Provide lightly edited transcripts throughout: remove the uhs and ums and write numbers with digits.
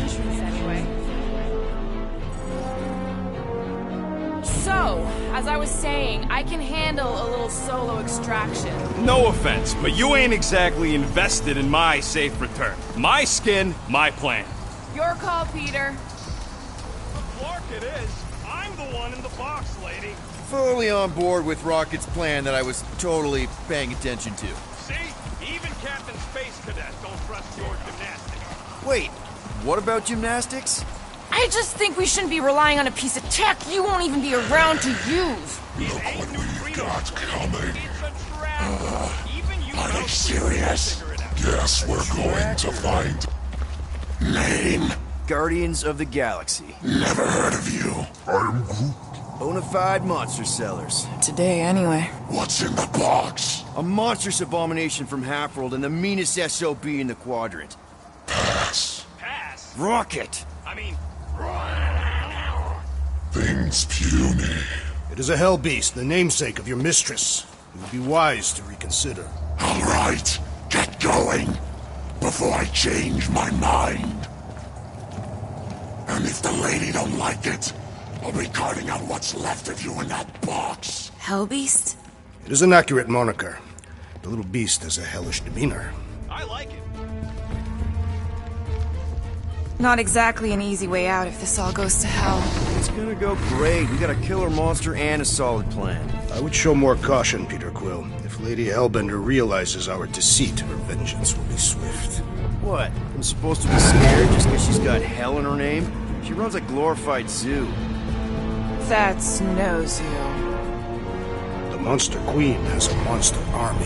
entrance anyway. So, as I was saying, I can handle a little solo extraction. No offense, but you ain't exactly invested in my safe return. My skin, my plan. Your call, Peter. Clark it is. I'm the one in the box, lady. Fully on board with Rocket's plan that I was totally paying attention to. See? Even Captain Space Cadet don't trust your gymnastics. Wait, what about gymnastics? I just think we shouldn't be relying on a piece of tech you won't even be around to use. Look what we've got coming. It's a trap. Even you Are know they serious? Yes, we're going to find... Name? Guardians of the Galaxy. Never heard of you. I'm Groot. Bonafide monster sellers. Today, anyway. What's in the box? A monstrous abomination from Halfworld and the meanest SOB in the quadrant. Pass. Pass. Rocket! I mean, Things puny. It is a hell beast, the namesake of your mistress. It would be wise to reconsider. All right, get going before I change my mind. And if the lady don't like it, I'll be carting out what's left of you in that box. Hellbeast? It is an accurate moniker. The little beast has a hellish demeanor. I like it. Not exactly an easy way out if this all goes to hell. It's gonna go great. We got a killer monster and a solid plan. I would show more caution, Peter Quill. If Lady Hellbender realizes our deceit, her vengeance will be swift. What? I'm supposed to be scared just because she's got hell in her name? She runs a glorified zoo. That's no zoo. The Monster Queen has a monster army.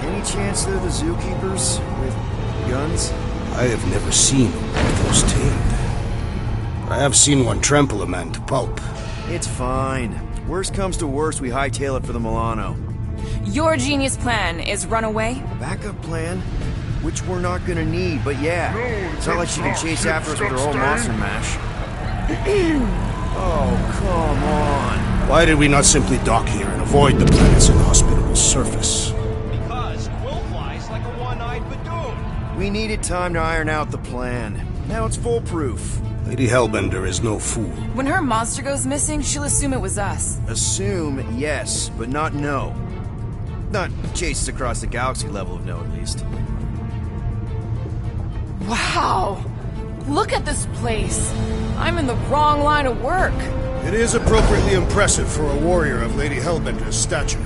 Any chance they're the zookeepers? With guns? I have never seen one of those tamed. I have seen one trample a man to pulp. It's fine. Worst comes to worst, we hightail it for the Milano. Your genius plan is run away? Backup plan? Which we're not gonna need, but yeah. It's not like she can chase after us with her whole monster mash. Oh, come on. Why did we not simply dock here and avoid the planet's inhospitable surface? Because Quill flies like a one-eyed Badoon. We needed time to iron out the plan. Now it's foolproof. Lady Hellbender is no fool. When her monster goes missing, she'll assume it was us. Assume yes, but not no. Not chases across the galaxy level of no, at least. Wow! Look at this place! I'm in the wrong line of work. It is appropriately impressive for a warrior of Lady Hellbender's stature.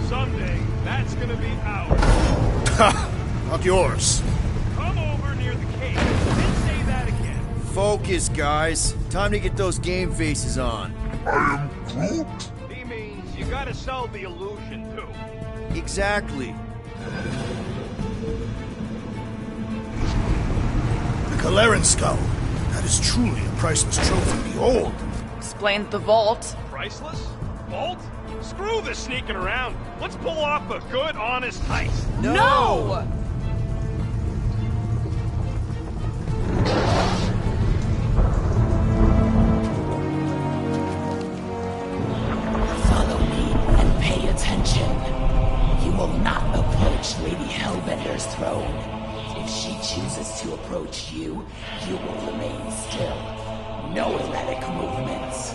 Someday, that's gonna be ours. Ha! Not yours. Come over near the cave and say that again. Focus, guys. Time to get those game faces on. I am Groot. He means you gotta sell the illusion, too. Exactly. The Kaleran skull. That is truly a priceless trophy. Behold. Explained the vault. Priceless? Bolt? Screw this sneaking around. Let's pull off a good, honest heist. No! Follow me and pay attention. You will not approach Lady Hellbender's throne. If she chooses to approach you, you will remain still. No erratic movements.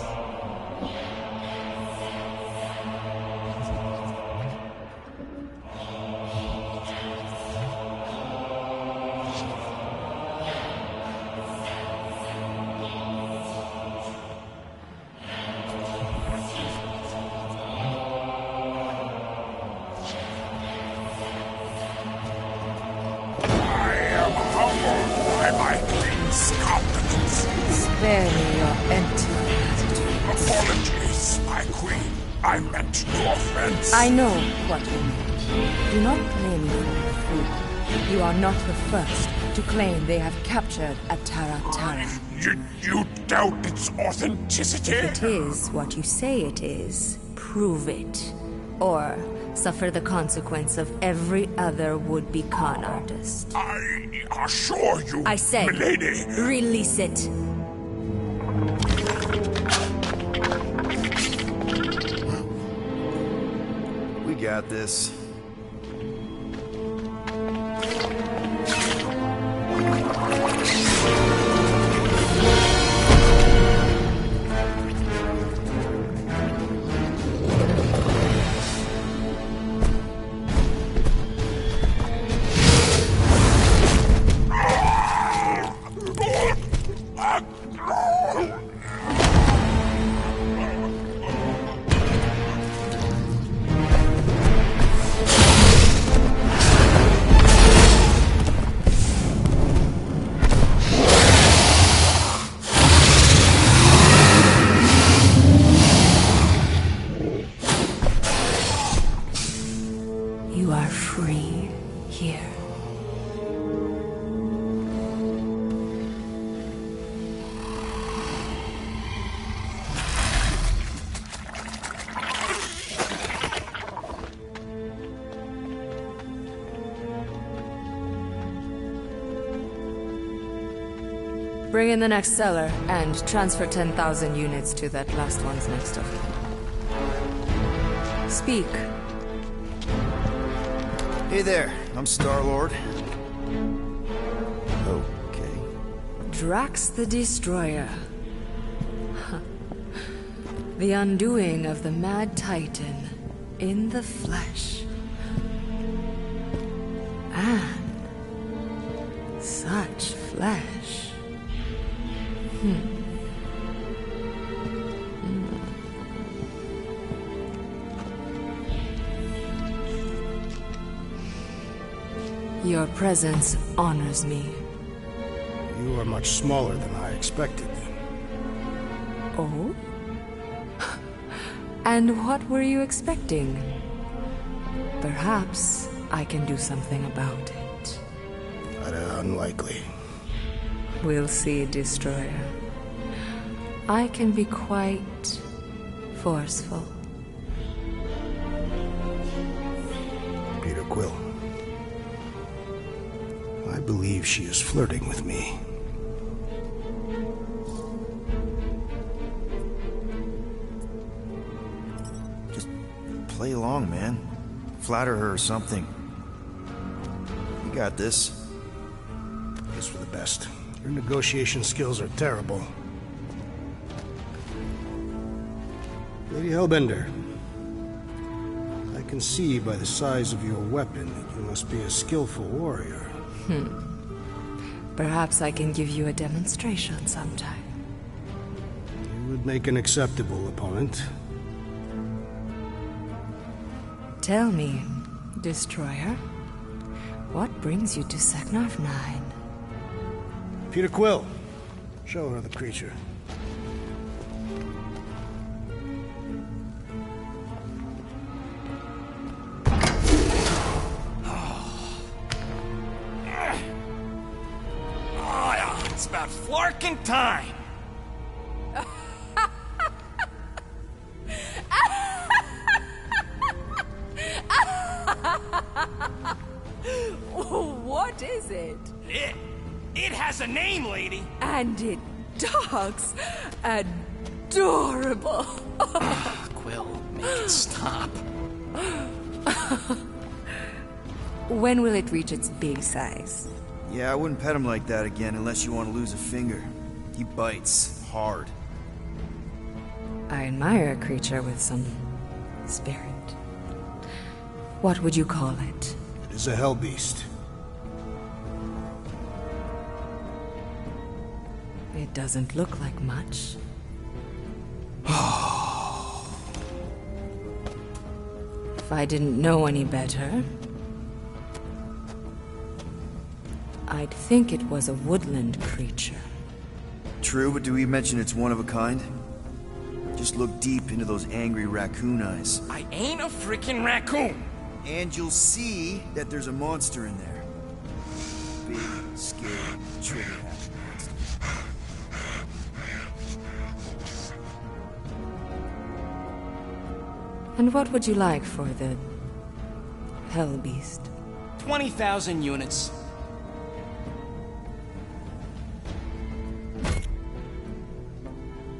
By my queen's competence. Spare me your empty attitude. Apologies, my queen. I meant no offense. I know what you meant. Do not play me for a fool. You are not the first to claim they have captured Atara Tara. You doubt its authenticity? If it is what you say it is, prove it. Or suffer the consequence of every other would-be con artist. I assure you, I said, milady. release it. We got this. You are free here. Bring in the next cellar and transfer 10,000 units to that last one's next of kin. Speak. Hey there, I'm Star-Lord. Okay. Drax the Destroyer. The undoing of the Mad Titan in the flesh. And such flesh. Your presence honors me. You are much smaller than I expected. Oh? And what were you expecting? Perhaps I can do something about it. Unlikely. We'll see, Destroyer. I can be quite forceful. Peter Quill. I believe she is flirting with me. Just play along, man. Flatter her or something. You got this. It's for the best. Your negotiation skills are terrible. Lady Hellbender, I can see by the size of your weapon that you must be a skillful warrior. Perhaps I can give you a demonstration sometime. You would make an acceptable opponent. Tell me, Destroyer, what brings you to Seknarf 9? Peter Quill, show her the creature. It's about flarkin' time. What is it? It has a name, lady. And it talks adorable. Quill, make it stop. When will it reach its big size? Yeah, I wouldn't pet him like that again unless you want to lose a finger. He bites hard. I admire a creature with some spirit. What would you call it? It is a hell beast. It doesn't look like much. If I didn't know any better, I'd think it was a woodland creature. True, but do we mention it's one of a kind? Just look deep into those angry raccoon eyes. I ain't a freaking raccoon. And you'll see that there's a monster in there. Big, scary, trigger-happy monster. And what would you like for the hell beast? 20,000 units.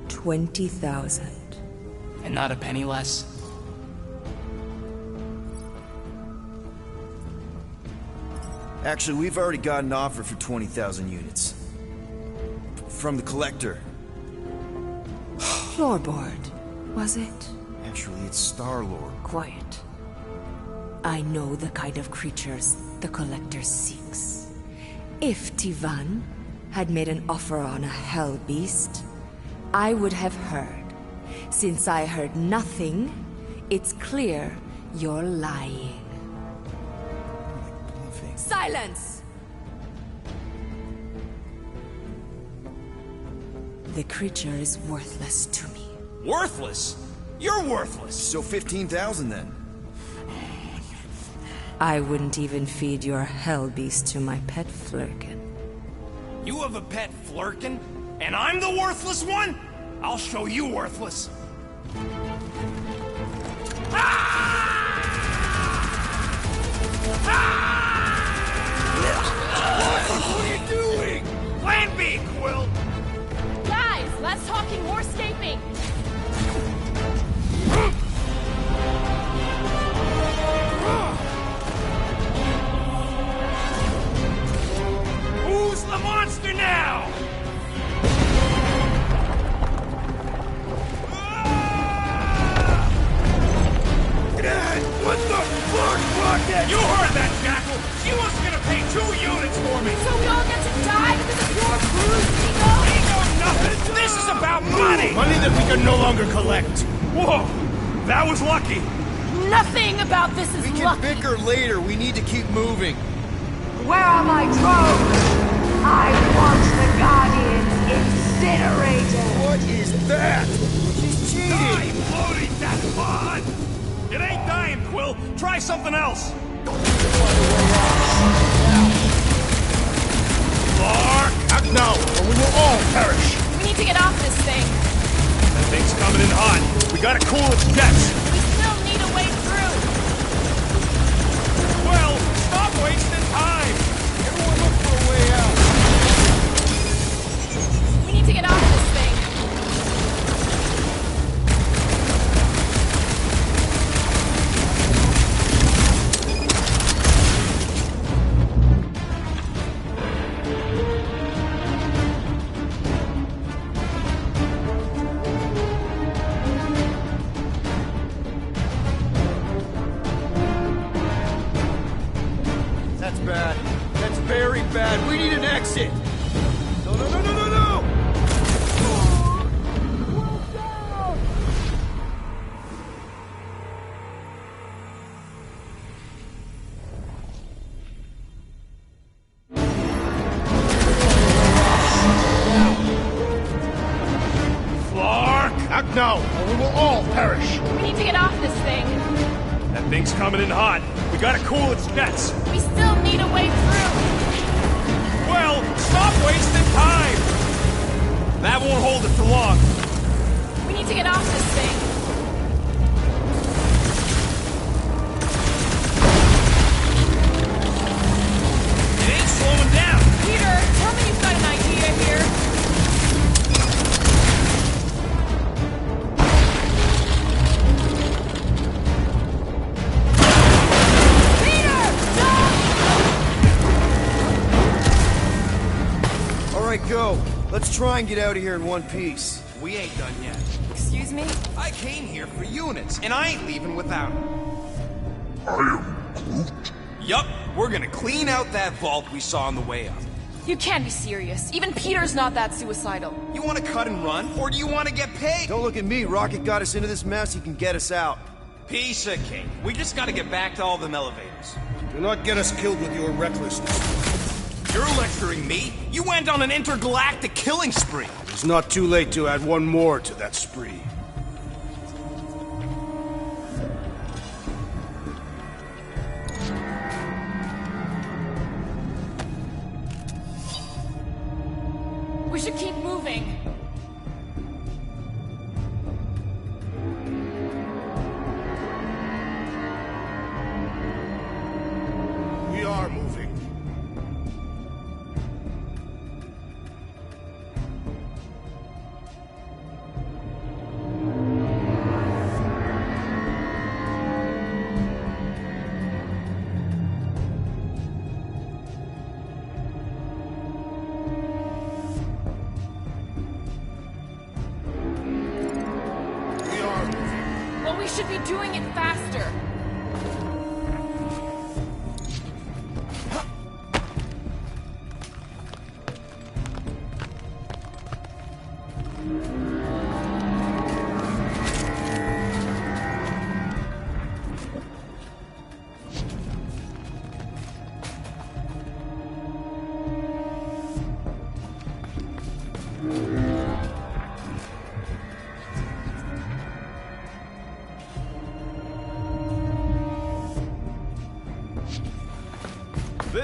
20,000. And not a penny less. Actually, we've already got an offer for 20,000 units. From the Collector. Floorboard, was it? Actually, it's Star-Lord. Quiet. I know the kind of creatures the Collector seeks. If Tivan had made an offer on a hell beast, I would have heard. Since I heard nothing, it's clear you're lying. Silence! The creature is worthless to me. Worthless? You're worthless. So 15,000 then. I wouldn't even feed your hell beast to my pet Flurkin. You have a pet Flurkin? And I'm the worthless one? I'll show you worthless. What are you doing? Plan B, Quill! Guys, less talking, more escaping! Who's the monster now? What the fuck, Rocket? You heard that, Jackal! She was gonna pay 2 units for me! So we all get to die because of your bruised ego? Ain't no nothing! This is about money! Money that we can no longer collect. Whoa! That was lucky! Nothing about this is We can lucky. bicker later. We need to keep moving. Where are my drones? I want the Guardians incinerated! What is that? She's cheating! I'm loading that pod! It ain't dying, Quill! Try something else! Clark! Act now, or we will all perish. We need to get off this thing. That thing's coming in hot. We gotta cool its jets. We still need a way through. Well, stop wasting time! Everyone look for a way out. We need to get off this thing. That's bad. That's very bad. We need an exit. No, no, no, no, no, no! Clark! Act now, or we will all perish. We need to get off this thing. That thing's coming in hot. We gotta cool its jets. We still need a way through. Well, stop wasting time! That won't hold it for long. We need to get off this thing. It ain't slowing down. Peter, tell me you've got an idea here. Peter! No! All right, go. Let's try and get out of here in one piece. We ain't done yet. Excuse me? I came here for units, and I ain't leaving without them. I am Groot. Yup, we're gonna clean out that vault we saw on the way up. You can't be serious. Even Peter's not that suicidal. You wanna cut and run, or do you wanna get paid? Don't look at me. Rocket got us into this mess. He can get us out. Piece of cake. We just gotta get back to all them elevators. Do not get us killed with your recklessness. You're lecturing me? You went on an intergalactic killing spree. It's not too late to add one more to that spree. We should keep moving. We are moving. Well, we should be doing it faster.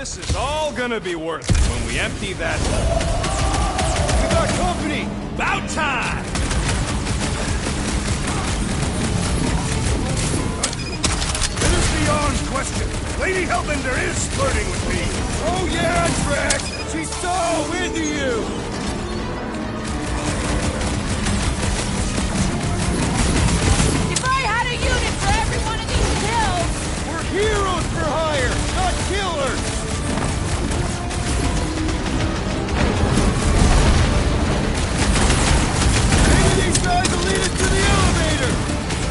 This is all gonna be worth it when we empty that... We got company! About time! It is beyond question. Lady Hellbender is flirting with me. Oh yeah, Drax! She's so into you! If I had a unit for every one of these kills! We're heroes for hire, not killers! Maybe these guys will lead us to the elevator!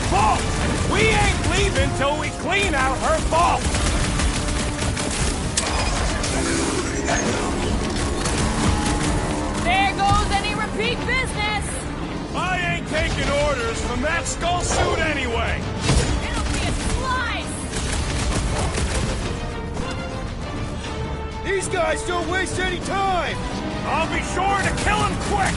Vault! We ain't leaving till we clean out her vault! There goes any repeat business! I ain't taking orders from that skull suit anyway! It'll be a slice! These guys don't waste any time! I'll be sure to kill him quick!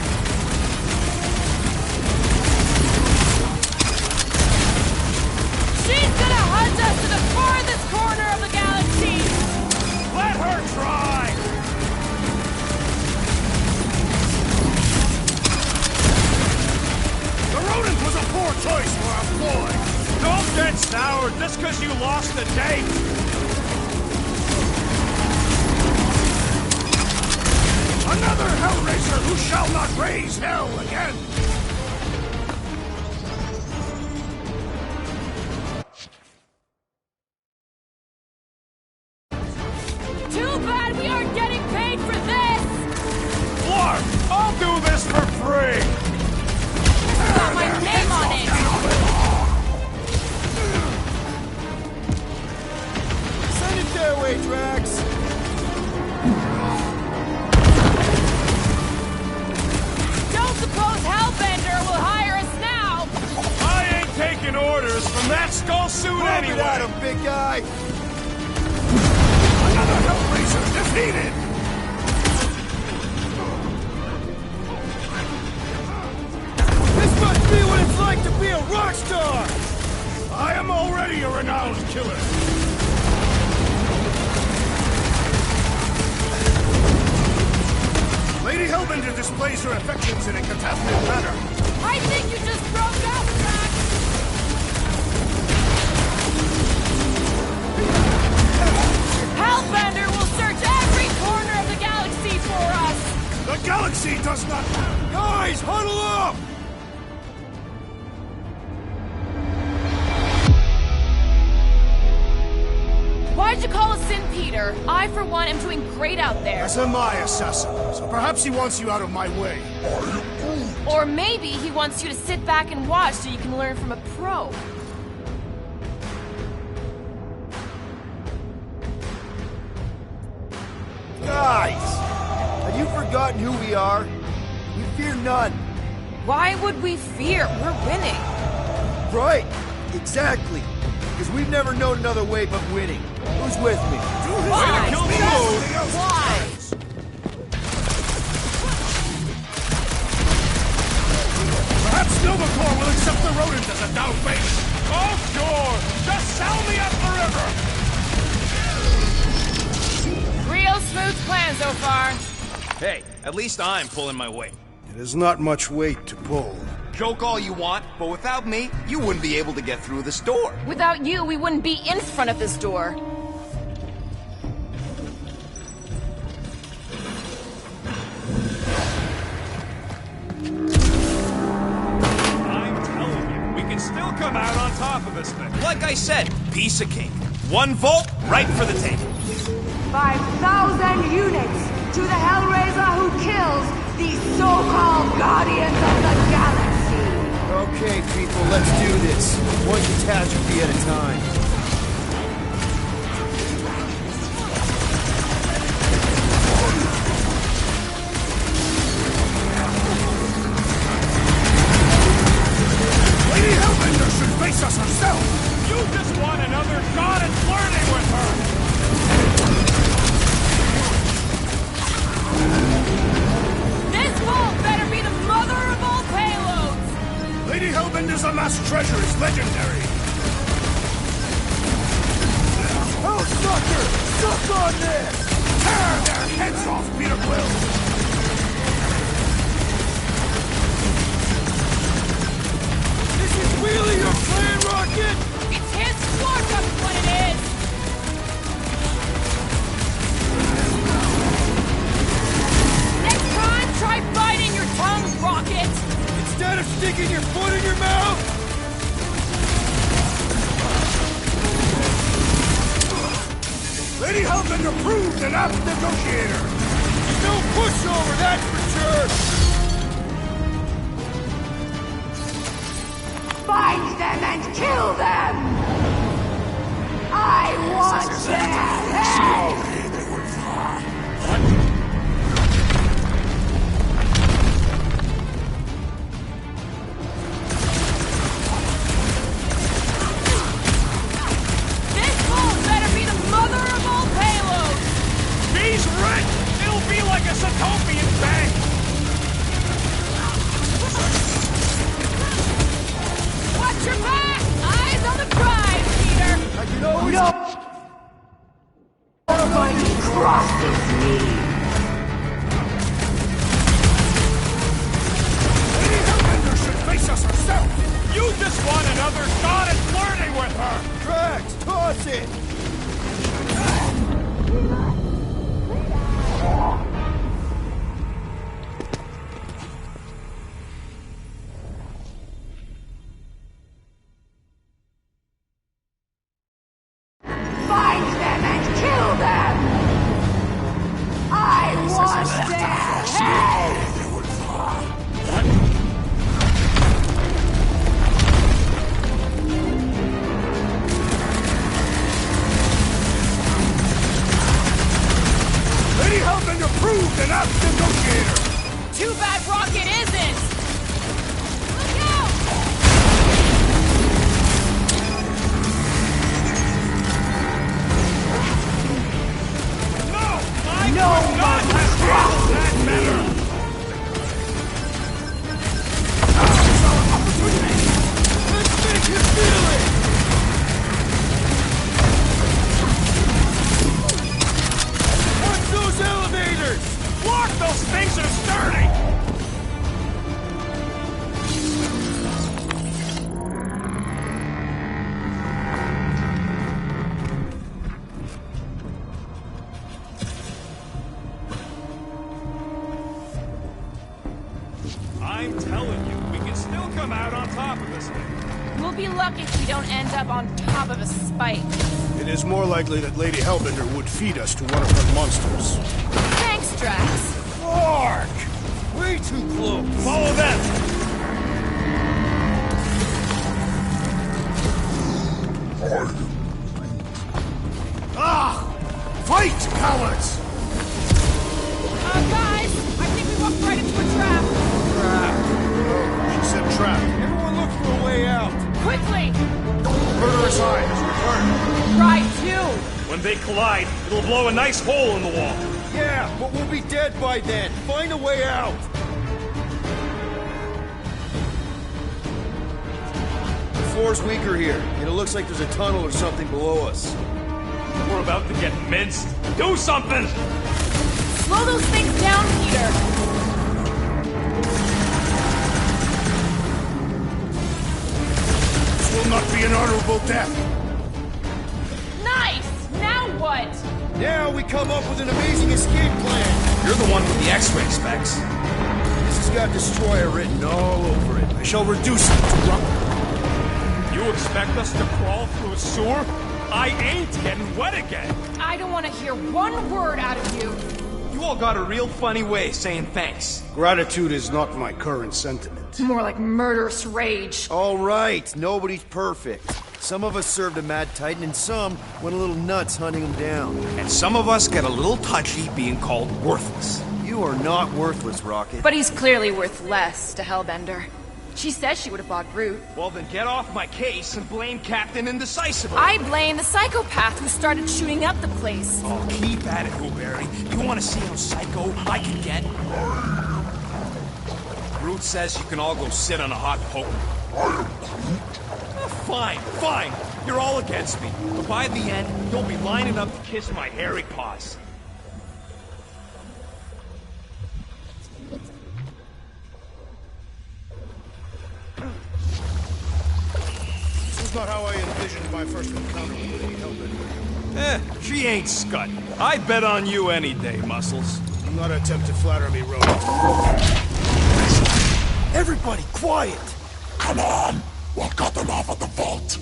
She's gonna hunt us to the farthest corner of the galaxy! Let her try! The rodent was a poor choice for a boy. Don't get sour just because you lost a date! Another Hellraiser who shall not raise hell again. Too bad we aren't getting paid for this! Flark! I'll do this for free! It's got my name on it! Send it their way, Drax! Don't suppose Hellbender will hire us now! I ain't taking orders from that skull suit Move it anyway! at him, big guy! Another Hellraiser defeated. This must be what it's like to be a rock star! I am already a renowned killer. Lady Hellbender displays her affections in a catastrophic manner. I think you just broke up, Drax! Hellbender will search every corner of the galaxy for us! The galaxy does not... Guys, huddle up! Why'd you call us Sin Peter? I, for one, am doing great out there. As am I, assassin. So perhaps he wants you out of my way. Or maybe he wants you to sit back and watch so you can learn from a pro. Guys! Have you forgotten who we are? We fear none. Why would we fear? We're winning. Right! Exactly! Because we've never known another way but winning. Who's with me? Why? kill the mood. Why? Perhaps Novacore will accept the rodent as a down base. Oh, sure! Just sell me up the river! Real smooth plan so far. Hey, at least I'm pulling my weight. It is not much weight to pull. Joke all you want, but without me, you wouldn't be able to get through this door. Without you, we wouldn't be in front of this door. I'm telling you, we can still come out on top of this thing. Like I said, piece of cake. 1 volt, right for the table. 5,000 units to the Hellraiser who kills these so-called Guardians of the Galaxy. Okay, people, let's do this. One catastrophe at a time. Lady Hellbender should face us herself. You just want another shot at flirting with her! This vault better be the mother of all payloads! Lady Hellbender's amassed treasure is legendary. Oh, sucker! Suck on this! Tear their heads off, Peter Quill! This is really your plan, Rocket? It's his floor, that's what it is! Next time, try biting your tongue, Rocket! Instead of sticking your foot in your mouth? Lady Hellbender proved an apt negotiator! No pushover, that's for sure! Find them and kill them! I want their heads! This hole better be the mother of all payloads! He's right! It'll be like a Sotopian bank! Watch your back! Eyes on the prize, Peter! I can always... Nobody crosses me! Lady Hellbender should face us herself! You just want another shot at flirting with her! Drax, toss it! Find them and kill them! I want their heads! Lady Hellbender proved an apt negotiator! Too bad Rocket isn't! Look out! No, not have handled that better! Let's make him feel it! Watch those elevators! Look, those things are sturdy! I'm telling you, we can still come out on top of this thing. We'll be lucky if we don't end up on top of a spike. It is more likely that Lady Hellbender would feed us to one of her monsters. Thanks, Drax. Mark! Way too close! Follow them! Fight, cowards! Guys, I think we walked right into a trap. She said trap. Everyone look for a way out! Quickly! Murderous eye has returned. Right, two. When they collide, it'll blow a nice hole in the wall. Yeah, but we'll be dead by then. Find a way out! The floor's weaker here, and it looks like there's a tunnel or something below us. We're about to get minced. Do something! Slow those things down, Peter. This will not be an honorable death! Nice! Now what? Now we come up with an amazing escape plan. You're the one with the X-ray specs. This has got Destroyer written all over it. I shall reduce it to rubble. You expect us to crawl through a sewer? I ain't getting wet again! I don't want to hear one word out of you. You all got a real funny way of saying thanks. Gratitude is not my current sentiment. More like murderous rage. All right, nobody's perfect. Some of us served a Mad Titan, and some went a little nuts hunting him down. And some of us get a little touchy being called worthless. You are not worthless, Rocket. But he's clearly worth less to Hellbender. She says she would have bought Groot. Well, then get off my case and blame Captain Indecisible. I blame the psychopath who started shooting up the place. Oh, keep at it, Blueberry. You want to see how psycho I can get? Groot says you can all go sit on a hot poker. Fine, fine. You're all against me. But by the end, you'll be lining up to kiss my hairy paws. was not how I envisioned my first encounter with Lady Hellbender. She ain't scut. I'd bet on you any day, Muscles. Do not attempt to flatter me, Rogue. Everybody, quiet! Come on! We'll cut them off at the vault!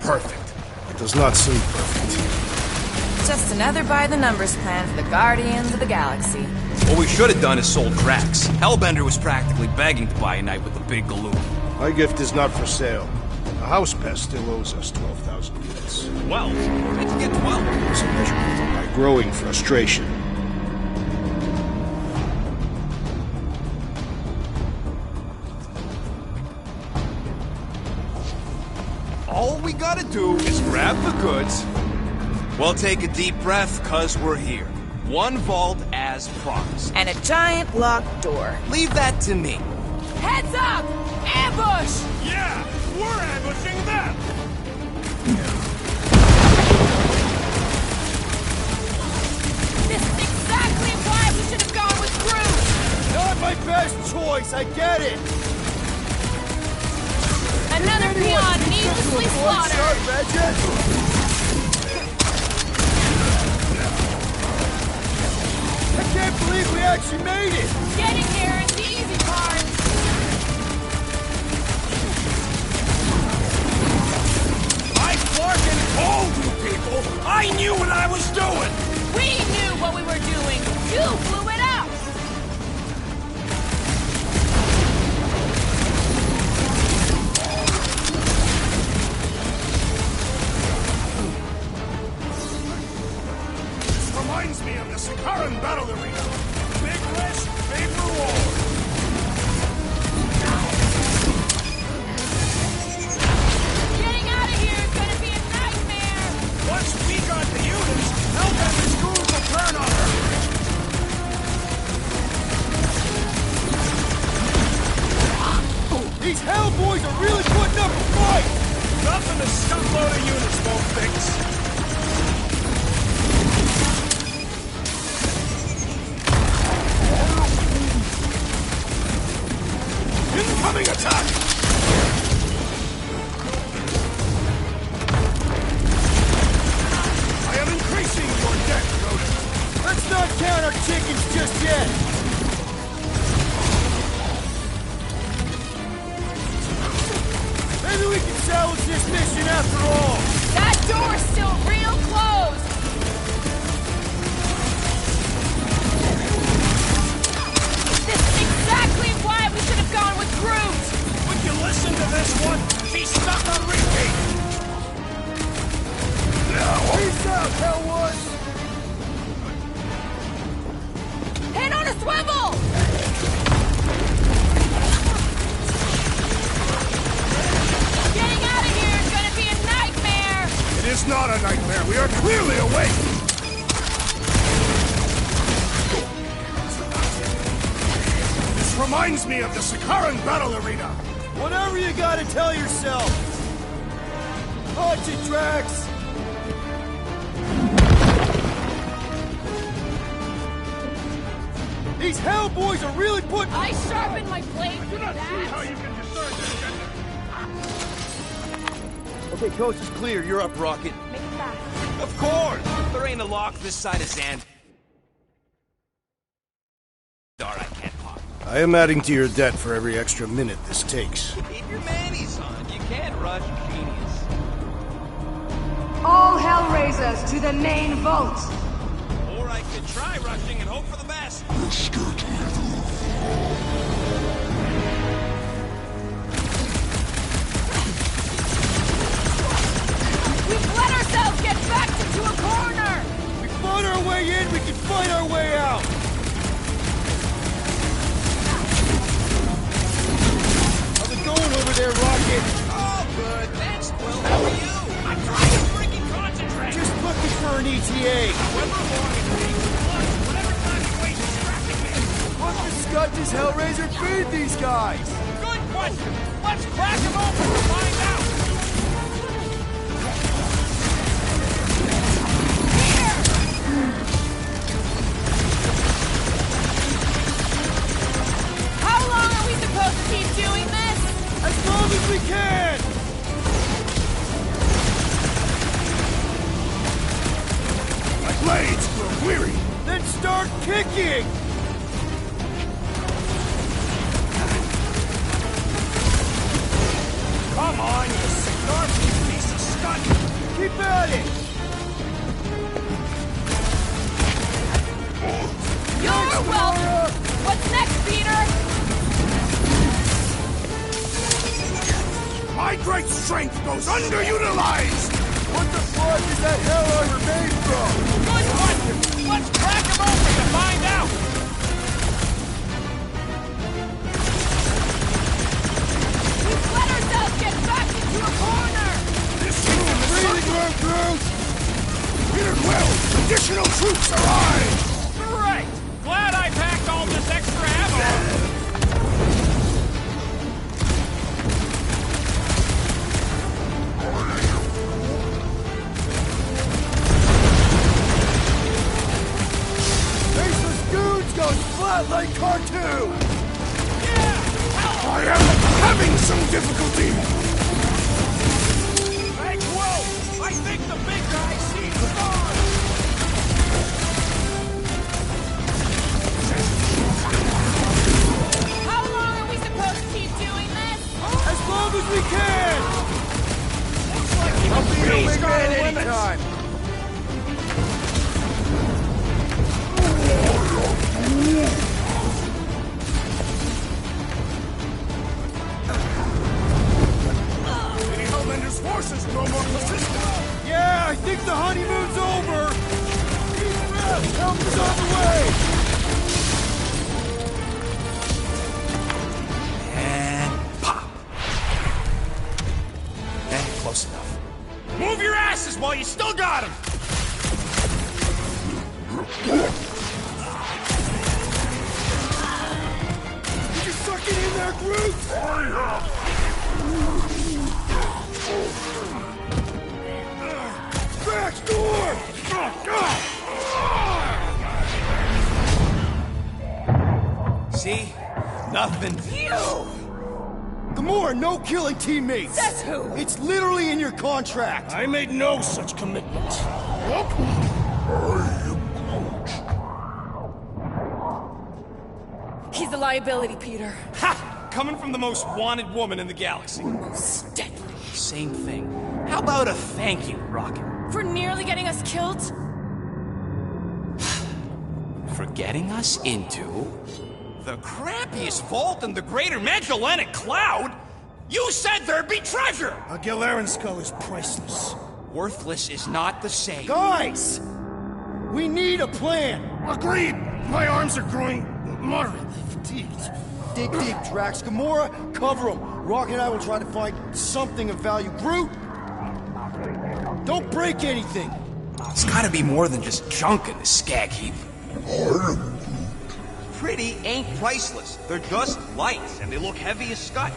Perfect. It does not seem perfect. Just another by-the-numbers plan for the Guardians of the Galaxy. What we should have done is sold Drax. Hellbender was practically begging to buy a night with the big Galoob. My gift is not for sale. The house pest still owes us 12,000 units. 12? Where did you get 12? It's a measurement of my growing frustration. All we gotta do is grab the goods. We'll take a deep breath, cause we're here. One vault as promised. And a giant locked door. Leave that to me. Heads up! Ambush! Yeah, we're ambushing them! This is exactly why we should have gone with Groot! Not my best choice, I get it! Another peon needlessly slaughtered! I can't believe we actually made it! Getting here is the easy part! I fucking told you people! I knew what I was doing! We knew what we were doing! You blew it up! Reminds me of the Sakaran battle arena. Big risk, big reward. Getting out of here is gonna be a nightmare! Once we got the units, Hellbender's goons will turn on her. These Hellboys are really putting up a fight! Nothing a scuffload of units won't fix. Incoming attack! I am increasing your debt, Rhoda. Let's not count our chickens just yet! Maybe we can salvage this mission after all! That door's still real closed! This is exactly why we should have gone with Groot! Would you listen to this one? She's stuck on repeat! Peace out, Hellwood! Head on a swivel! Getting out of here is gonna be a nightmare! It is not a nightmare. We are clearly awake. This reminds me of the Sakaran battle arena. Whatever you gotta tell yourself! Punch it, Drax! These Hellboys are really putting... I sharpened my blade for How that! you can discern this, Okay, coast is clear. You're up, Rocket. Make it fast. Of course! There ain't a lock this side of Zand. Darn, I can't pop. I am adding to your debt for every extra minute this takes. Keep your manis on. You can't rush genius. All Hellraisers to the main vault! Or I could try rushing and hope for the best. You're scared to leave the We've let ourselves get backed into a corner! We fought our way in, we can fight our way out! How's it going over there, Rocket? All good. Thanks, Quill. How are you? I'm trying to freaking concentrate. Just looking for an ETA. However long it takes. Whatever time you waste distracting me. What the scut does Hellraiser feed these guys? Good question. Let's crack them open and find out. Here! weary. Then start kicking! Come on, you snarky piece of scud! Keep at it! You're welcome! What's next, Peter? My great strength goes underutilized! What the fuck is that hell armor made from? Good question! Let's crack him open to find out! We've let ourselves get back into a corner! This is the breathing room, Groot! Peter Quill, additional troops arrive! Great! Glad I packed all this extra ammo! Faceless Goons goes flat like cartoon! I am having some difficulty! Hey, Quill! I think the big guy sees stars! How long are we supposed to keep doing this? As long as we can! Looks like I'll be your He's big got man limits. anytime! Lady Hellbender's forces no more persistent! Yeah, I think the honeymoon's over! Help is on the way! And pop. And close enough. Move your asses while you still got him! Did you suck it in there, Groot? Back door! See? Nothing. Gamora, no killing teammates! Says who? It's literally in your contract! I made no such commitment. He's a liability, Peter. Ha! Coming from the most wanted woman in the galaxy. Most deadly. Same thing. How about a thank you, Rocket? For nearly getting us killed? For getting us into... The crappiest vault in the greater Magellanic Cloud? You said there'd be treasure! A Galaran skull is priceless. Worthless is not the same. Guys! We need a plan! Agreed! My arms are growing moderately fatigued. Dig deep, Drax. Gamora, cover him. Rocket and I will try to find something of value. Groot! Don't break anything! It's gotta be more than just junk in the skag heap. Pretty ain't priceless. They're just lights, and they look heavy as scud.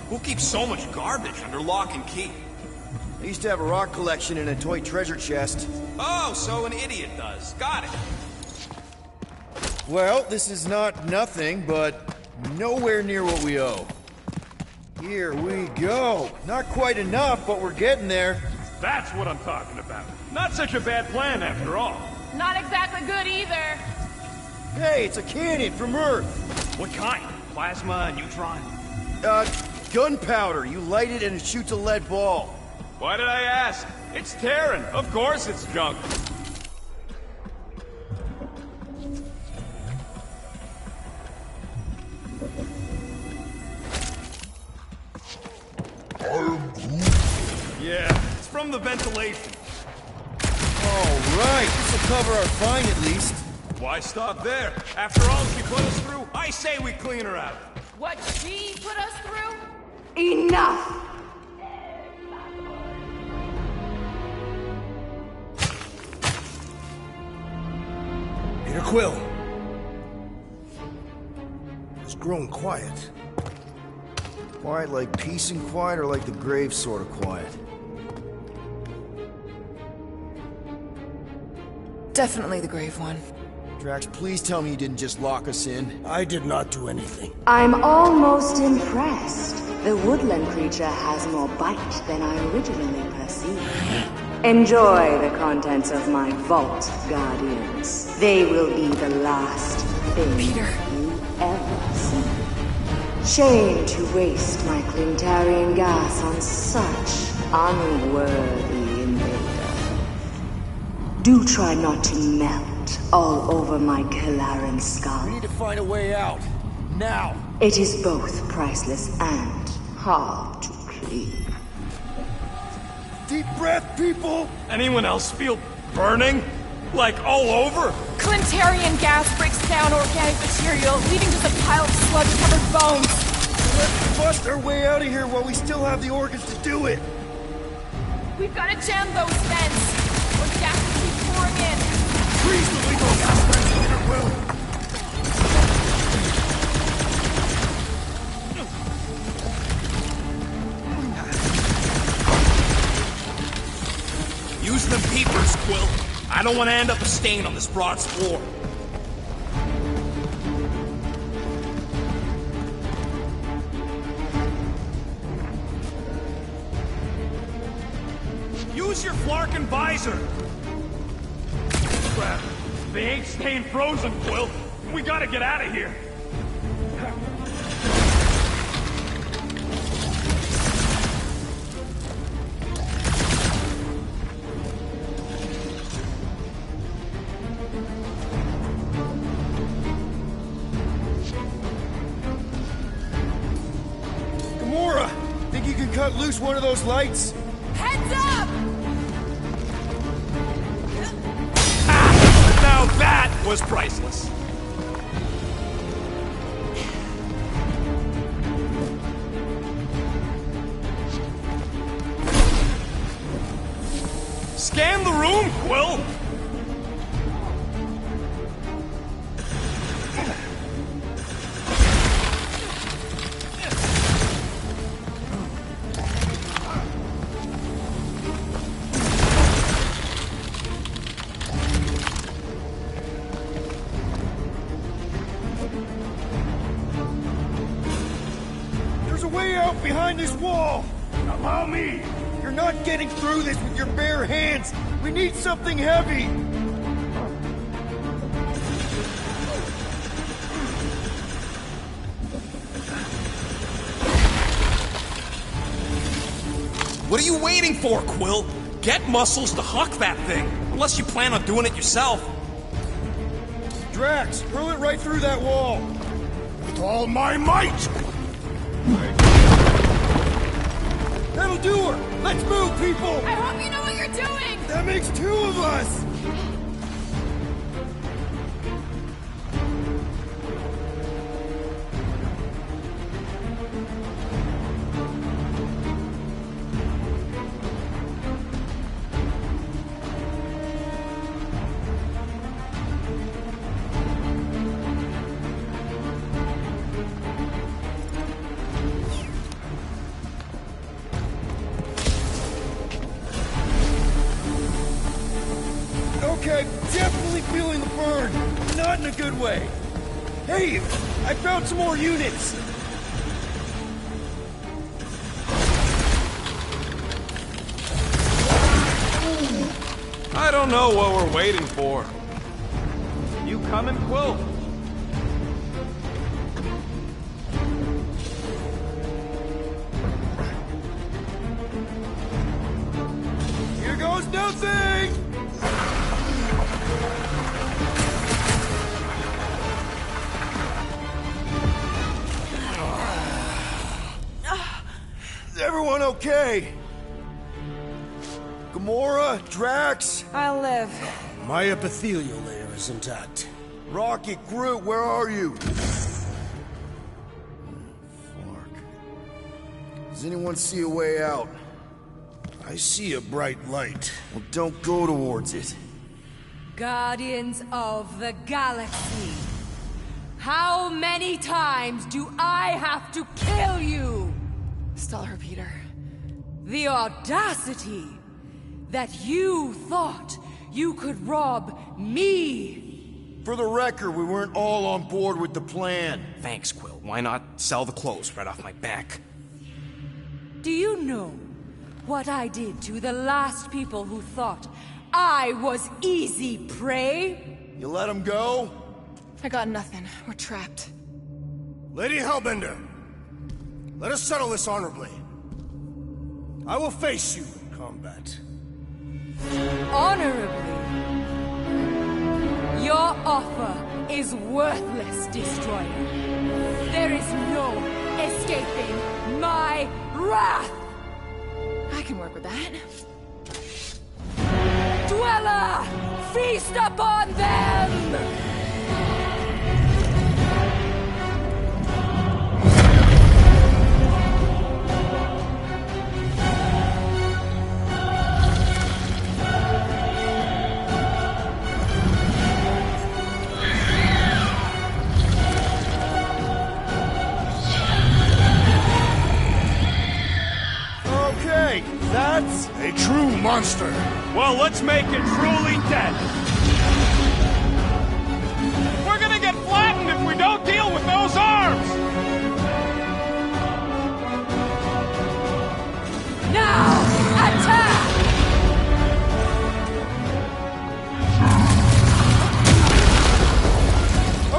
Who keeps so much garbage under lock and key? I used to have a rock collection and a toy treasure chest. Oh, so an idiot does. Got it. Well, this is not nothing, but nowhere near what we owe. Here we go. Not quite enough, but we're getting there. That's what I'm talking about. Not such a bad plan after all. Not exactly good either. Hey, it's a cannon from Earth. What kind? Plasma, neutron? Gunpowder. You light it and it shoots a lead ball. Why did I ask? It's Terran. Of course it's junk. Yeah, it's from the ventilation. All right, this'll cover our fine at least. Why stop there? After all she put us through, I say we clean her out. What she put us through? Enough! Peter Quill. It's grown quiet. Quiet like peace and quiet, or like the grave sort of quiet? Definitely the grave one. Drax, please tell me you didn't just lock us in. I did not do anything. I'm almost impressed. The woodland creature has more bite than I originally perceived. Enjoy the contents of my vault, Guardians. They will be the last thing you ever see. Shame to waste my Clintarian gas on such unworthy invader. Do try not to melt all over my Kalaran skull. We need to find a way out. Now! It is both priceless and hard to clean. Deep breath, people! Anyone else feel burning? Like all over? Clintarian gas breaks down organic material, leading to the pile of sludge-covered bones. Let's bust our way out of here while we still have the organs to do it! We've got to jam those vents, or the gas will keep pouring in. Freeze the lethal gas transmitter, Will! Use them peepers, Quill. I don't want to end up a stain on this broad's floor. Use your Flarkin visor! Crap. They ain't staying frozen, Quill. We gotta get out of here. Gamora! Think you can cut loose one of those lights? Heads up! Now that was priceless. Scan the room, Quill! There's a way out behind this wall! Allow me! You're not getting through this with your bare hands! We need something heavy! What are you waiting for, Quill? Get muscles to huck that thing, unless you plan on doing it yourself. Drax, hurl it right through that wall! With all my might! That'll do her! Let's move, people! I hope you know what you're doing! That makes two of us! Okay, definitely feeling the burn. Not in a good way. Hey, I found some more units. I don't know what we're waiting for. You coming, Quill? Here goes nothing! Is everyone okay? Gamora, Drax, I'll live. My epithelial layer is intact. Rocket, Groot, where are you? Does anyone see a way out? I see a bright light. Well, don't go towards it. Guardians of the Galaxy. How many times do I have to kill you? Stellar Peter. The audacity that you thought you could rob me For the record, we weren't all on board with the plan. Thanks, Quill. Why not sell the clothes right off my back? Do you know what I did to the last people who thought I was easy prey? You let him go? I got nothing. We're trapped. Lady Hellbender, let us settle this honorably. I will face you in combat. Honorably? Your offer is worthless, Destroyer. There is no escaping my wrath! I can work with that. Dweller! Feast upon them! Okay, that's A true monster. Well, let's make it truly dead. We're gonna get flattened if we don't deal with those arms! Now, attack!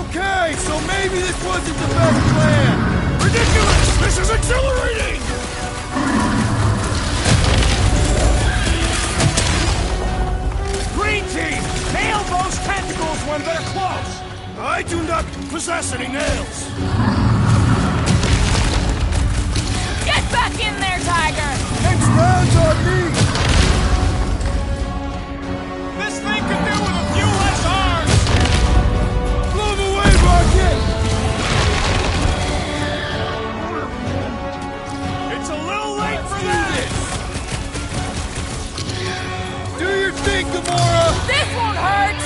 okay, so maybe this wasn't the best plan. Ridiculous! This is exhilarating! Green team! Nail those tentacles when they're close! I do not possess any nails. Get back in there, Tiger! Next round's on me! This thing could do with a few less arms! Blow him away, Rocket! It's a little late for that! Do your thing, Gamora! This won't hurt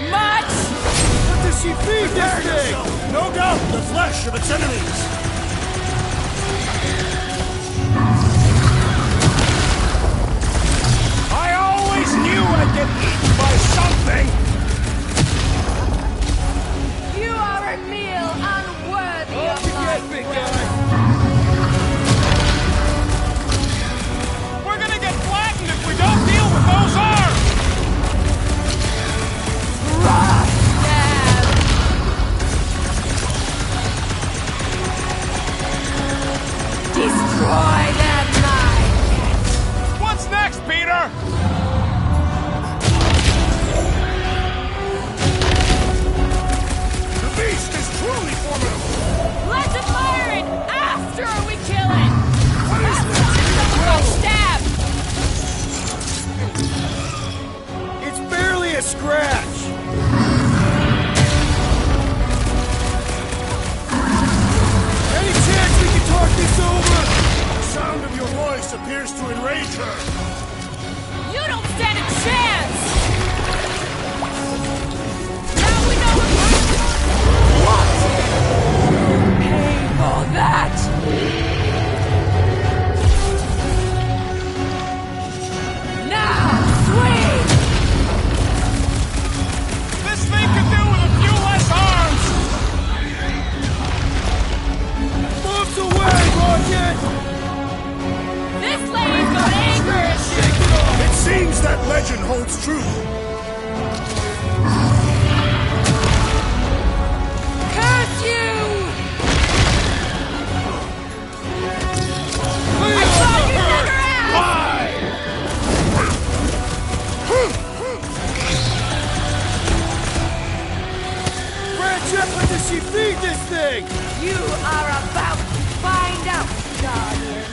much! What does she feed this thing? No doubt the flesh of its enemies. I always knew I'd get eaten by something! You are a meal unworthy of my big breath. We're gonna get flattened if we don't deal with those arms! Destroy them, knife! What's next, Peter? The beast is truly formidable! Let's admire it after we kill it! That's stab! It's barely a scratch! Any chance we can talk this over? The sound of your voice appears to enrage her. You don't stand a chance! Now we know Pay for that! Now, swing! This thing could do with a few less arms! Moves away, Rocket! this lady's got anger issues! It seems that legend holds true. Curse you! I thought you never asked! Branch up, when does she feed this thing? You are about to find out, Guardian.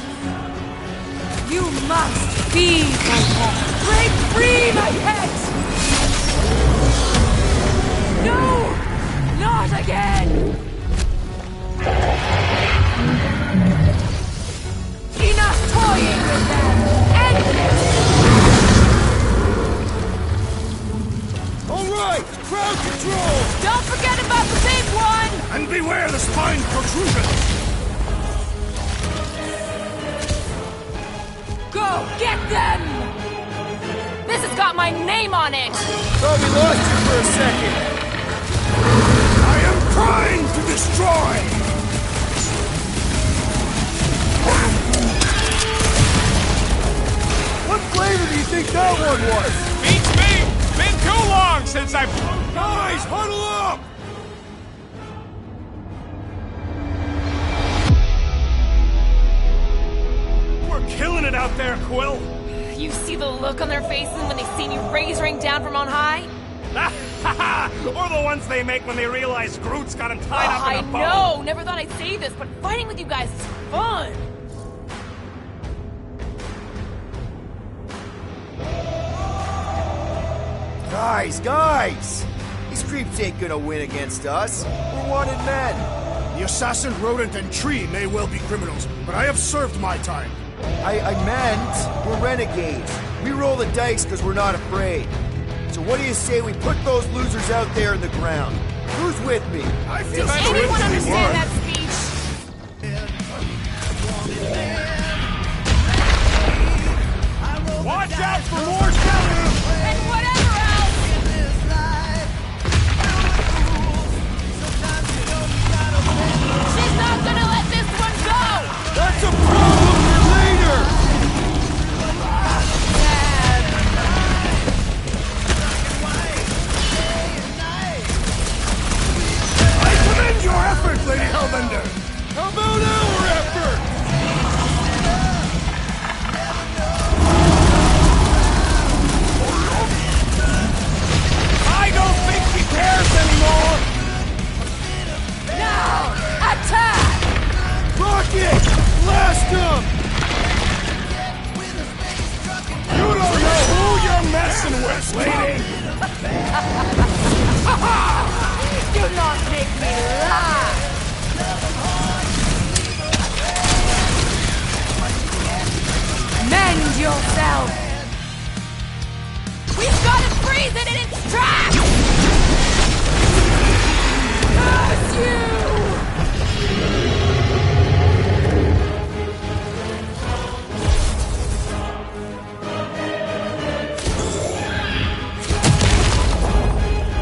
You must be my pet. Break free, my pet! No! Not again! Enough toying with them! End this! All right, crowd control! Don't forget about the big one! And beware the spine protrusions. Go get them! This has got my name on it! Thought we lost you for a second. one was. Beats me! Been too long since I... Guys, huddle up! We're killing it out there, Quill! You see the look on their faces when they see you raise rain down from on high? Or the ones they make when they realize Groot's got him tied up in a bow. I know! Never thought I'd say this, but fighting with you guys is fun! Guys! These creeps ain't gonna win against us. We're wanted men. The assassin, rodent, and tree may well be criminals, but I have served my time. I meant we're renegades. We roll the dice because we're not afraid. So what do you say we put those losers out there in the ground? Who's with me? I feel Does anyone understand that speech? Watch out for more shelling! And whatever else! She's not gonna let this one go! That's a problem for later! I commend your effort, Lady Hellbender! How about our effort? I don't think he cares anymore! Now! Attack! Rocket! Blast him! You don't know who you're messing with, lady! Do not make me laugh! Mend yourself! We've got to freeze it in its tracks! Curse you!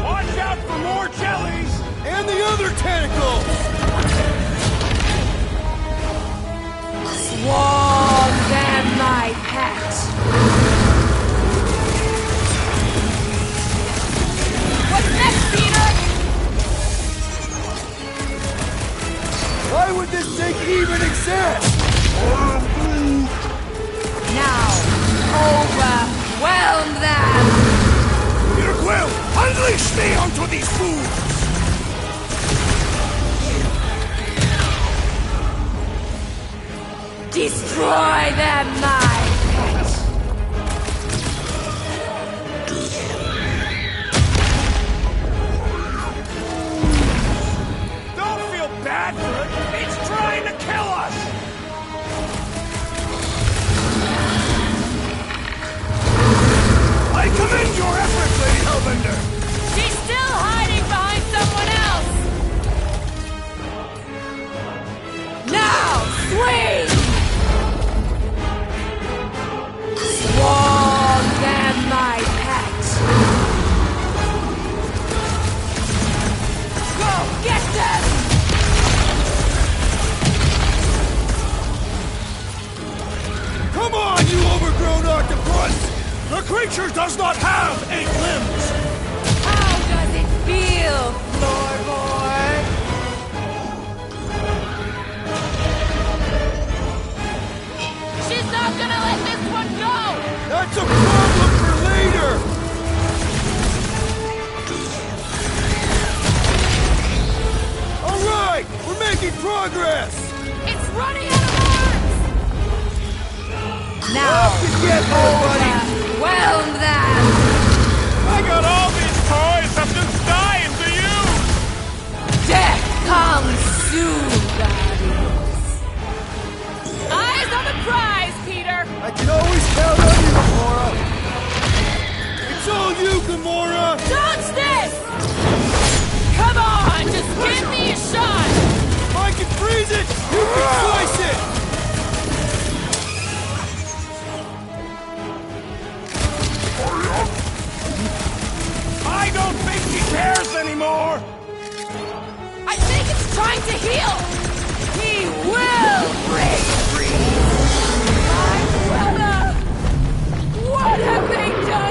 Watch out for more jellies! And the other tentacles! Swarm them, my pet! What's next, Peter? Why would this thing even exist? Now, overwhelm them! Peter Quill, unleash me onto these fools! Destroy them, my pet! Don't feel bad for it! It's trying to kill us! I commend your effort, Lady Hellbender! She's still hiding behind someone else! Now, swing! Swarm them, my pet! Go get them! Come on, you overgrown octopus! The creature does not have 8 limbs! How does it feel, floorboard? She's not gonna let this one go! That's a problem for later! Alright! We're making progress! It's running out of arms! Now, Off you get there, buddy! overwhelm them! I got all these toys, I'm just dying for you! Death comes soon, Guardians! Eyes on the prize, Peter! I can always count on you, Gamora! It's all you, Gamora! Dodge this! Come on, just give me a shot! If I can freeze it, you can slice it! I don't think he cares anymore! I think it's trying to heal! He will break free! My brother! What have they done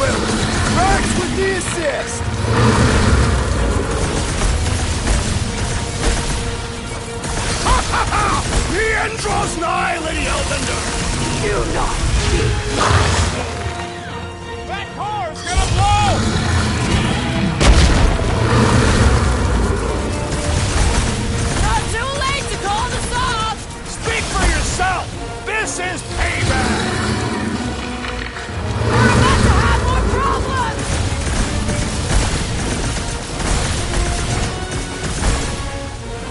will. Rax with the assist. Ha ha ha! The end draws nigh, Lady Hellbender! Do not That car's gonna blow! Not too late to call this off! Speak for yourself! This is payback! We're about to have more problems!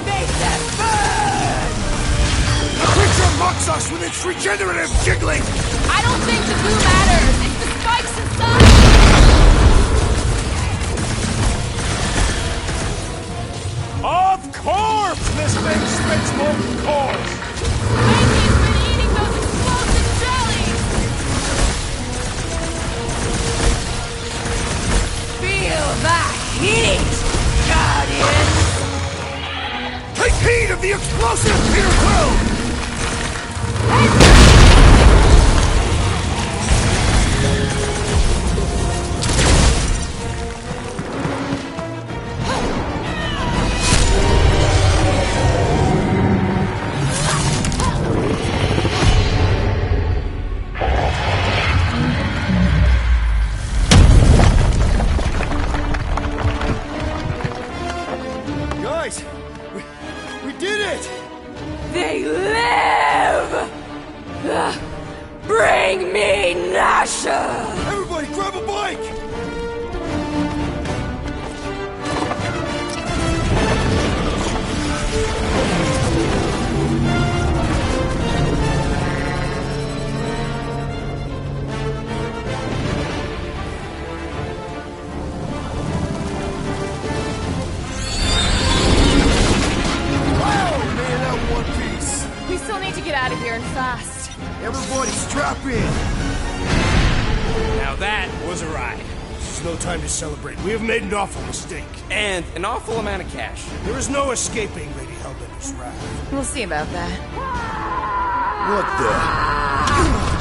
make them burn! The creature mocks us with its regenerative jiggling! I don't think the goo matters. It's the spikes inside. Of course! This thing spits molten cores! Mikey's been eating those explosive jellies. Feel the heat, Guardians! Take heed of the explosive, Peter Quill! Guys, we did it! They live! Bring me Nasha! Everybody grab a bike! Wow, man, that one piece! We still need to get out of here and fast. Everybody strap in! Now that was a ride. This is no time to celebrate. We have made an awful mistake. And an awful amount of cash. There is no escaping Lady Hellbender's wrath. We'll see about that. What the?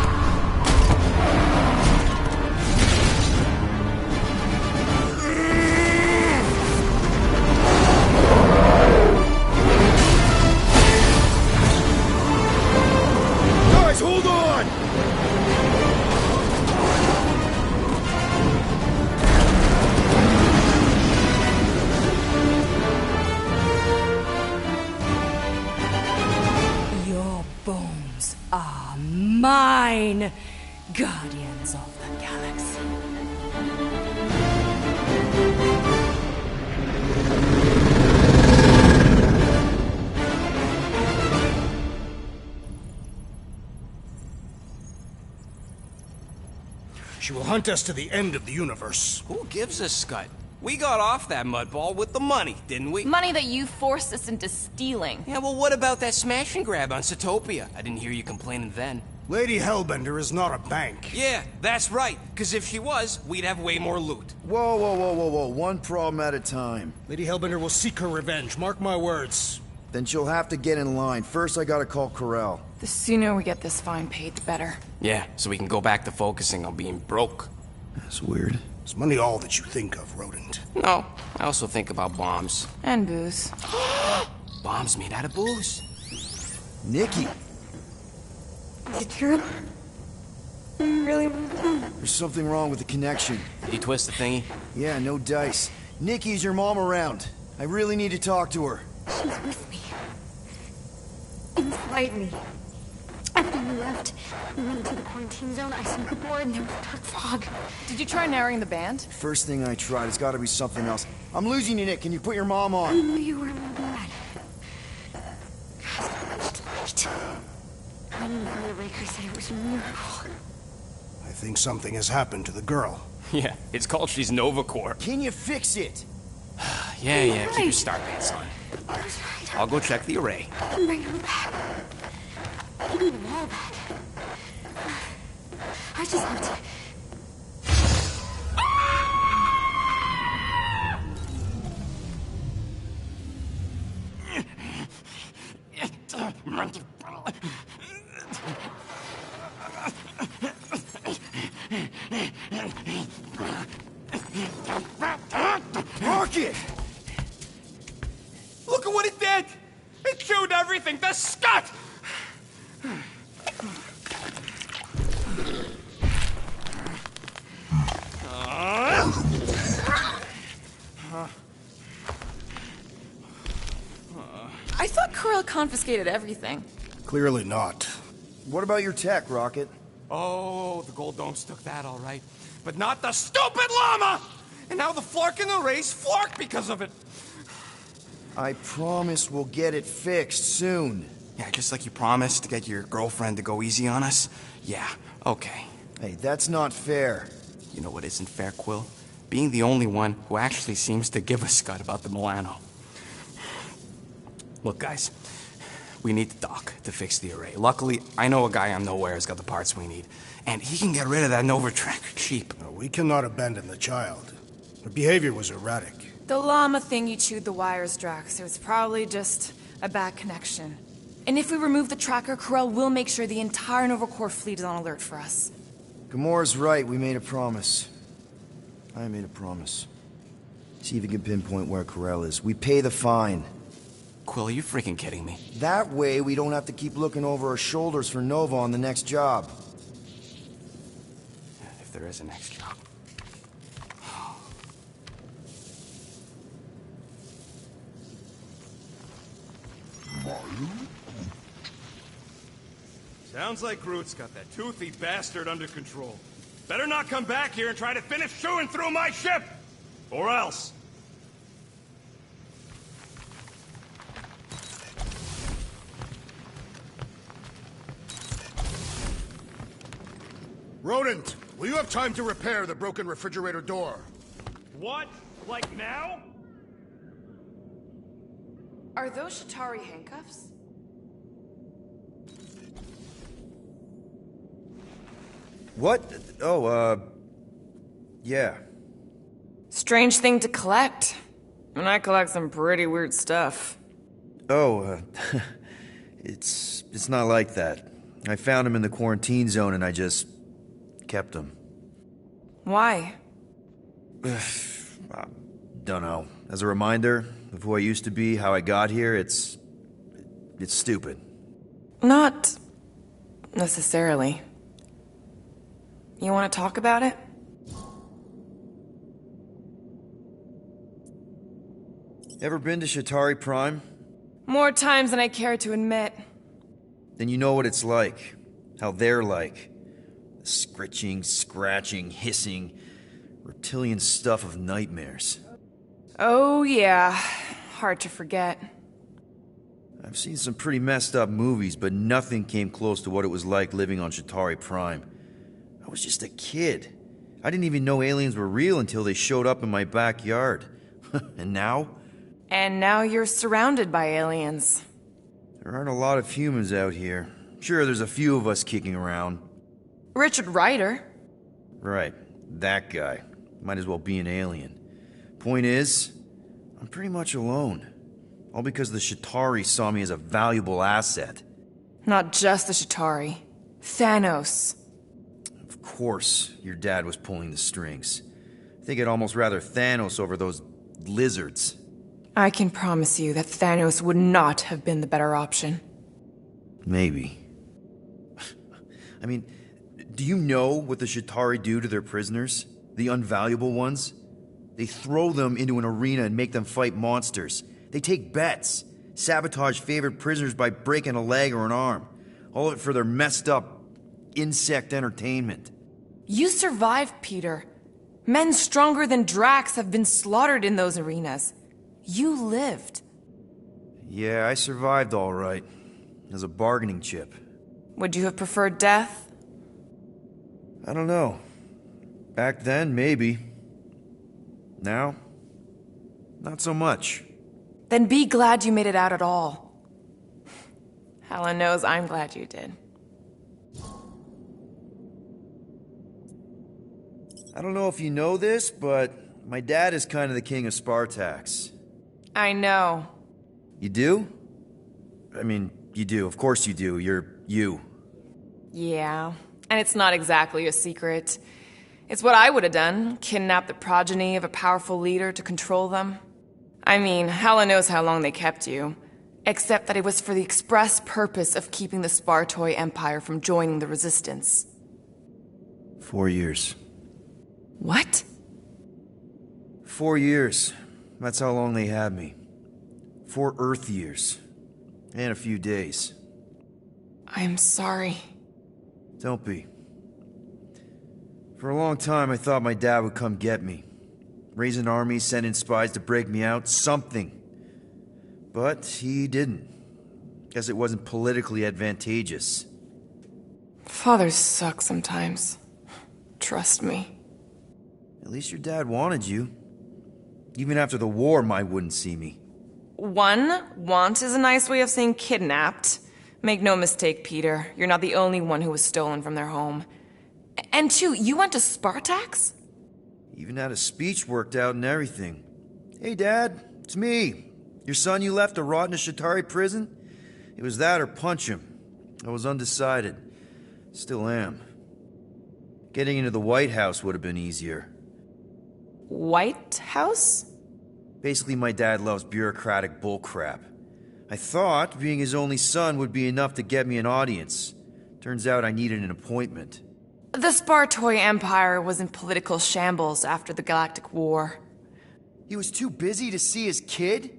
Guys, hold on! Your bones are mine, Guardians of the Galaxy. She will hunt us to the end of the universe. Who gives a scut? We got off that mudball with the money, didn't we? Money that you forced us into stealing. Yeah, well, what about that smash and grab on Satopia? I didn't hear you complaining then. Lady Hellbender is not a bank. Yeah, that's right, because if she was, we'd have way more loot. Whoa, whoa, whoa, whoa, whoa. One problem at a time. Lady Hellbender will seek her revenge. Mark my words. Then she'll have to get in line. First, I gotta call Corel. The sooner we get this fine paid, the better. Yeah, so we can go back to focusing on being broke. That's weird. Is money all that you think of, rodent? No, I also think about bombs. And booze. Bombs made out of booze. Nikki, Is it true? Really? there's something wrong with the connection. Did you twist the thingy? Yeah, no dice. Nikki, is your mom around? I really need to talk to her. She's with me. Inside me. After we left, we went to the quarantine zone. I snuck aboard and there was dark fog. Did you try narrowing the band? First thing I tried, it's gotta be something else. I'm losing you, Nick. Can you put your mom I on? knew you were my dad. Light. I didn't hear the Raker say it was a miracle. I think something has happened to the girl. Yeah, it's called she's Nova Corps. Can you fix it? Yeah, keep your star pants on. I was right. I'll go check the array. I can bring her back. Give me the wall back. I just have to... Rocket! Look at what it did! It chewed everything to scut! I thought Corel confiscated everything. Clearly not. What about your tech, Rocket? Oh, the Gold Domes took that all right. But not the stupid llama! And now the Flark in the race flark because of it. I promise we'll get it fixed soon. Yeah, just like you promised to get your girlfriend to go easy on us? Yeah, okay. Hey, that's not fair. You know what isn't fair, Quill? Being the only one who actually seems to give a scut about the Milano. Look, guys, we need the doc to fix the array. Luckily, I know a guy on Nowhere has got the parts we need, and he can get rid of that Nova tracker cheap. No, we cannot abandon the child. Her behavior was erratic. The llama thing you chewed the wires, Drax. It was probably just a bad connection. And if we remove the tracker, Corel will make sure the entire Nova Corps fleet is on alert for us. Gamora's right, we made a promise. I made a promise. See if you can pinpoint where Corel is. We pay the fine. Quill, are you freaking kidding me? That way, we don't have to keep looking over our shoulders for Nova on the next job. If there is a next job. Sounds like Groot's got that toothy bastard under control. Better not come back here and try to finish chewing through my ship! Or else. Rodent, will you have time to repair the broken refrigerator door? What? Like now? Are those Shatari handcuffs? What? Oh, yeah. Strange thing to collect. And I collect some pretty weird stuff. Oh, it's not like that. I found him in the quarantine zone and I just kept him. Why? Dunno. As a reminder of who I used to be, how I got here, it's stupid. Not necessarily. You want to talk about it? Ever been to Shatari Prime? More times than I care to admit. Then you know what it's like. How they're like. The scritching, scratching, hissing, reptilian stuff of nightmares. Oh yeah, hard to forget. I've seen some pretty messed up movies, but nothing came close to what it was like living on Shatari Prime. I was just a kid. I didn't even know aliens were real until they showed up in my backyard. And now? And now you're surrounded by aliens. There aren't a lot of humans out here. Sure, there's a few of us kicking around. Richard Ryder. Right, that guy. Might as well be an alien. Point is, I'm pretty much alone. All because the Shatari saw me as a valuable asset. Not just the Shatari. Thanos. Of course, your dad was pulling the strings. I think I'd almost rather Thanos over those lizards. I can promise you that Thanos would not have been the better option. Maybe. I mean, do you know what the Shatari do to their prisoners? The unvaluable ones? They throw them into an arena and make them fight monsters. They take bets, sabotage favorite prisoners by breaking a leg or an arm. All of it for their messed up insect entertainment. You survived, Peter. Men stronger than Drax have been slaughtered in those arenas. You lived. Yeah, I survived all right. As a bargaining chip. Would you have preferred death? I don't know. Back then, maybe. Now, not so much. Then be glad you made it out at all. Helen knows I'm glad you did. I don't know if you know this, but my dad is kind of the king of Spartax. I know. You do? I mean, you do. Of course you do. You're you. Yeah, and it's not exactly a secret. It's what I would have done, kidnap the progeny of a powerful leader to control them. I mean, Hela knows how long they kept you. Except that it was for the express purpose of keeping the Spartoi Empire from joining the Resistance. 4 years. What? 4 years. That's how long they had me. 4 Earth years. And a few days. I'm sorry. Don't be. For a long time, I thought my dad would come get me. Raise an army, send in spies to break me out, something. But he didn't. Guess it wasn't politically advantageous. Fathers suck sometimes. Trust me. At least your dad wanted you. Even after the war, Mai wouldn't see me. Want is a nice way of saying kidnapped. Make no mistake, Peter. You're not the only one who was stolen from their home. And 2, you went to Spartax? Even had a speech worked out and everything. Hey, Dad, it's me. Your son you left to rot in a Chitauri prison? It was that or punch him. I was undecided. Still am. Getting into the White House would have been easier. White House? Basically, my dad loves bureaucratic bullcrap. I thought being his only son would be enough to get me an audience. Turns out I needed an appointment. The Spartoi Empire was in political shambles after the Galactic War. He was too busy to see his kid?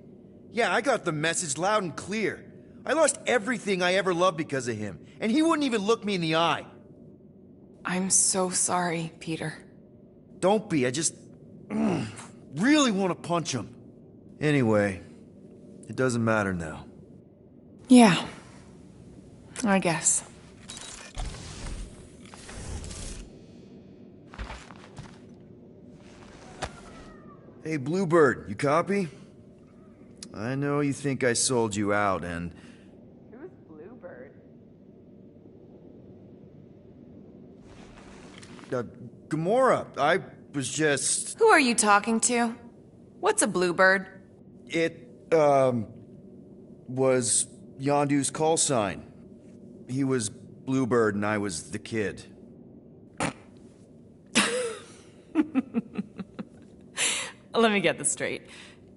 Yeah, I got the message loud and clear. I lost everything I ever loved because of him, and he wouldn't even look me in the eye. I'm so sorry, Peter. Don't be, I just really want to punch him. Anyway, it doesn't matter now. Yeah, I guess. Hey, Bluebird, you copy? I know you think I sold you out, and... Who's Bluebird? Gamora, I was just... Who are you talking to? What's a Bluebird? It, was Yondu's call sign. He was Bluebird and I was the kid. Let me get this straight.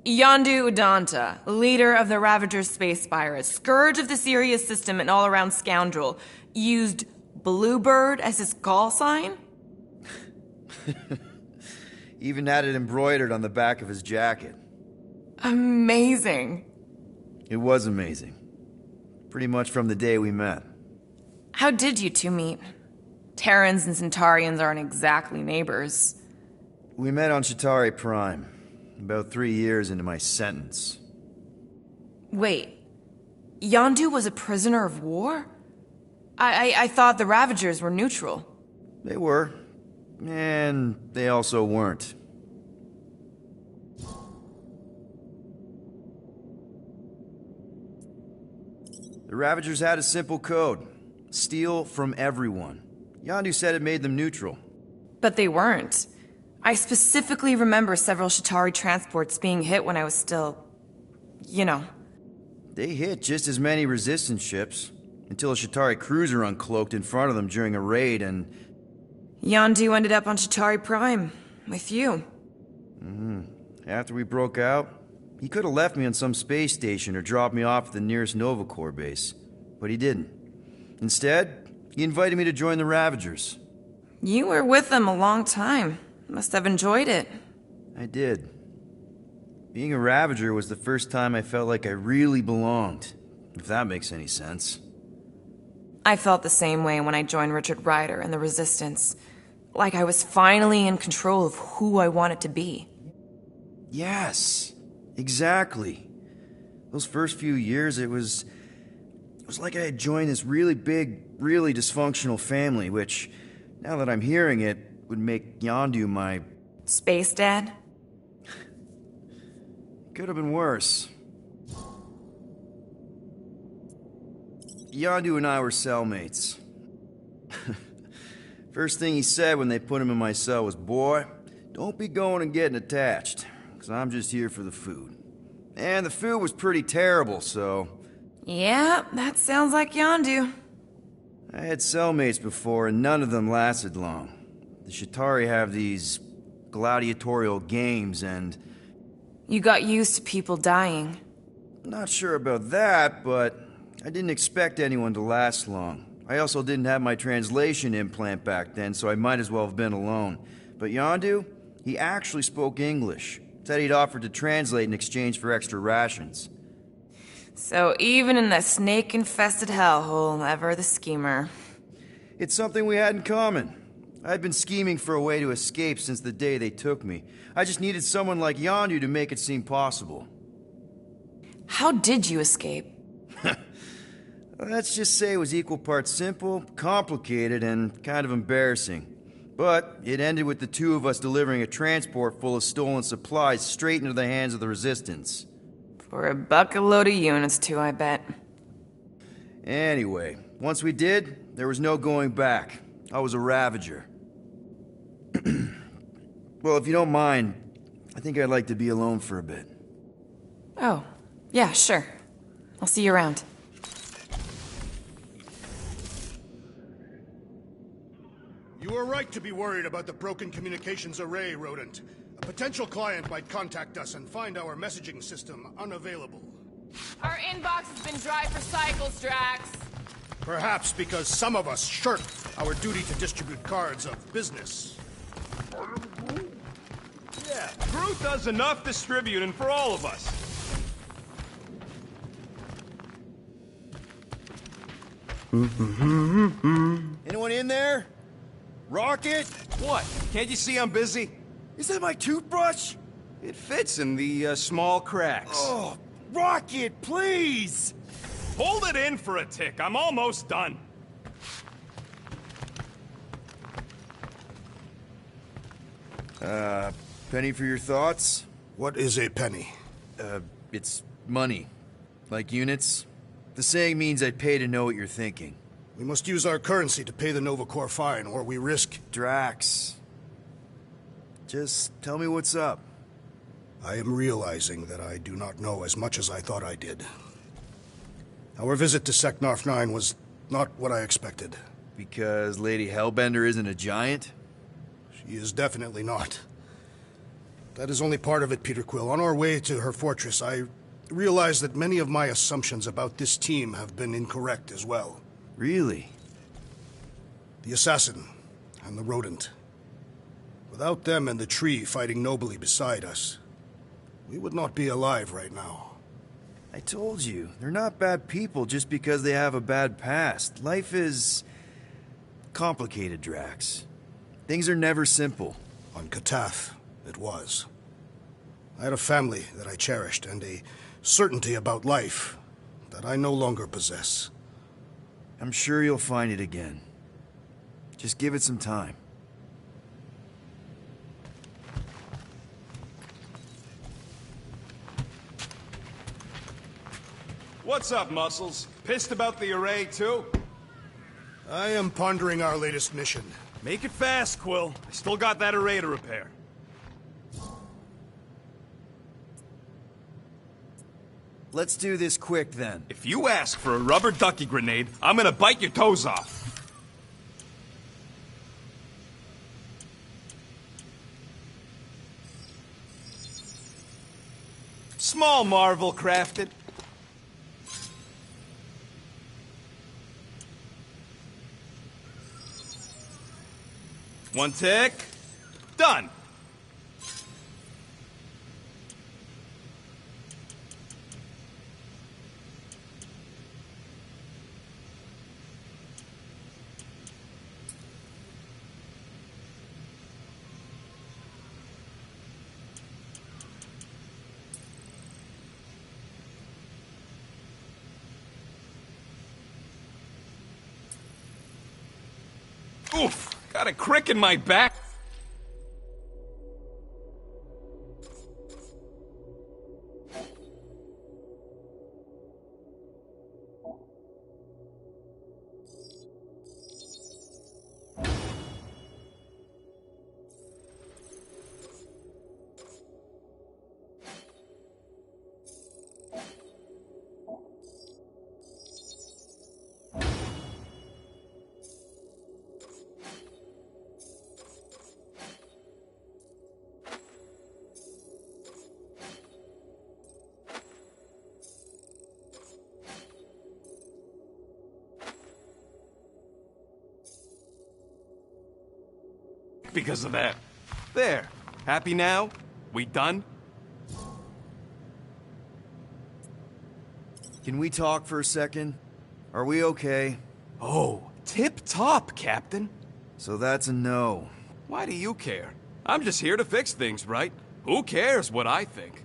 Yondu Udanta, leader of the Ravager space virus, scourge of the Sirius system and all-around scoundrel, used Bluebird as his call sign? Even had it embroidered on the back of his jacket. Amazing. It was amazing. Pretty much from the day we met. How did you two meet? Terrans and Centaurians aren't exactly neighbors. We met on Chitauri Prime, about 3 years into my sentence. Wait, Yondu was a prisoner of war? I thought the Ravagers were neutral. They were, and they also weren't. The Ravagers had a simple code. Steal from everyone. Yondu said it made them neutral. But they weren't. I specifically remember several Chitauri transports being hit when I was still... you know. They hit just as many resistance ships, until a Chitauri cruiser uncloaked in front of them during a raid and... Yondu ended up on Chitauri Prime, with you. After we broke out, he could have left me on some space station or dropped me off at the nearest Nova Corps base. But he didn't. Instead, he invited me to join the Ravagers. You were with them a long time. Must have enjoyed it. I did. Being a Ravager was the first time I felt like I really belonged, if that makes any sense. I felt the same way when I joined Richard Rider and the Resistance. Like I was finally in control of who I wanted to be. Yes, exactly. Those first few years, it was like I had joined this really big, really dysfunctional family, which, now that I'm hearing it, would make Yondu my... Space Dad? Could have been worse. Yondu and I were cellmates. First thing he said when they put him in my cell was, "Boy, don't be going and getting attached, because I'm just here for the food." And the food was pretty terrible, so... Yeah, that sounds like Yondu. I had cellmates before, and none of them lasted long. The Chitauri have these gladiatorial games and... You got used to people dying. Not sure about that, but I didn't expect anyone to last long. I also didn't have my translation implant back then, so I might as well have been alone. But Yondu, he actually spoke English. Said he'd offered to translate in exchange for extra rations. So even in that snake-infested hellhole, ever the schemer. It's something we had in common. I'd been scheming for a way to escape since the day they took me. I just needed someone like Yondu to make it seem possible. How did you escape? Let's just say it was equal parts simple, complicated, and kind of embarrassing. But it ended with the two of us delivering a transport full of stolen supplies straight into the hands of the Resistance. For a bucket load of units, too, I bet. Anyway, once we did, there was no going back. I was a Ravager. Well, if you don't mind, I think I'd like to be alone for a bit. Oh, yeah, sure. I'll see you around. You are right to be worried about the broken communications array, Rodent. A potential client might contact us and find our messaging system unavailable. Our inbox has been dry for cycles, Drax. Perhaps because some of us shirk our duty to distribute cards of business. Yeah, Groot does enough distributing for all of us. Anyone in there? Rocket? What? Can't you see I'm busy? Is that my toothbrush? It fits in the small cracks. Oh, Rocket, please! Hold it in for a tick. I'm almost done. Penny for your thoughts? What is a penny? It's money. Like units. The saying means I'd pay to know what you're thinking. We must use our currency to pay the Nova Corps fine, or we risk... Drax. Just tell me what's up. I am realizing that I do not know as much as I thought I did. Our visit to Seknarf 9 was not what I expected. Because Lady Hellbender isn't a giant? She is definitely not. That is only part of it, Peter Quill. On our way to her fortress, I realized that many of my assumptions about this team have been incorrect as well. Really? The assassin and the rodent. Without them and the tree fighting nobly beside us, we would not be alive right now. I told you, they're not bad people just because they have a bad past. Life is... complicated, Drax. Things are never simple. On Katath, it was. I had a family that I cherished, and a certainty about life that I no longer possess. I'm sure you'll find it again. Just give it some time. What's up, Muscles? Pissed about the array, too? I am pondering our latest mission. Make it fast, Quill. I still got that array to repair. Let's do this quick, then. If you ask for a rubber ducky grenade, I'm gonna bite your toes off. Small marvel crafted. One tick. Done. Oof! Got a crick in my back. because of that. There. Happy now? We done? Can we talk for a second? Are we okay? Oh, tip-top, Captain. So that's a no. Why do you care? I'm just here to fix things, right? Who cares what I think?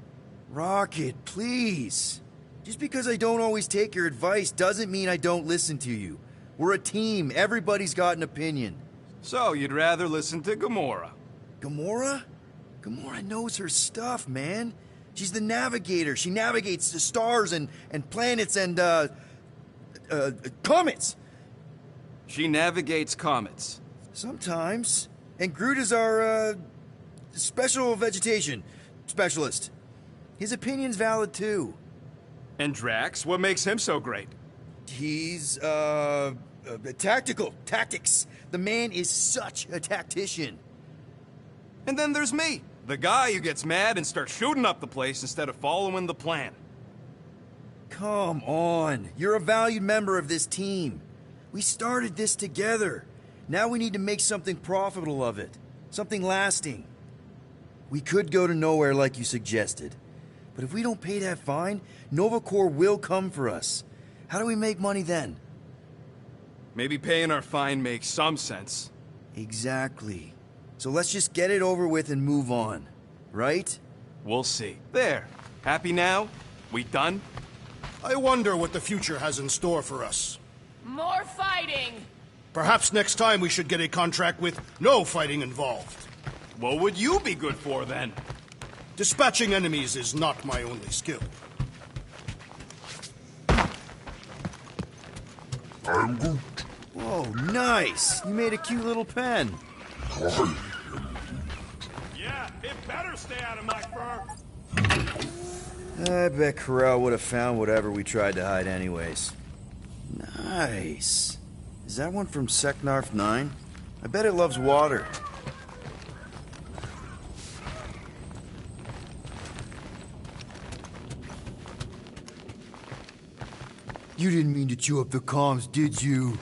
Rocket, please. Just because I don't always take your advice doesn't mean I don't listen to you. We're a team. Everybody's got an opinion. So, you'd rather listen to Gamora? Gamora? Gamora knows her stuff, man. She's the navigator. She navigates the stars and planets and, comets. She navigates comets. Sometimes. And Groot is our, special vegetation specialist. His opinion's valid, too. And Drax? What makes him so great? He's, tactical. Tactics. The man is such a tactician. And then there's me, the guy who gets mad and starts shooting up the place instead of following the plan. Come on. You're a valued member of this team. We started this together. Now we need to make something profitable of it. Something lasting. We could go to nowhere like you suggested. But if we don't pay that fine, Nova Corps will come for us. How do we make money then? Maybe paying our fine makes some sense. Exactly. So let's just get it over with and move on. Right? We'll see. There. Happy now? We done? I wonder what the future has in store for us. More fighting! Perhaps next time we should get a contract with no fighting involved. What would you be good for, then? Dispatching enemies is not my only skill. I'm Groot. Whoa, nice! You made a cute little pen. Yeah, it better stay out of my fur! I bet Corral would have found whatever we tried to hide anyways. Nice. Is that one from Seknarf 9? I bet it loves water. You didn't mean to chew up the comms, did you?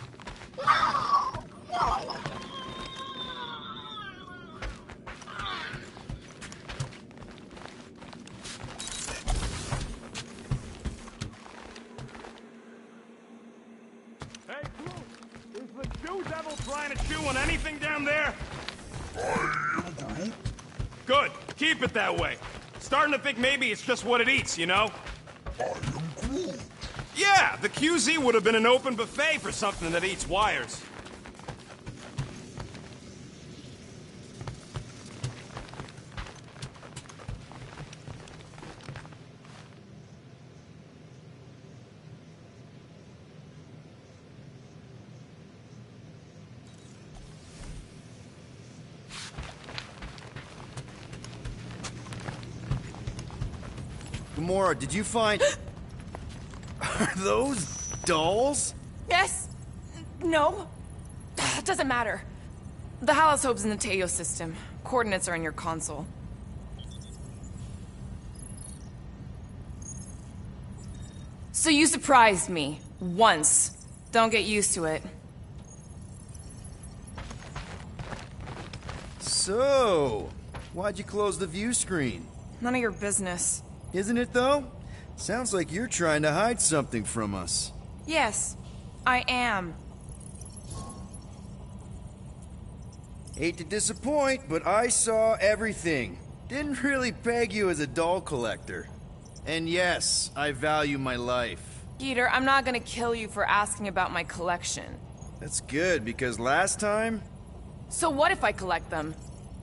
Hey, Groot! Is the Jew Devil trying to chew on anything down there? I am Groot. Good. Keep it that way. Starting to think maybe it's just what it eats, you know? I am Groot. Yeah, the QZ would have been an open buffet for something that eats wires. Gamora, did you find... Are those dolls? Yes. No. Doesn't matter. The Halosobe's in the Teo system. Coordinates are in your console. So you surprised me. Once. Don't get used to it. So, why'd you close the view screen? None of your business. Isn't it, though? Sounds like you're trying to hide something from us. Yes, I am. Hate to disappoint, but I saw everything. Didn't really peg you as a doll collector. And yes, I value my life. Peter, I'm not gonna kill you for asking about my collection. That's good, because last time... So what if I collect them?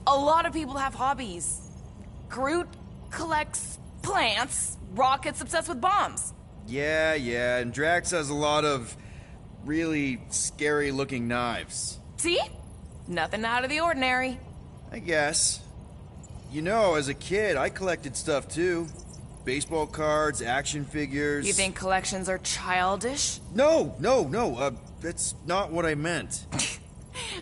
A lot of people have hobbies. Groot collects plants. Rocket's obsessed with bombs. Yeah, and Drax has a lot of really scary-looking knives. See? Nothing out of the ordinary. I guess. You know, as a kid, I collected stuff too. Baseball cards, action figures... You think collections are childish? No, that's not what I meant.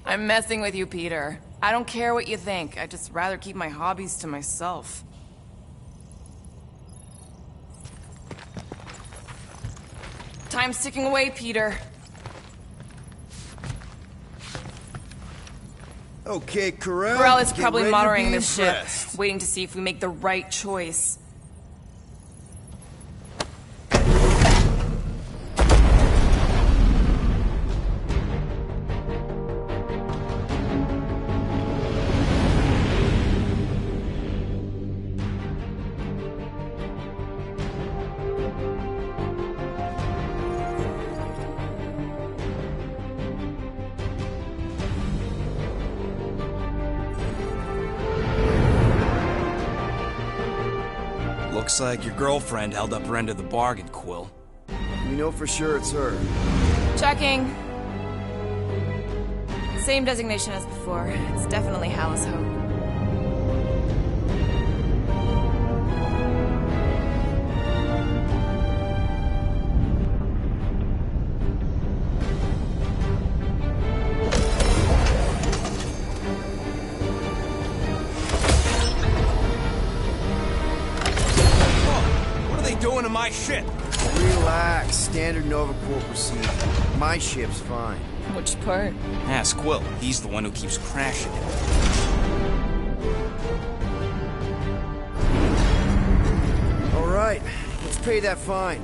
I'm messing with you, Peter. I don't care what you think. I'd just rather keep my hobbies to myself. Time's ticking away, Peter. Okay, Corell. Corell is get probably ready to monitoring be this ship, impressed. waiting to see if we make the right choice. Looks like your girlfriend held up her end of the bargain, Quill. We know for sure it's her. Checking. Same designation as before. It's definitely Hallis Hope. Doing to my ship? Relax. Standard Nova Corps procedure. My ship's fine. Which part? Ask Quill. He's the one who keeps crashing it. All right. Let's pay that fine.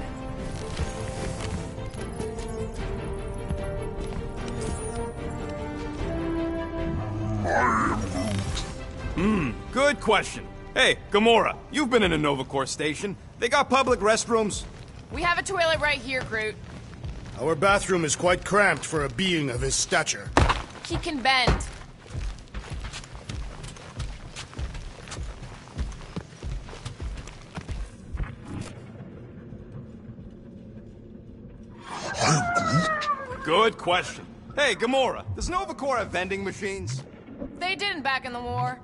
Good question. Hey, Gamora, you've been in a Nova Corps station. They got public restrooms? We have a toilet right here, Groot. Our bathroom is quite cramped for a being of his stature. He can bend. Good question. Hey, Gamora, does Nova Corps have vending machines? They didn't back in the war.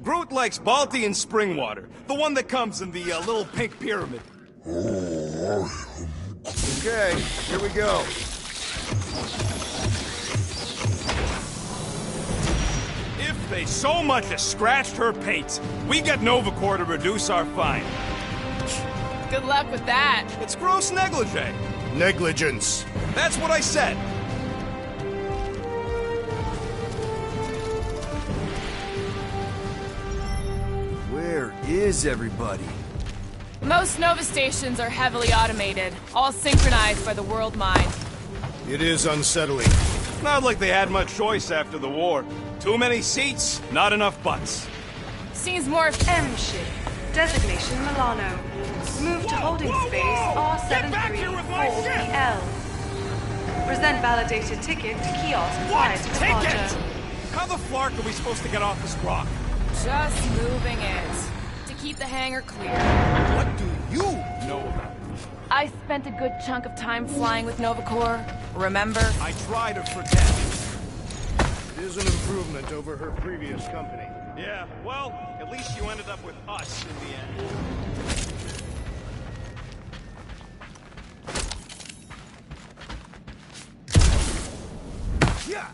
Groot likes Balti and spring water. The one that comes in the little pink pyramid. Okay, here we go. If they so much as scratched her paint, we get Nova Corps to reduce our fine. Good luck with that. It's gross negligee. Negligence. That's what I said. Where is everybody? Most Nova stations are heavily automated, all synchronized by the world mind. It is unsettling. Not like they had much choice after the war. Too many seats, not enough butts. Seems more M ship. Designation Milano. Move to holding space R734PL. Present validated ticket to kiosk prior to departure. How the flark are we supposed to get off this rock? Just moving it. To keep the hangar clear. What do you know about it? I spent a good chunk of time flying with Nova Corps. Remember? I try to forget. It is an improvement over her previous company. Yeah, well, at least you ended up with us in the end. Yeah.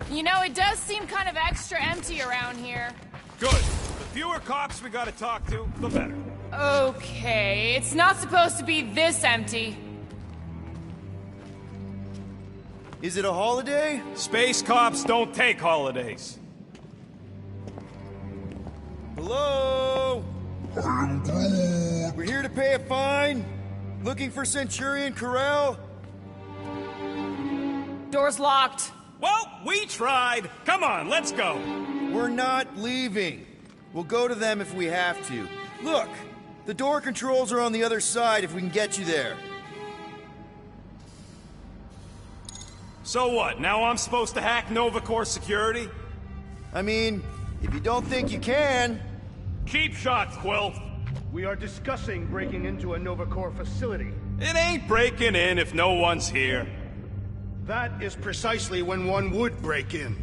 You know, it does seem kind of extra empty around here. Good. The fewer cops we gotta talk to, the better. Okay, it's not supposed to be this empty. Is it a holiday? Space cops don't take holidays. Hello? We're here to pay a fine. Looking for Centurion Corell? Door's locked. Well, we tried. Come on, let's go. We're not leaving. We'll go to them if we have to. Look, the door controls are on the other side if we can get you there. So what, now I'm supposed to hack Nova Corps security? I mean, if you don't think you can... Cheap shot, Quill. We are discussing breaking into a Nova Corps facility. It ain't breaking in if no one's here. That is precisely when one would break in.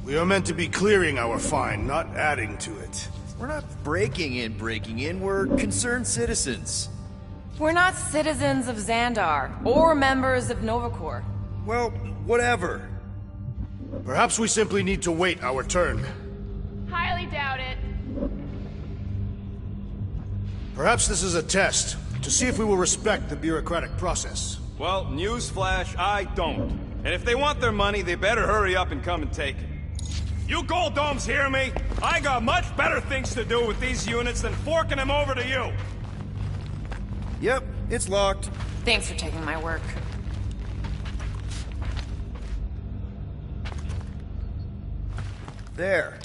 We are meant to be clearing our fine, not adding to it. We're not breaking in. We're concerned citizens. We're not citizens of Xandar, or members of Nova Corps. Well, whatever. Perhaps we simply need to wait our turn. Highly doubt it. Perhaps this is a test, to see if we will respect the bureaucratic process. Well, newsflash, I don't. And if they want their money, they better hurry up and come and take it. You Gold Domes hear me? I got much better things to do with these units than forking them over to you. Yep, it's locked. Thanks for taking my work. There.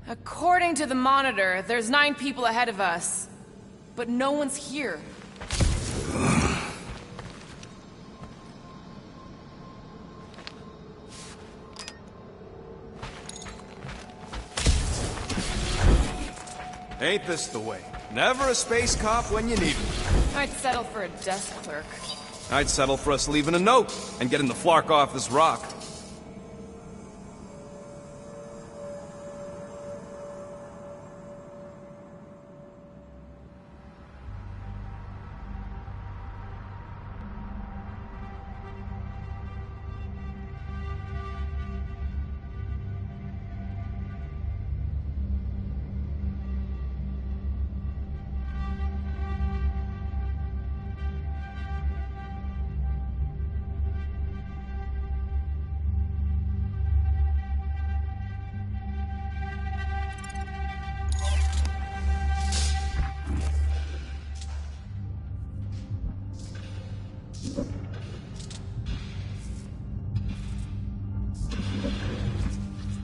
According to the monitor, there's 9 people ahead of us. But no one's here. Ain't this the way? Never a space cop when you need one. I'd settle for a desk clerk. I'd settle for us leaving a note and getting the Flark off this rock.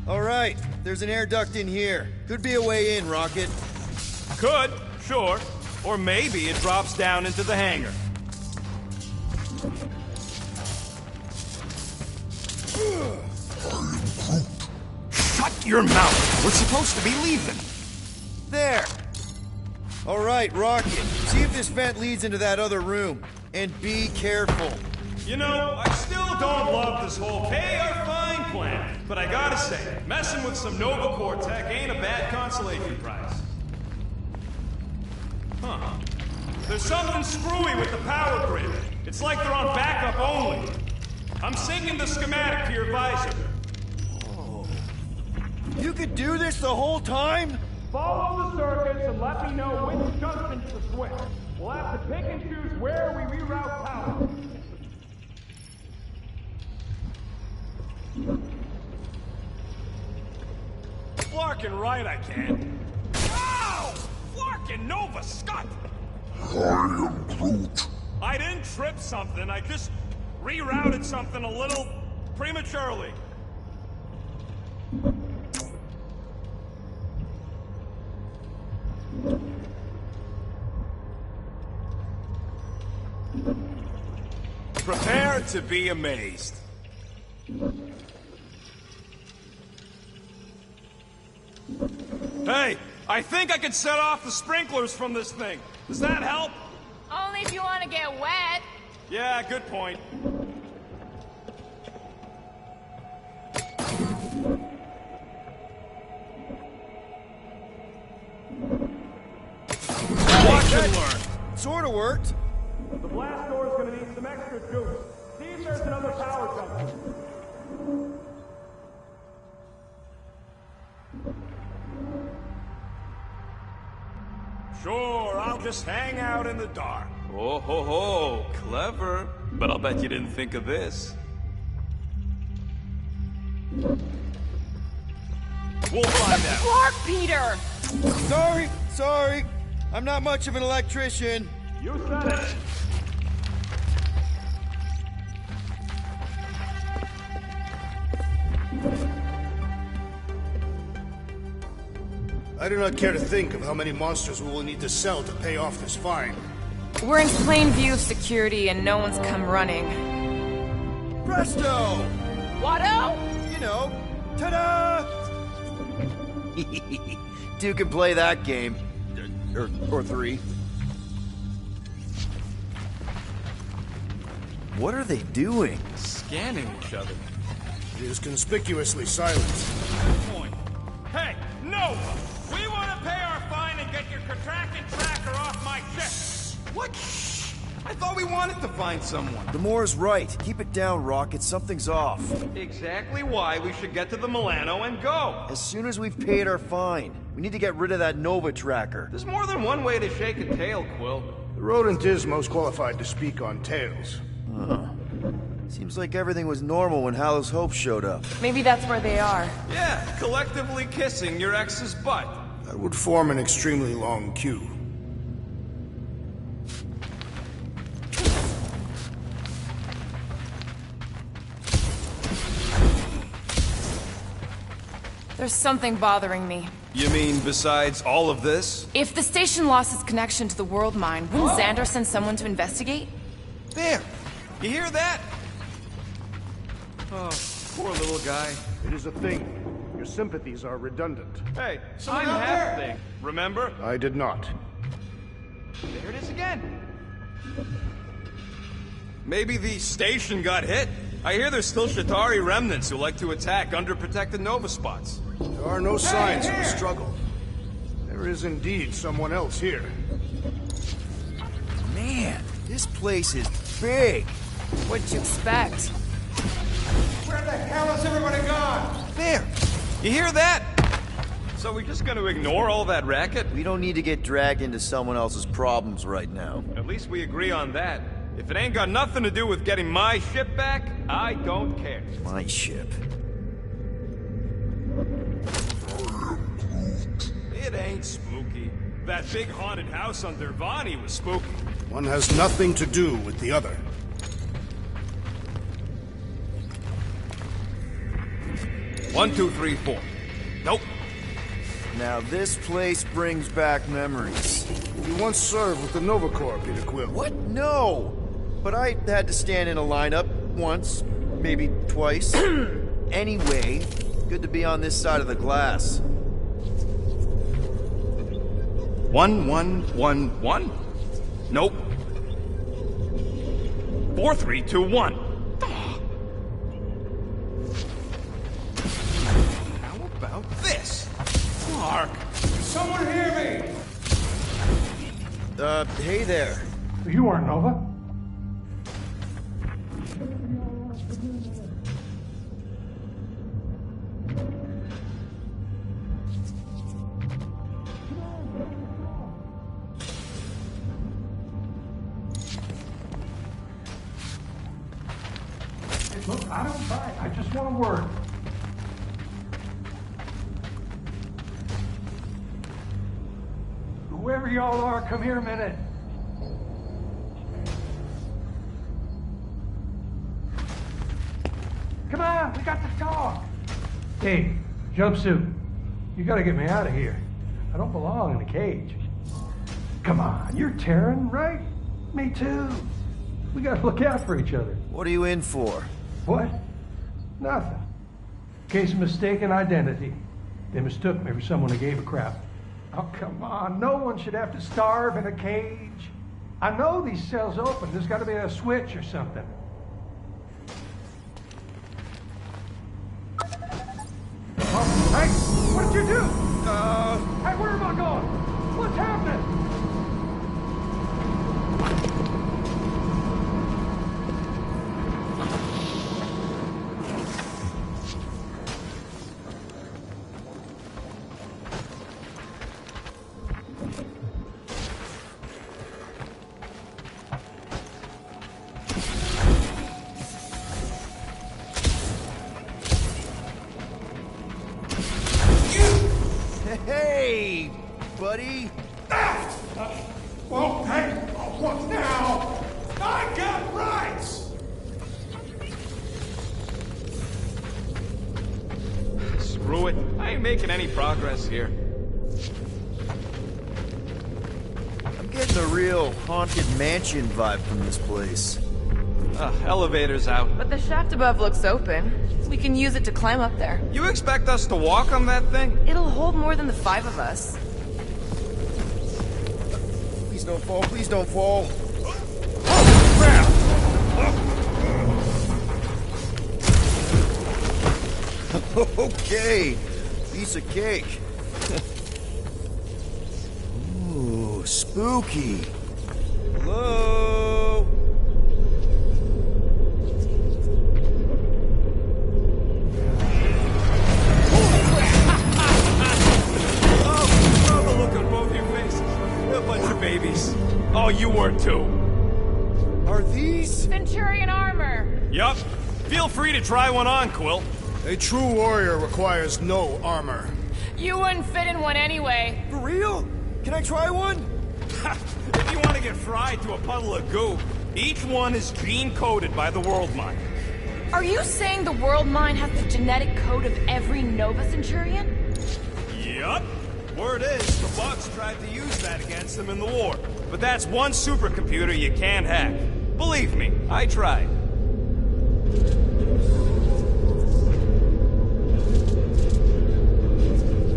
All right, there's an air duct in here. Could be a way in, Rocket. Could, sure. Or maybe it drops down into the hangar. Shut your mouth! We're supposed to be leaving. There. All right, Rocket. See if this vent leads into that other room. And be careful. You know, I still don't love this whole pay or fine plan. But I gotta say, messing with some Nova Corps tech ain't a bad consolation prize. Huh. There's something screwy with the power grid. It's like they're on backup only. I'm syncing the schematic to your visor. Oh. You could do this the whole time? Follow the circuits and let me know which junctions to switch. We'll have to pick and choose where we reroute power. Flarkin' right, I can. Ow! Flarkin' Nova Scott! I am Groot. I didn't trip something, I just rerouted something a little prematurely. Prepare to be amazed. Hey, I think I could set off the sprinklers from this thing. Does that help? Only if you want to get wet. Yeah, good point. Watch and learn. Sorta worked. The blast door's gonna need some extra juice. See if there's another power junction. Sure, I'll just hang out in the dark. Oh ho ho, clever. But I'll bet you didn't think of this. We'll find out. Clark, Peter! Sorry. I'm not much of an electrician. You said it. I do not care to think of how many monsters we will need to sell to pay off this fine. We're in plain view of security and no one's come running. Presto! Watto? You know, ta-da! Two can play that game. Or three. What are they doing? Scanning each other. It is conspicuously silent. Point. Hey, Nova! We want to pay our fine and get your Kraken tracker off my ship! What? I thought we wanted to find someone. The Moor's right. Keep it down, Rocket. Something's off. Exactly why we should get to the Milano and go. As soon as we've paid our fine, we need to get rid of that Nova tracker. There's more than one way to shake a tail, Quill. The rodent is most qualified to speak on tails. Huh. Seems like everything was normal when Hallows Hope showed up. Maybe that's where they are. Yeah, collectively kissing your ex's butt. That would form an extremely long queue. There's something bothering me. You mean besides all of this? If the station lost its connection to the world mine, wouldn't Xander send someone to investigate? There! You hear that? Oh, poor little guy. It is a thing. Your sympathies are redundant. Hey, I'm half thing, remember? I did not. There it is again. Maybe the station got hit? I hear there's still Chitauri remnants who like to attack underprotected Nova spots. There are no signs of a struggle. There is indeed someone else here. Man, this place is big. What'd you expect? Where the hell has everybody gone? There! You hear that? So we're just gonna ignore all that racket? We don't need to get dragged into someone else's problems right now. At least we agree on that. If it ain't got nothing to do with getting my ship back, I don't care. My ship. It ain't spooky. That big haunted house on Dervani was spooky. One has nothing to do with the other. One, two, three, four. Nope. Now this place brings back memories. You once served with the Nova Corps, Peter Quill. What? No! But I had to stand in a lineup once, maybe twice. Anyway, good to be on this side of the glass. 1, 1, 1, 1? Nope. 4, 3, 2, 1. How about this? Mark. Someone hear me! Hey there. You aren't Nova. Look, I don't bite. I just want a word. Whoever y'all are, come here a minute. Come on, we got to talk. Hey, jumpsuit. You gotta get me out of here. I don't belong in a cage. Come on, you're Terran, right? Me too. We gotta look out for each other. What are you in for? What? Nothing. Case of mistaken identity. They mistook me for someone who gave a crap. Oh, come on. No one should have to starve in a cage. I know these cells open. There's got to be a switch or something. Oh, hey, what did you do? Hey, where am I going? What's happening? Hey, buddy. Well, hey, what now? I got rights! Screw it. I ain't making any progress here. I'm getting a real haunted mansion vibe from this place. Elevator's out. But the shaft above looks open. We can use it to climb up there. You expect us to walk on that thing? It'll hold more than the 5 of us. Please don't fall, please don't fall. Okay, piece of cake. Ooh, spooky. Hello? Oh, you were too. Are these these? Centurion armor. Yup. Feel free to try one on, Quill. A true warrior requires no armor. You wouldn't fit in one anyway. For real? Can I try one? If you want to get fried to a puddle of goo, each one is gene-coded by the World Mind. Are you saying the World Mind has the genetic code of every Nova Centurion? Yup. Word is, the Bucks tried to use that against them in the war. But that's one supercomputer you can't hack. Believe me, I tried.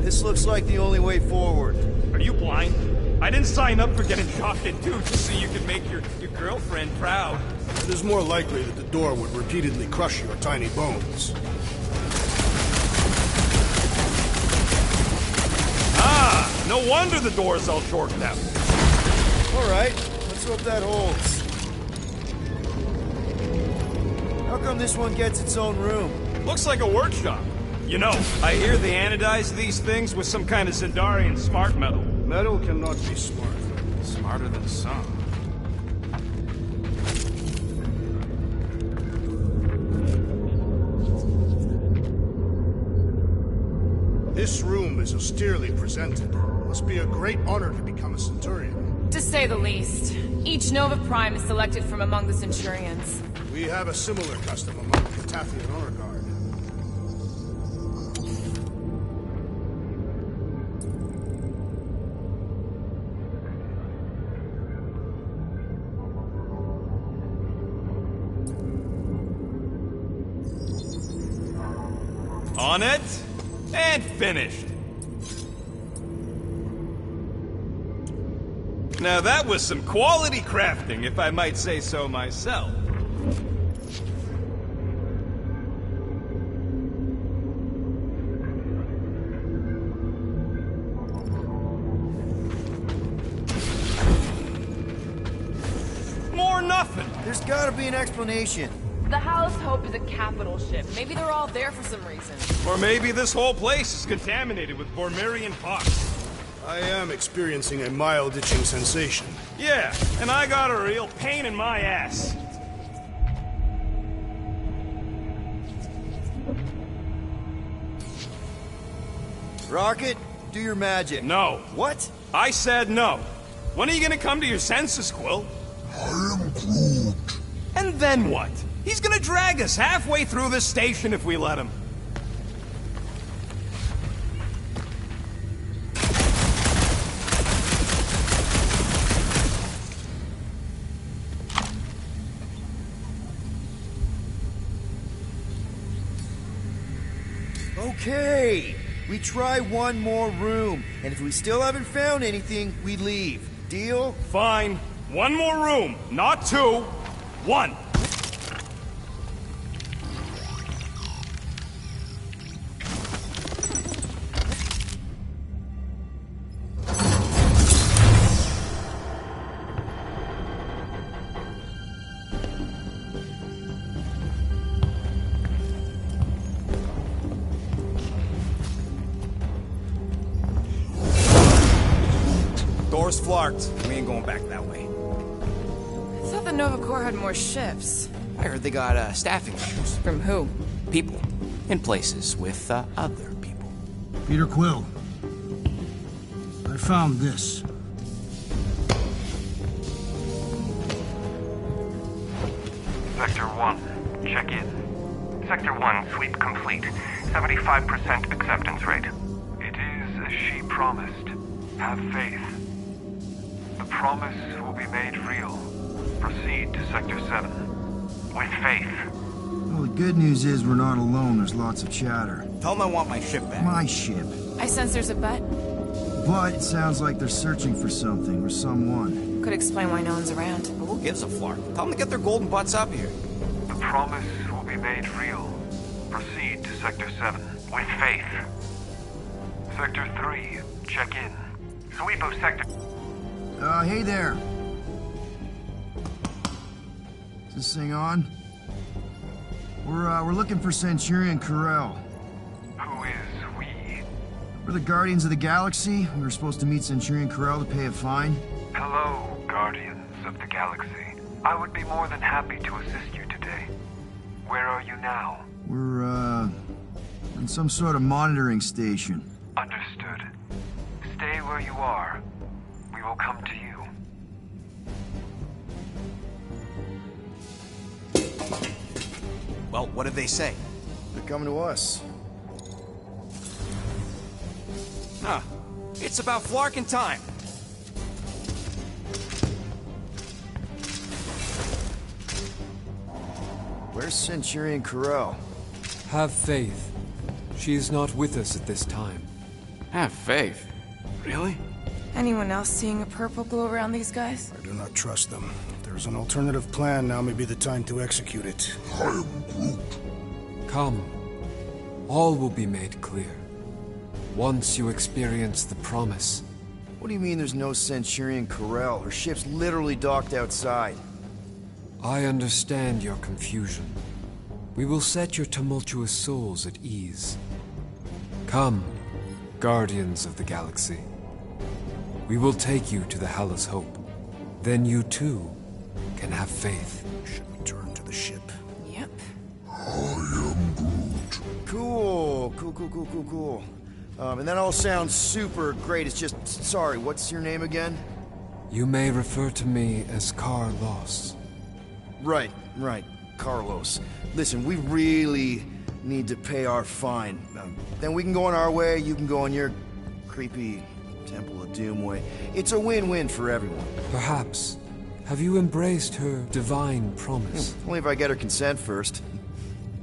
This looks like the only way forward. Are you blind? I didn't sign up for getting chopped in two just so you could make your girlfriend proud. It is more likely that the door would repeatedly crush your tiny bones. Ah, no wonder the door's all shorted out. All right, let's hope that holds. How come this one gets its own room? Looks like a workshop. You know, I hear they anodize these things with some kind of Zendarian smart metal. Metal cannot be smart. Smarter than some. This room is austerely presented. It must be a great honor to become a Centurion. To say the least. Each Nova Prime is selected from among the Centurions. We have a similar custom among the Catathian Honor Guard. On it, and finished. Now that was some quality crafting, if I might say so myself. More nothing. There's gotta be an explanation. The House Hope is a capital ship. Maybe they're all there for some reason. Or maybe this whole place is contaminated with Bormirian pox. I am experiencing a mild itching sensation. Yeah, and I got a real pain in my ass. Rocket, do your magic. No. What? I said no. When are you gonna come to your senses, Quill? I am Groot. And then what? He's gonna drag us halfway through this station if we let him. Okay, we try one more room, and if we still haven't found anything, we leave. Deal? Fine. One more room, not two. One. Door's flarked. We ain't going back that way. I thought the Nova Corps had more shifts. I heard they got staffing issues. From who? People. In places with other people. Peter Quill. I found this. Sector 1, check in. Sector 1, sweep complete. 75% acceptance rate. It is as she promised. Have faith. The promise will be made real. Proceed to Sector 7. With faith. Well, the good news is we're not alone. There's lots of chatter. Tell them I want my ship back. My ship. I sense there's a bet. But it sounds like they're searching for something or someone. Could explain why no one's around. But who gives a flark? Tell them to get their golden butts up here. The promise will be made real. Proceed to Sector 7. With faith. Sector 3, check in. Sweep of Sector... Hey there. Is this thing on? We're looking for Centurion Corell. Who is we? We're the Guardians of the Galaxy. We were supposed to meet Centurion Corell to pay a fine. Hello, Guardians of the Galaxy. I would be more than happy to assist you today. Where are you now? We're, in some sort of monitoring station. Understood. Stay where you are. We will come to you. Well, what did they say? They're coming to us. Huh. It's about Flarkin time. Where's Centurion Corell? Have faith. She is not with us at this time. Have faith? Really? Anyone else seeing a purple glow around these guys? I do not trust them. If there's an alternative plan, now may be the time to execute it. I am Groot. Come. All will be made clear. Once you experience the promise. What do you mean there's no Centurion Corell? Her ship's literally docked outside. I understand your confusion. We will set your tumultuous souls at ease. Come, Guardians of the Galaxy. We will take you to the Hala's Hope. Then you too can have faith. Should return to the ship. Yep. I am Groot. Cool. And that all sounds super great. It's just, sorry, what's your name again? You may refer to me as Carlos. Right. Carlos. Listen, we really need to pay our fine. Then we can go on our way, you can go on your creepy Temple of Doom way. It's a win-win for everyone. Perhaps. Have you embraced her divine promise? Only if I get her consent first.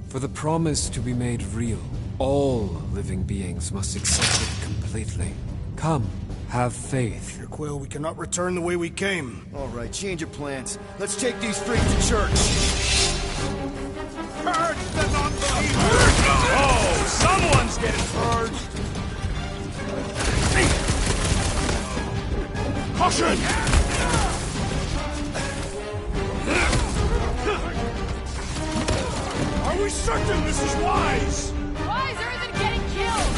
For the promise to be made real, all living beings must accept it completely. Come, have faith. Peter Quill, we cannot return the way we came. All right, change of plans. Let's take these freaks to church. Purge the non-believers! Oh, someone's getting purged! Caution! Are we certain this is wise? Wiser than getting killed!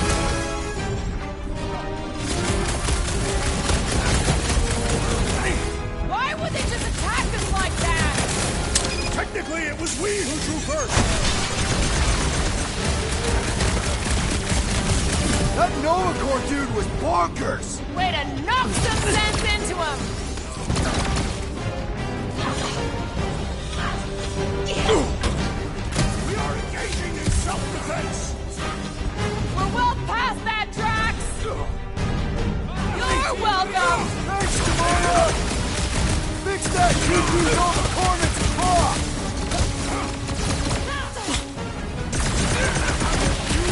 Why would they just attack us like that? Technically, it was we who drew first. That Nova Corps dude was bonkers! Way to knock some sense into him! We are engaging in self-defense. We're well past that, Drax! You're welcome! Thanks, Gamora! Fix that Q2 Nova Cornet's claw!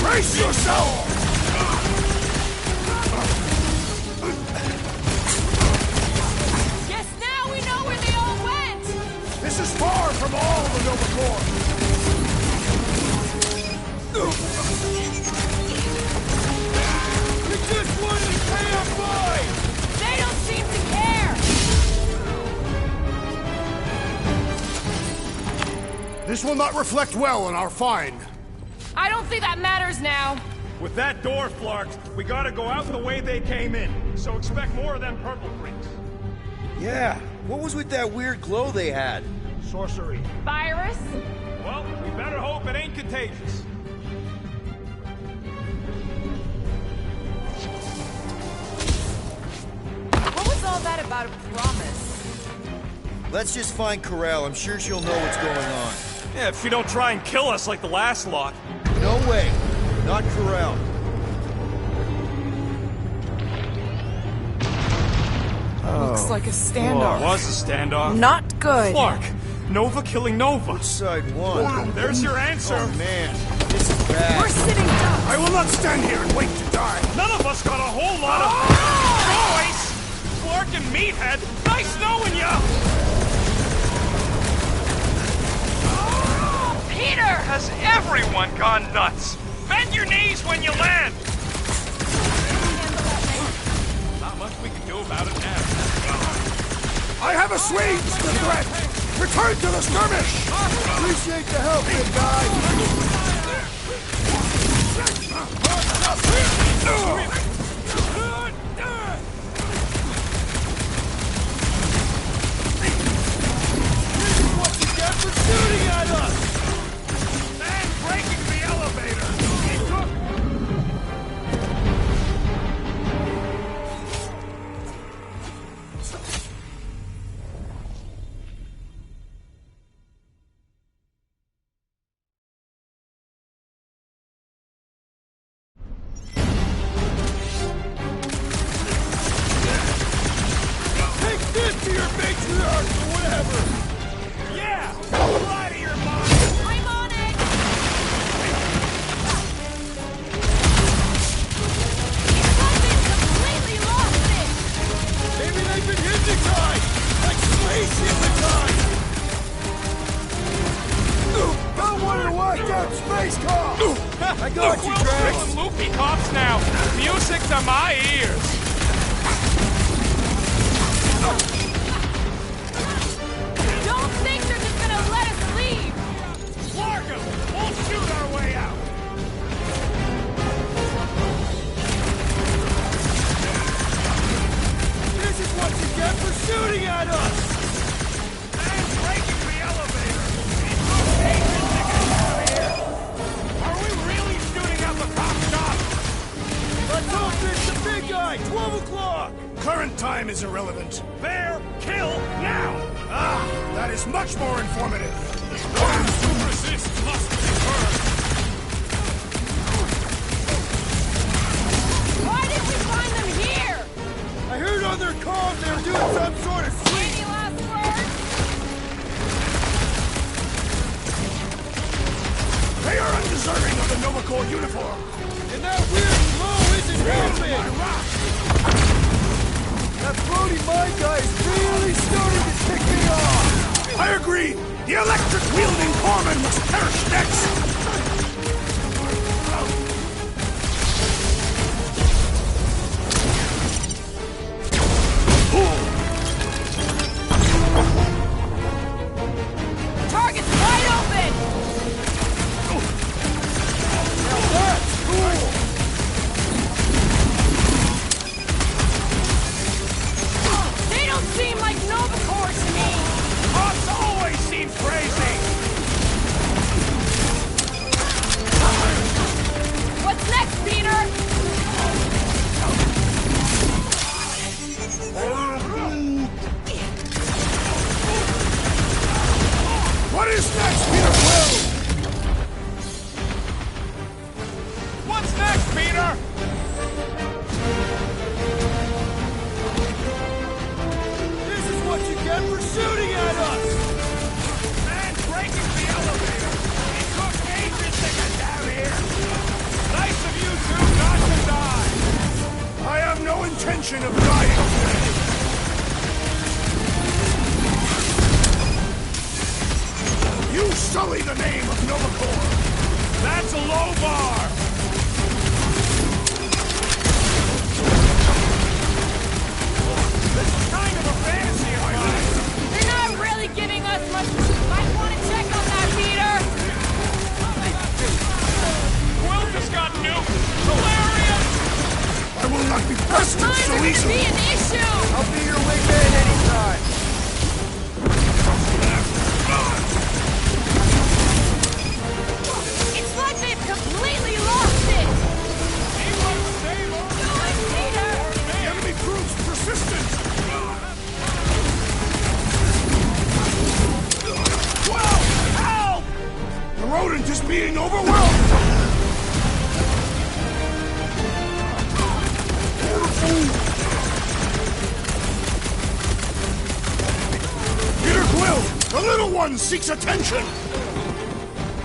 Brace yourself! Guess now we know where they all went! This is far from all the Nova Corps. We just wanted to pay our fine! They don't seem to care! This will not reflect well on our fine. I don't think that matters now. With that door flarked, we gotta go out the way they came in. So expect more of them purple freaks. Yeah, what was with that weird glow they had? Sorcery. Virus? Well, we better hope it ain't contagious. What was all that about a promise? Let's just find Corell. I'm sure she'll know what's going on. Yeah, if she don't try and kill us like the last lot. No way. Not Corell. Looks like a standoff. Well, it was a standoff. Not good. Clark, Nova killing Nova. Which side won? There's your answer. Oh, man. This is bad. We're sitting ducks. I will not stand here and wait to die. None of us got a whole lot of choice. Clark and Meathead, nice knowing ya. Peter! Has everyone gone nuts? Bend your knees when you land. Not much we can do about it now. I have assuaged the threat! Return to the skirmish! Appreciate the help, big guy! Whatever! Yeah! Lie to your mom! I'm on it! It's like they've completely lost it! Maybe they've been hypnotized! Like space hypnotized! Don't want to watch out space cops! I got you, Drax! Loopy cops now! Music to my ears! Don't think they're just gonna let us leave! Largo! We'll shoot our way out! This is what you get for shooting at us! And breaking the elevator! It took ages to get out of here! Are we really shooting at the cop shop? Let's hope it's the big guy! 12 o'clock! Current time is irrelevant. Bear, kill, now! Ah, that is much more informative. Those who resist must be burned! Why did we find them here? I heard on their calls they were doing some sort of sweep! Any last words? They are undeserving of the Nova Corps uniform. And that weird glow isn't helping! That Brody Mind guy is really starting to tick me off! I agree! The electric-wielding corpsman must perish next! Target's wide open! Now that's cool! They don't seem like Nova Corps to me! Cops always seem crazy! What's next, Peter? What is next, Peter Quill? What's next, Peter? This is what you get for shooting at us! And breaking the elevator! It took ages to get down here! Nice of you two not to die! I have no intention of dying today. You sully the name of Nova Corps. That's a low bar! This is kind of a fantasy, alright? They're not really giving us much. Might want to check on that, Peter. Quill just got nuked! Hilarious! I will not be bested Mines so are gonna easily. be an issue. I'll be your wingman anytime! It's like they've completely lost it. Do it, Peter. The enemy proves persistent. Whoa! Help! The rodent is being overwhelmed. Peter Quill, the little one seeks attention.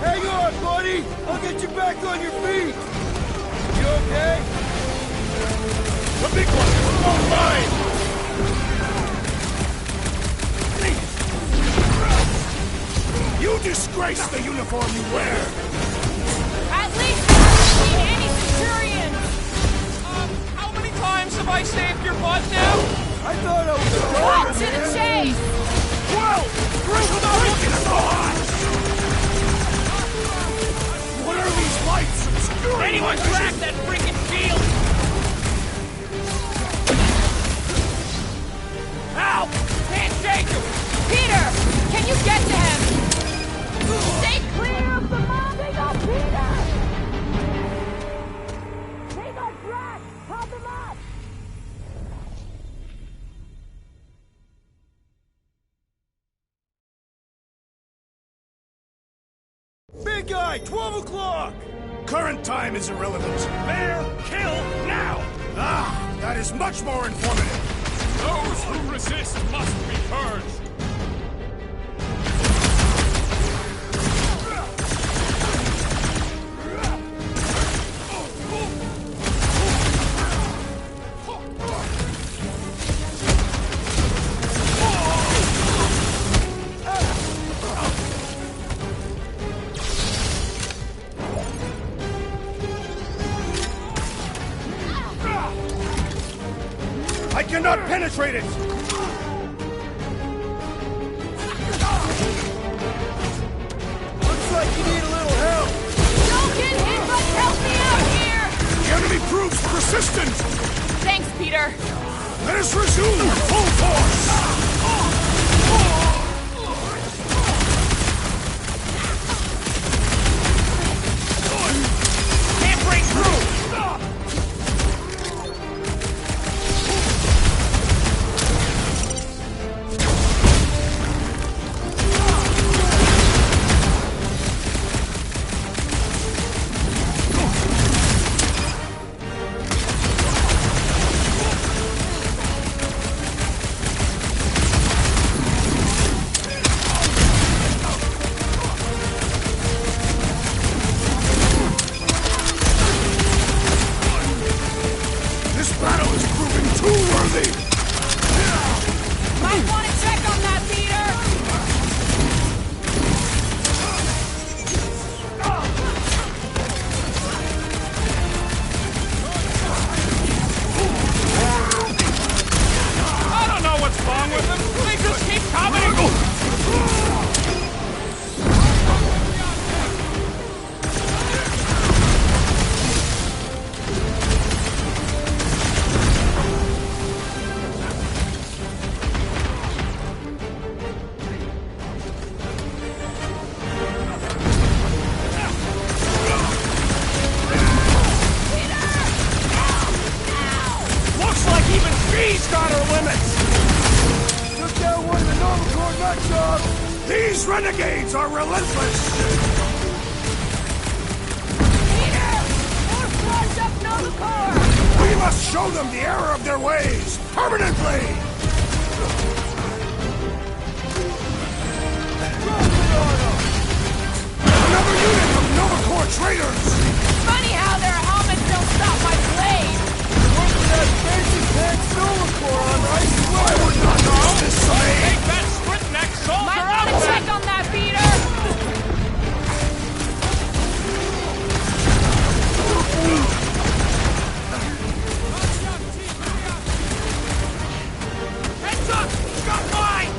Hang on, buddy! I'll get you back on your feet! You okay? The big one won't mind. You disgrace the uniform you wear. At least we haven't seen any Centurions. How many times have I saved your butt now? I thought I was a Cut to the chase. Well, through the freaking thought! What are these lights obscuring? Anyone my vision? track that freaking field? Help! Can't take him! Peter, can you get to him? Stay clear of the mob. They got Peter. They got Drax. Pop him up. Big guy, 12 o'clock! Current time is irrelevant. Bear, kill, now! Ah, that is much more informative. Those who resist must be purged! I cannot penetrate it! Looks like you need a little help. Don't get hit, but help me out here! The enemy proves persistent! Thanks, Peter. Let us resume full force! Can't break through! This battle is proving too worthy! Might want to check on that, Peter! I don't know what's wrong with them. They just keep coming. Looks like even she's got her limits. Took down one of the Nova Corps nut jobs. These renegades are relentless! Peter! More flush up Nova Corps! We must show them the error of their ways, permanently! Another unit of Nova Corps traitors! Funny how their helmets don't stop my blade! That fancy pants Nova Corps on ice. I would not use this blade! Take that split neck soldier Might out want to of check on that, Peter! Heads up! Got mine!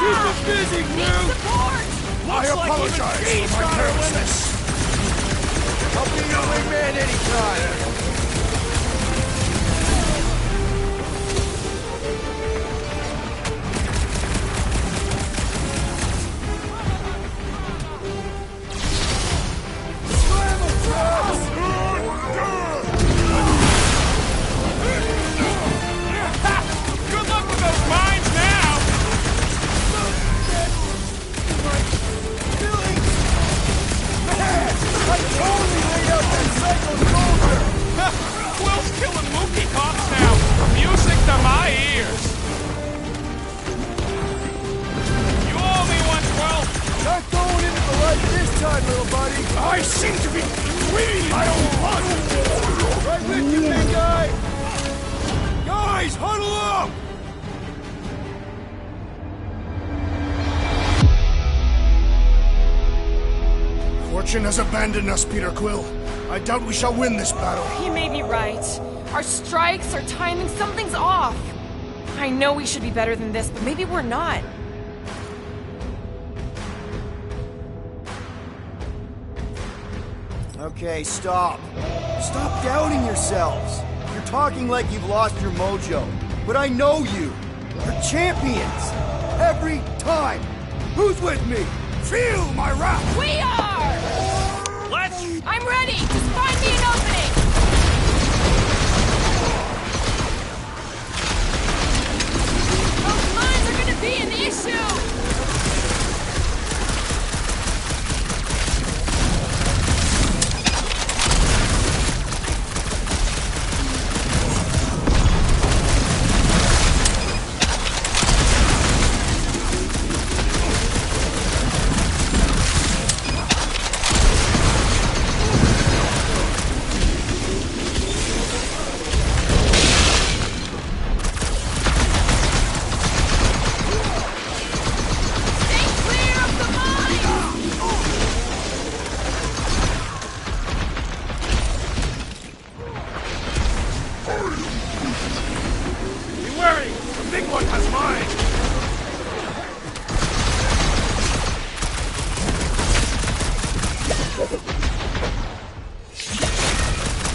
Keep them busy, Need crew. support! I apologize for my carelessness! I'll be your wingman anytime. Good luck with those mines now! I totally laid out that psycho soldier. Will's killing Mookie cops now. Music to my ears. You owe me one, Will. Not going into the light this time, little buddy. I seem to be bleeding my own blood! Right with you, big guy. Guys, huddle up. Fortune has abandoned us, Peter Quill. I doubt we shall win this battle. You may be right. Our strikes, our timing, something's off. I know we should be better than this, but maybe we're not. Okay, stop. Stop doubting yourselves. You're talking like you've lost your mojo. But I know you. You're champions. Every time. Who's with me? Feel my wrath! We are! Let's... I'm ready! Just find me an opening! Those mines are gonna be an issue! Be wary! The big one has mine!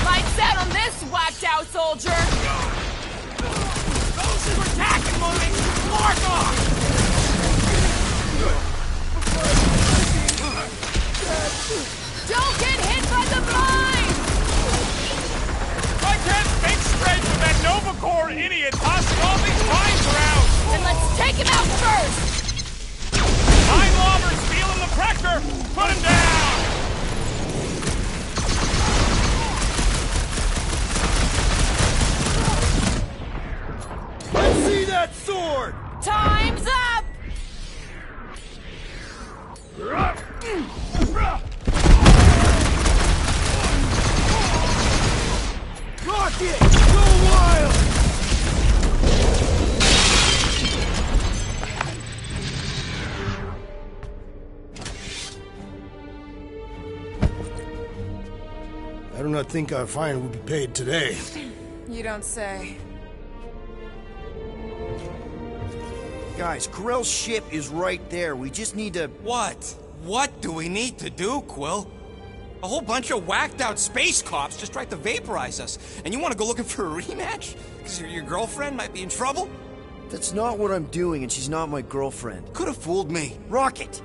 Lights out on this whacked out soldier! Those who are attacking will make mark off! Don't get hit by the mine! I can't make straight with that Nova Corps idiot tossing all these mines around! Then let's take him out first! Mine lobber's feeling the pressure! Put him down! Let's see that sword! Time's up! Rocket! Go wild! I do not think our fine will be paid today. You don't say. Guys, Corell's ship is right there. We just need to... What? What do we need to do, Quill? A whole bunch of whacked out space cops just tried to vaporize us, and you want to go looking for a rematch? Because your girlfriend might be in trouble? That's not what I'm doing, and she's not my girlfriend. Could have fooled me. Rocket!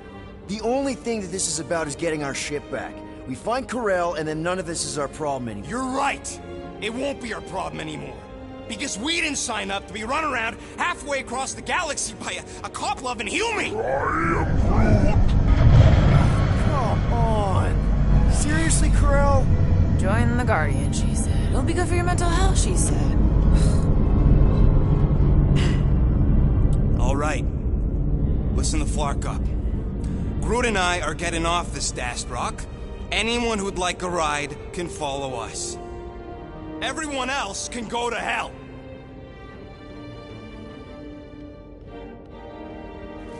The only thing that this is about is getting our ship back. We find Corell, and then none of this is our problem anymore. You're right. It won't be our problem anymore. Because we didn't sign up to be run around halfway across the galaxy by a cop-loving human! Come on! Seriously, Corell? Join the Guardian, she said. It'll be good for your mental health, she said. All right. Listen to Flark up. Groot and I are getting off this Dast Rock. Anyone who'd like a ride can follow us. Everyone else can go to hell.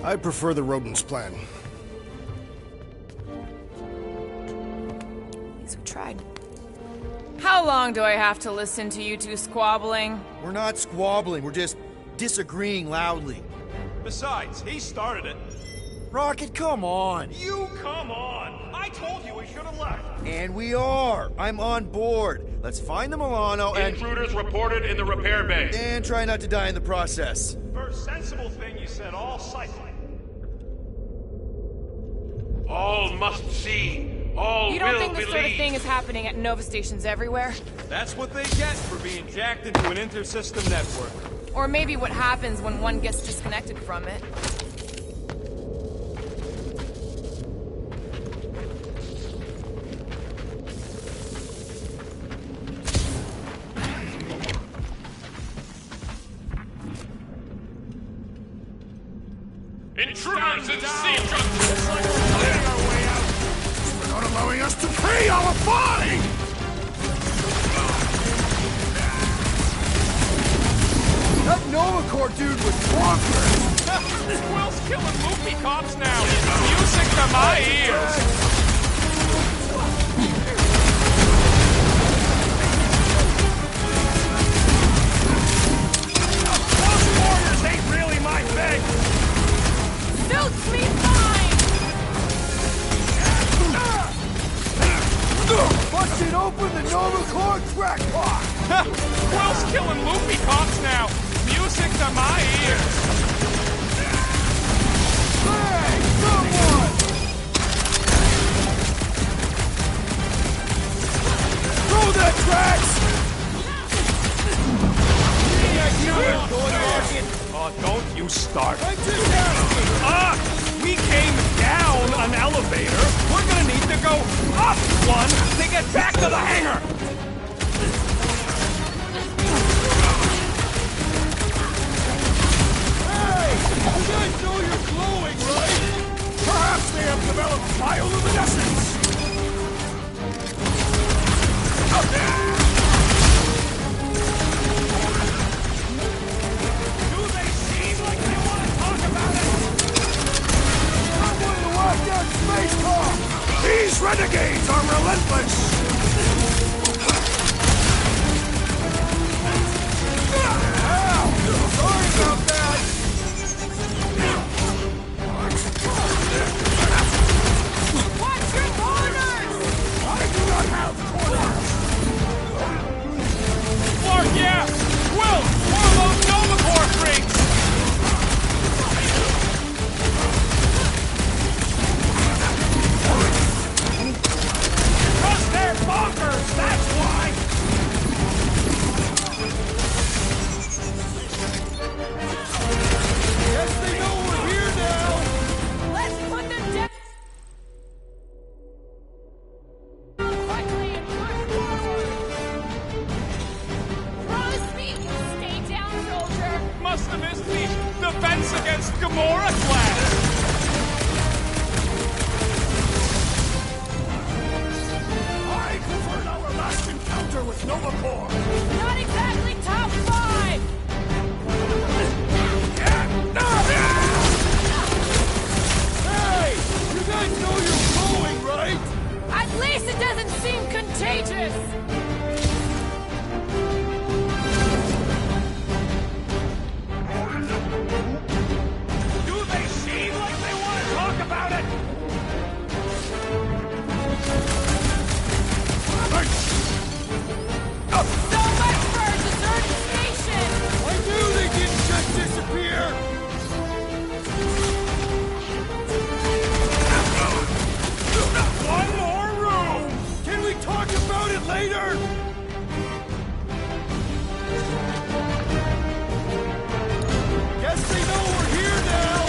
I prefer the rodents plan. At least we tried. How long do I have to listen to you two squabbling? We're not squabbling, we're just disagreeing loudly. Besides, he started it. Rocket, come on! You come on! I told you we should have left! And we are! I'm on board! Let's find the Milano and... Intruders reported in the repair bay. And try not to die in the process. First sensible thing you said all cycling. All must see. All You don't will think this believe. sort of thing is happening at Nova stations everywhere? That's what they get for being jacked into an inter-system network. Or maybe what happens when one gets disconnected from it. Intruders in Seedra! Looks like we're clearing our way out! They're not allowing us to pay our fine! That Nova Corps dude was bonkers! Quill's killing loopy cops now! Music to my ears! Those warriors ain't really my thing! Suits me fine! Busted open the Nova Corps crackpot! Quill's killing loopy cops now! Music to my ears! Hey, someone! Throw that tracks! Oh, don't you start. I'm just asking! We came down an elevator. We're gonna need to go up one to get back to the hangar. Hey! You guys know you're glowing, right? Perhaps they have developed bioluminescence. Do they seem like they want to talk about it? I'm one of the locked-out space cops! These renegades are relentless! awesome is the Defense Against Gamora class? I preferred our last encounter with Nova Corps. Not exactly top 5! Hey! You guys know you're going, right? At least it doesn't seem contagious! Do they seem like they want to talk about it? So much for a deserted station! I knew they didn't just disappear! One more room! Can we talk about it later? Guess they know we're here now!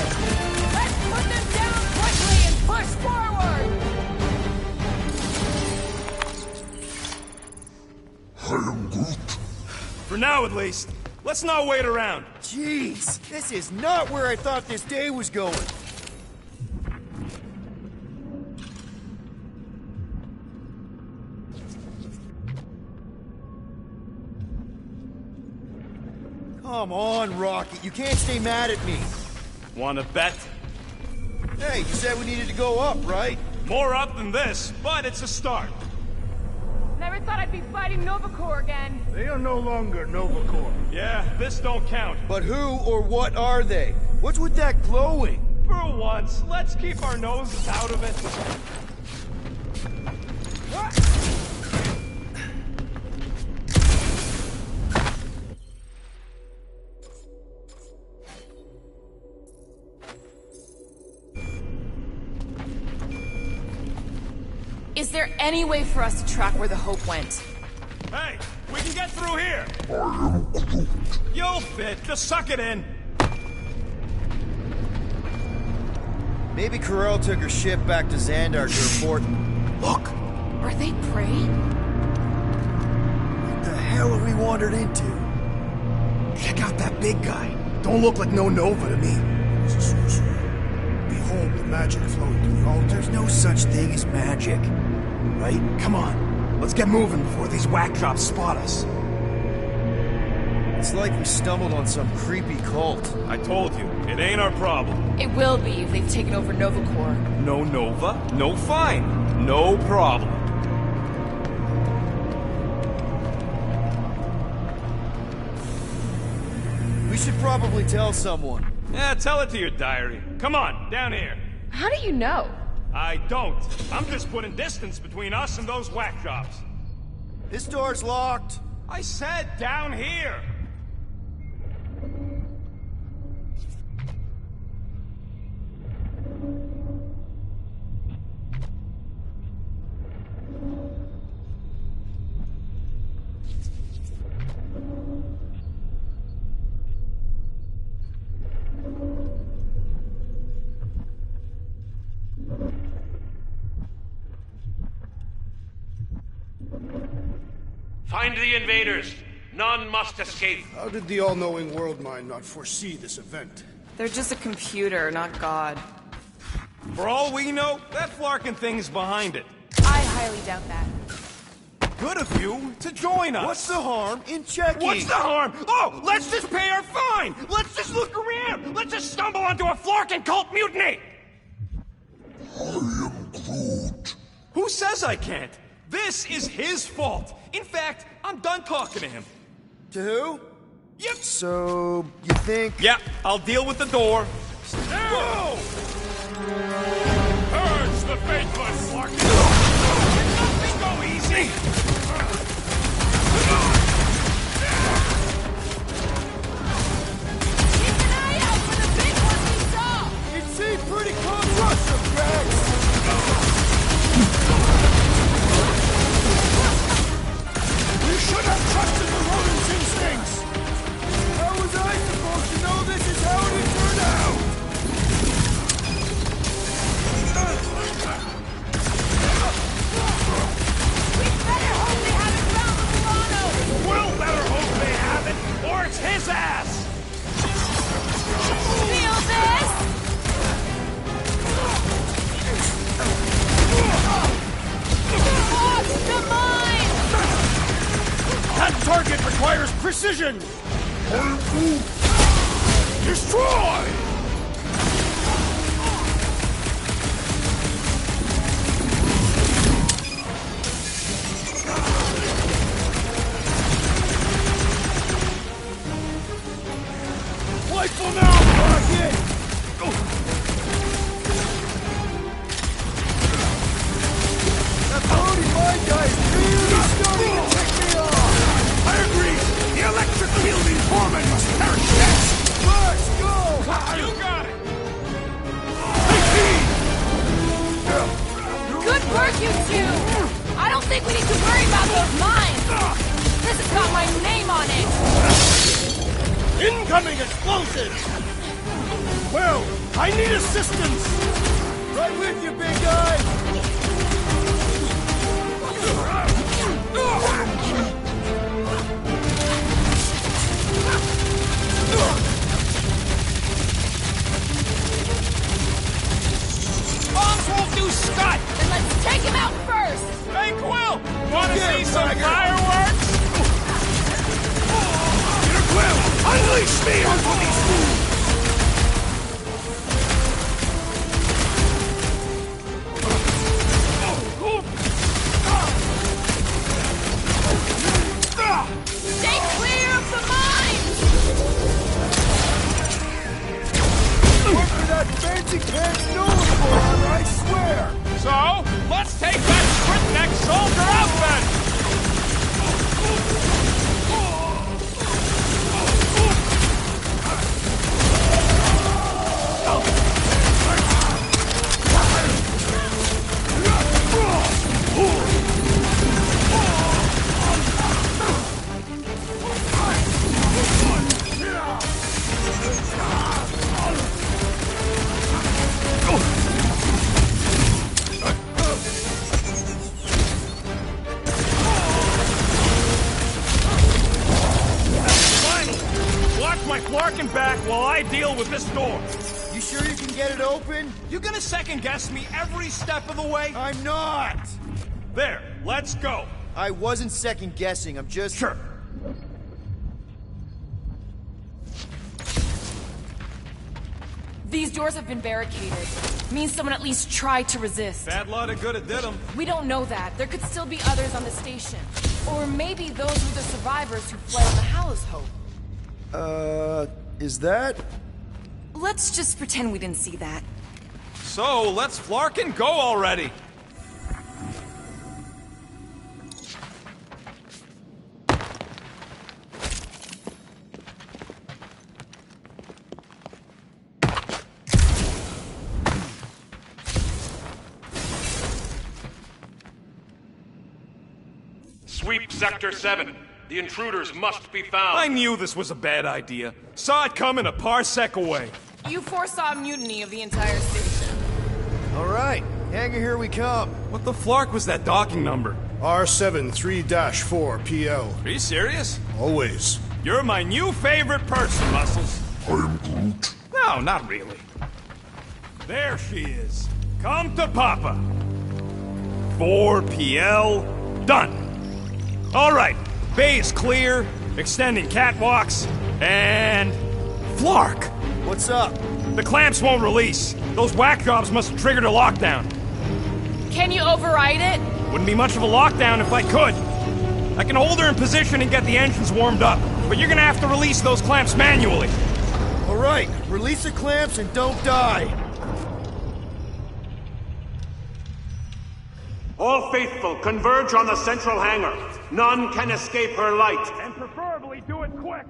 Let's put them down quickly and push forward! I am Groot. For now, at least. Let's not wait around. Jeez, this is not where I thought this day was going. Come on, Rocket. You can't stay mad at me. Want to bet? Hey, you said we needed to go up, right? More up than this, but it's a start. Never thought I'd be fighting Nova Corps again. They are no longer Nova Corps. Yeah, this don't count. But who or what are they? What's with that glowing? For once, let's keep our noses out of it. Is there any way for us to track where the Hope went? Hey, we can get through here. You'll fit. Just suck it in. Maybe Corel took her ship back to Xandar to report. Look! Are they prey? What the hell have we wandered into? Check out that big guy. Don't look like no Nova to me. It's a sorcerer. Behold the magic flowing through the altar. There's no such thing as magic. Right? Come on. Let's get moving before these whack jobs spot us. It's like we stumbled on some creepy cult. I told you, it ain't our problem. It will be if they've taken over Nova Corps. No Nova, no fine. No problem. We should probably tell someone. Yeah, tell it to your diary. Come on, down here. How do you know? I don't. I'm just putting distance between us and those whack jobs. This door's locked. I said down here. Find the invaders. None must escape. How did the all-knowing world mind not foresee this event? They're just a computer, not God. For all we know, that Flarkin thing's behind it. I highly doubt that. Good of you to join us. What's the harm in checking? What's the harm? Oh, let's just pay our fine. Let's just look around. Let's just stumble onto a Flarkin cult mutiny. I am Groot. Who says I can't? This is his fault. In fact, I'm done talking to him. To who? Yep. So, you think? Yeah, I'll deal with the door. Whoa! Purge the faithless, Flarkin. Nothing go easy. Keep an eye out for the big ones we saw! It seemed pretty close to us, Drax. You should have trusted the rodent's instincts! How was I supposed to know this is how it turned out? We better hold requires precision! Destroy! Rifle now! Target! That Brody my guy's really starting to tick me off! I agree! The electric-wielding foreman must perish next! Let's go! You got it! Good work, you two! I don't think we need to worry about those mines! This has got my name on it! Incoming explosives! Well, I need assistance! Right with you, big guy! Bombs won't do scut! Then let's take him out first! Hey, Quill! Wanna Get see him, some Tiger. fireworks? Peter Quill, unleash me onto these fools! Stay clear of the mines! Look for that fancy pants Nolan for, I swear! So, let's take that Spritneck soldier out then! My Flarkin back while I deal with this door. You sure you can get it open? You gonna second guess me every step of the way? I'm not! There, let's go. I wasn't second guessing, I'm just... Sure. These doors have been barricaded. Means someone at least tried to resist. Bad luck to good it did them. We don't know that. There could still be others on the station. Or maybe those were the survivors who fled on the Hallows Hope. Is that? Let's just pretend we didn't see that. So, let's Flarkin go already. Sweep Sector 7. The intruders must be found. I knew this was a bad idea. Saw it coming a parsec away. You foresaw a mutiny of the entire station. All right, hangar, here we come. What the flark was that docking number? R73-4 PL. Are you serious? Always. You're my new favorite person, Muscles. I am Groot. No, not really. There she is. Come to Papa. 4 PL. Done. All right. Bay is clear. Extending catwalks. And... Flark! What's up? The clamps won't release. Those whack jobs must have triggered a lockdown. Can you override it? Wouldn't be much of a lockdown if I could. I can hold her in position and get the engines warmed up, but you're gonna have to release those clamps manually. All right, release the clamps and don't die. All faithful, converge on the central hangar. None can escape her light. And preferably do it quick.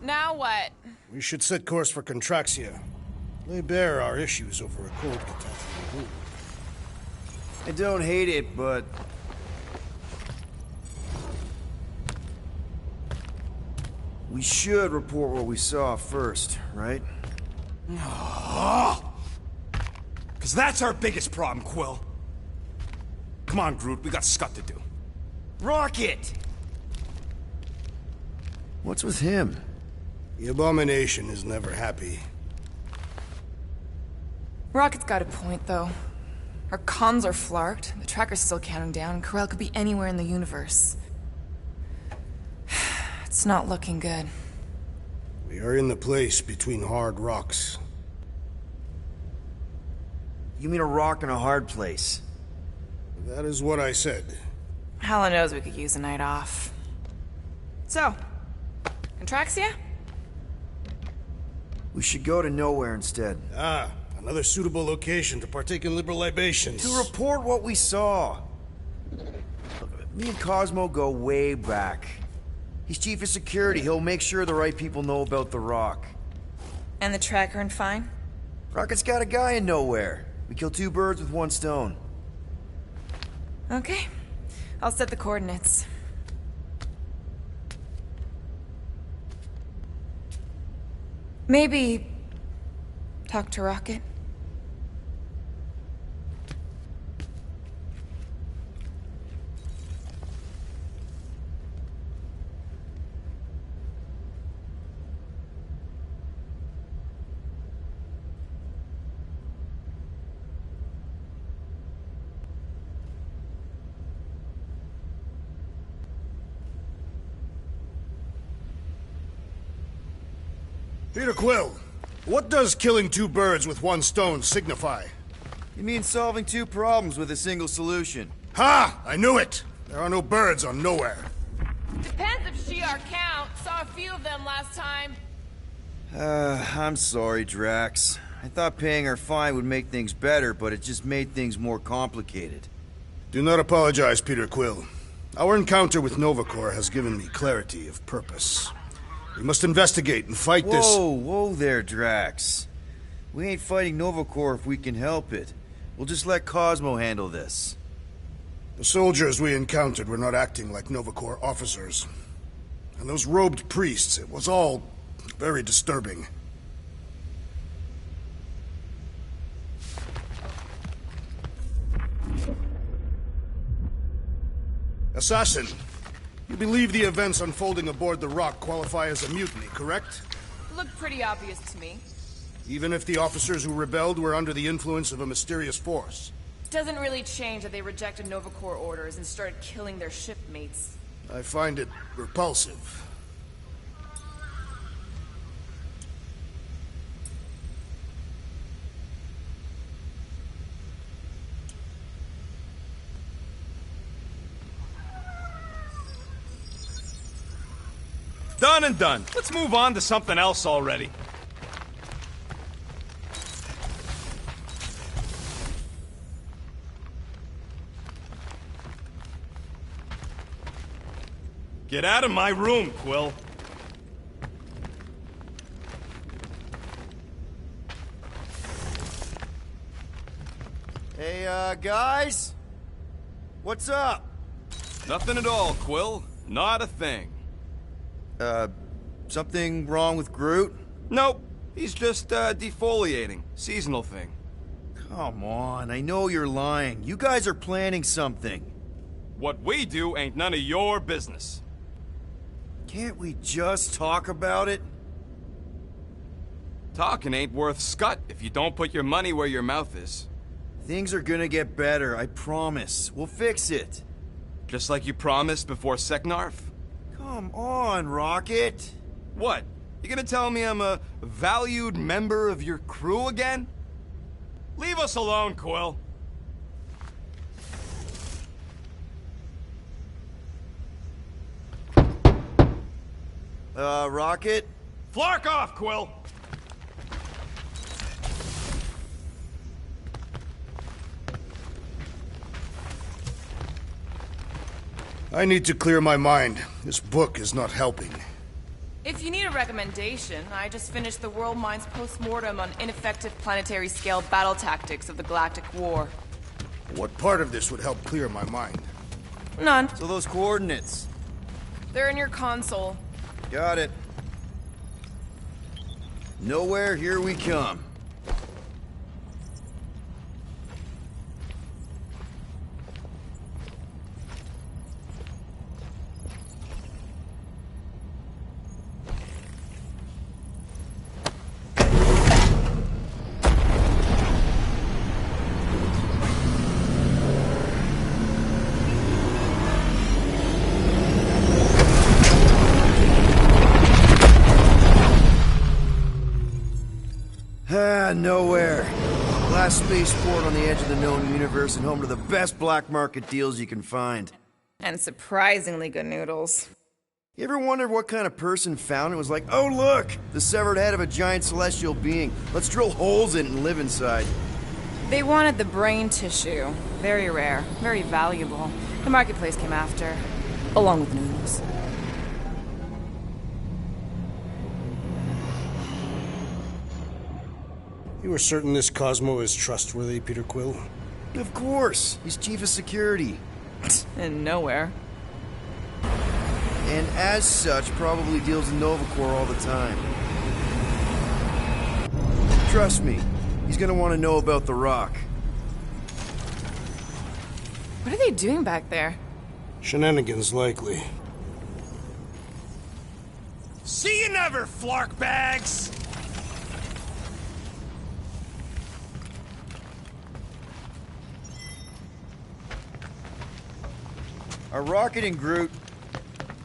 Now what? We should set course for Contraxia. Lay bare our issues over a cold catastrophe. I don't hate it, but... we should report what we saw first, right? Because that's our biggest problem, Quill. Come on, Groot, we got scut to do. Rocket! What's with him? The Abomination is never happy. Rocket's got a point, though. Our comms are flarked, the tracker's still counting down, and Corel could be anywhere in the universe. It's not looking good. We are in the place between hard rocks. You mean a rock in a hard place? That is what I said. Hala knows we could use a night off. So, Contraxia? We should go to nowhere instead. Ah, another suitable location to partake in liberal libations. To report what we saw. Me and Cosmo go way back. He's chief of security. He'll make sure the right people know about the rock. And the tracker and fine? Rocket's got a guy in nowhere. We kill two birds with one stone. Okay. I'll set the coordinates. Maybe... talk to Rocket? Peter Quill, what does killing two birds with one stone signify? You mean solving two problems with a single solution. Ha! I knew it! There are no birds on Nowhere. Depends if she our count. Saw a few of them last time. I'm sorry, Drax. I thought paying our fine would make things better, but it just made things more complicated. Do not apologize, Peter Quill. Our encounter with Nova Corps has given me clarity of purpose. We must investigate and fight this... Whoa there, Drax. We ain't fighting Nova Corps if we can help it. We'll just let Cosmo handle this. The soldiers we encountered were not acting like Nova Corps officers. And those robed priests, it was all very disturbing. Assassin, you believe the events unfolding aboard the Rock qualify as a mutiny, correct? Looked pretty obvious to me. Even if the officers who rebelled were under the influence of a mysterious force? Doesn't really change that they rejected Nova Corps orders and started killing their shipmates. I find it repulsive. Done and done. Let's move on to something else already. Get out of my room, Quill. Hey, guys? What's up? Nothing at all, Quill. Not a thing. Something wrong with Groot? Nope. He's just, defoliating. Seasonal thing. Come on, I know you're lying. You guys are planning something. What we do ain't none of your business. Can't we just talk about it? Talking ain't worth scut if you don't put your money where your mouth is. Things are gonna get better, I promise. We'll fix it. Just like you promised before Seknarf? Come on, Rocket. What? You gonna tell me I'm a valued member of your crew again? Leave us alone, Quill. Rocket? Flark off, Quill! I need to clear my mind. This book is not helping. If you need a recommendation, I just finished the World Minds Postmortem on ineffective planetary scale battle tactics of the Galactic War. What part of this would help clear my mind? None. So those coordinates? They're in your console. Got it. Nowhere, here we come. Nowhere. Last spaceport on the edge of the known universe and home to the best black market deals you can find. And surprisingly good noodles. You ever wondered what kind of person found it was like, oh look, the severed head of a giant celestial being. Let's drill holes in it and live inside. They wanted the brain tissue. Very rare, very valuable. The marketplace came after, along with noodles. You are certain this Cosmo is trustworthy, Peter Quill? Of course. He's chief of security. And nowhere. And as such, probably deals with Nova Corps all the time. Trust me, he's gonna want to know about the Rock. What are they doing back there? Shenanigans, likely. See you never, flark bags! Are Rocket and Groot...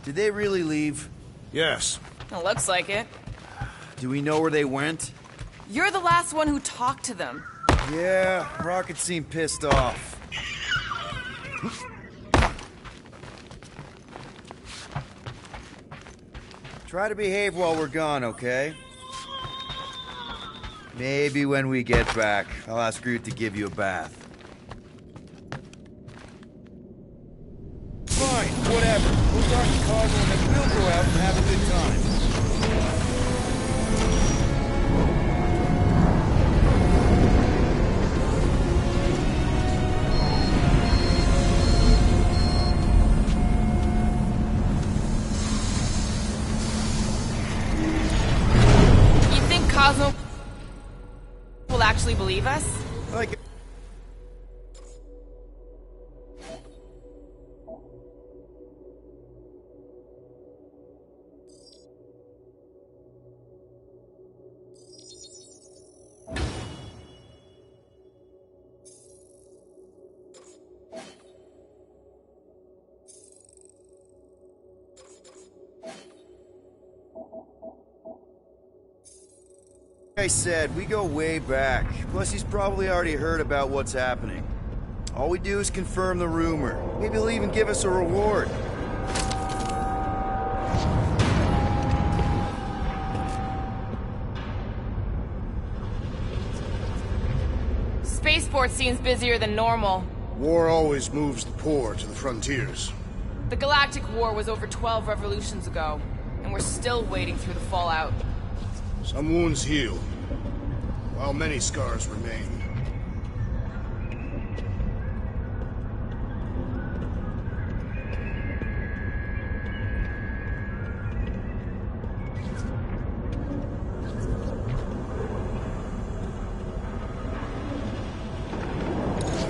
Did they really leave? Yes. It looks like it. Do we know where they went? You're the last one who talked to them. Yeah, Rocket seemed pissed off. Try to behave while we're gone, okay? Maybe when we get back, I'll ask Groot to give you a bath. Fine. start in Cosmo and then we'll go out and have a good time. Cosmo will actually believe us? Like... Like I said, we go way back. Plus, he's probably already heard about what's happening. All we do is confirm the rumor. Maybe he'll even give us a reward. Spaceport seems busier than normal. War always moves the poor to the frontiers. The Galactic War was over 12 revolutions ago, and we're still wading through the fallout. Some wounds heal, while many scars remain.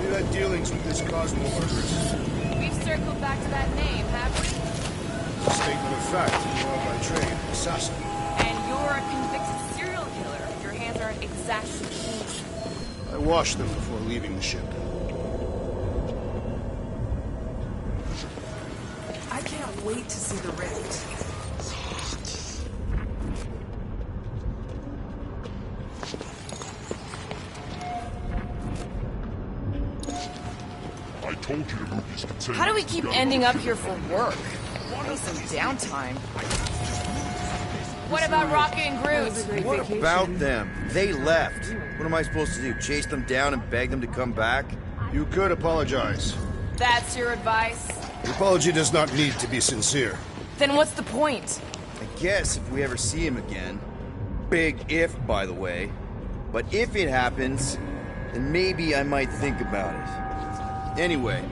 We've had dealings with this Cosmo murderess. We've circled back to that name, have we? It's a statement of fact. You are by trade an assassin. And you're a convicted serial killer. Your hands aren't exactly clean. I washed them before leaving the ship. I can't wait to see the Rift. I told you to move these containers. How do we keep ending up here for work? Need some downtime. What about Rocket and Groot? What about them? They left. What am I supposed to do? Chase them down and beg them to come back? You could apologize. That's your advice? The apology does not need to be sincere. Then what's the point? I guess if we ever see him again. Big if, by the way. But if it happens, then maybe I might think about it. Anyway,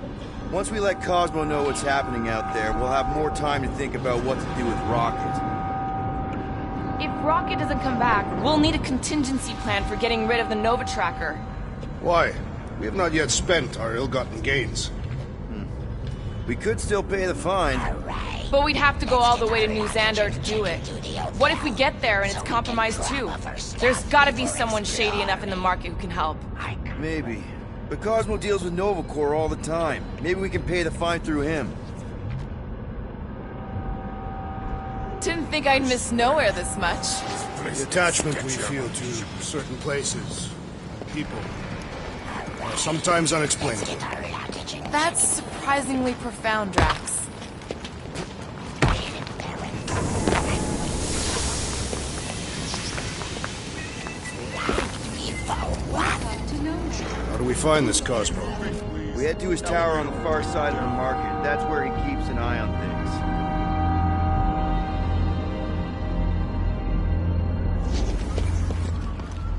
once we let Cosmo know what's happening out there, we'll have more time to think about what to do with Rocket. If Rocket doesn't come back, we'll need a contingency plan for getting rid of the Nova Tracker. Why? We have not yet spent our ill-gotten gains. We could still pay the fine. But we'd have to go all the way to New Xandar to do it. What if we get there and it's compromised too? There's gotta be someone shady enough in the market who can help. Maybe. But Cosmo deals with Nova Corps all the time. Maybe we can pay the fine through him. Didn't think I'd miss nowhere this much. The attachment we feel to certain places, people, are sometimes unexplainable. That's surprisingly profound, Drax. How do we find this Cosmo? We head to his tower on the far side of the market. That's where he keeps an eye on things.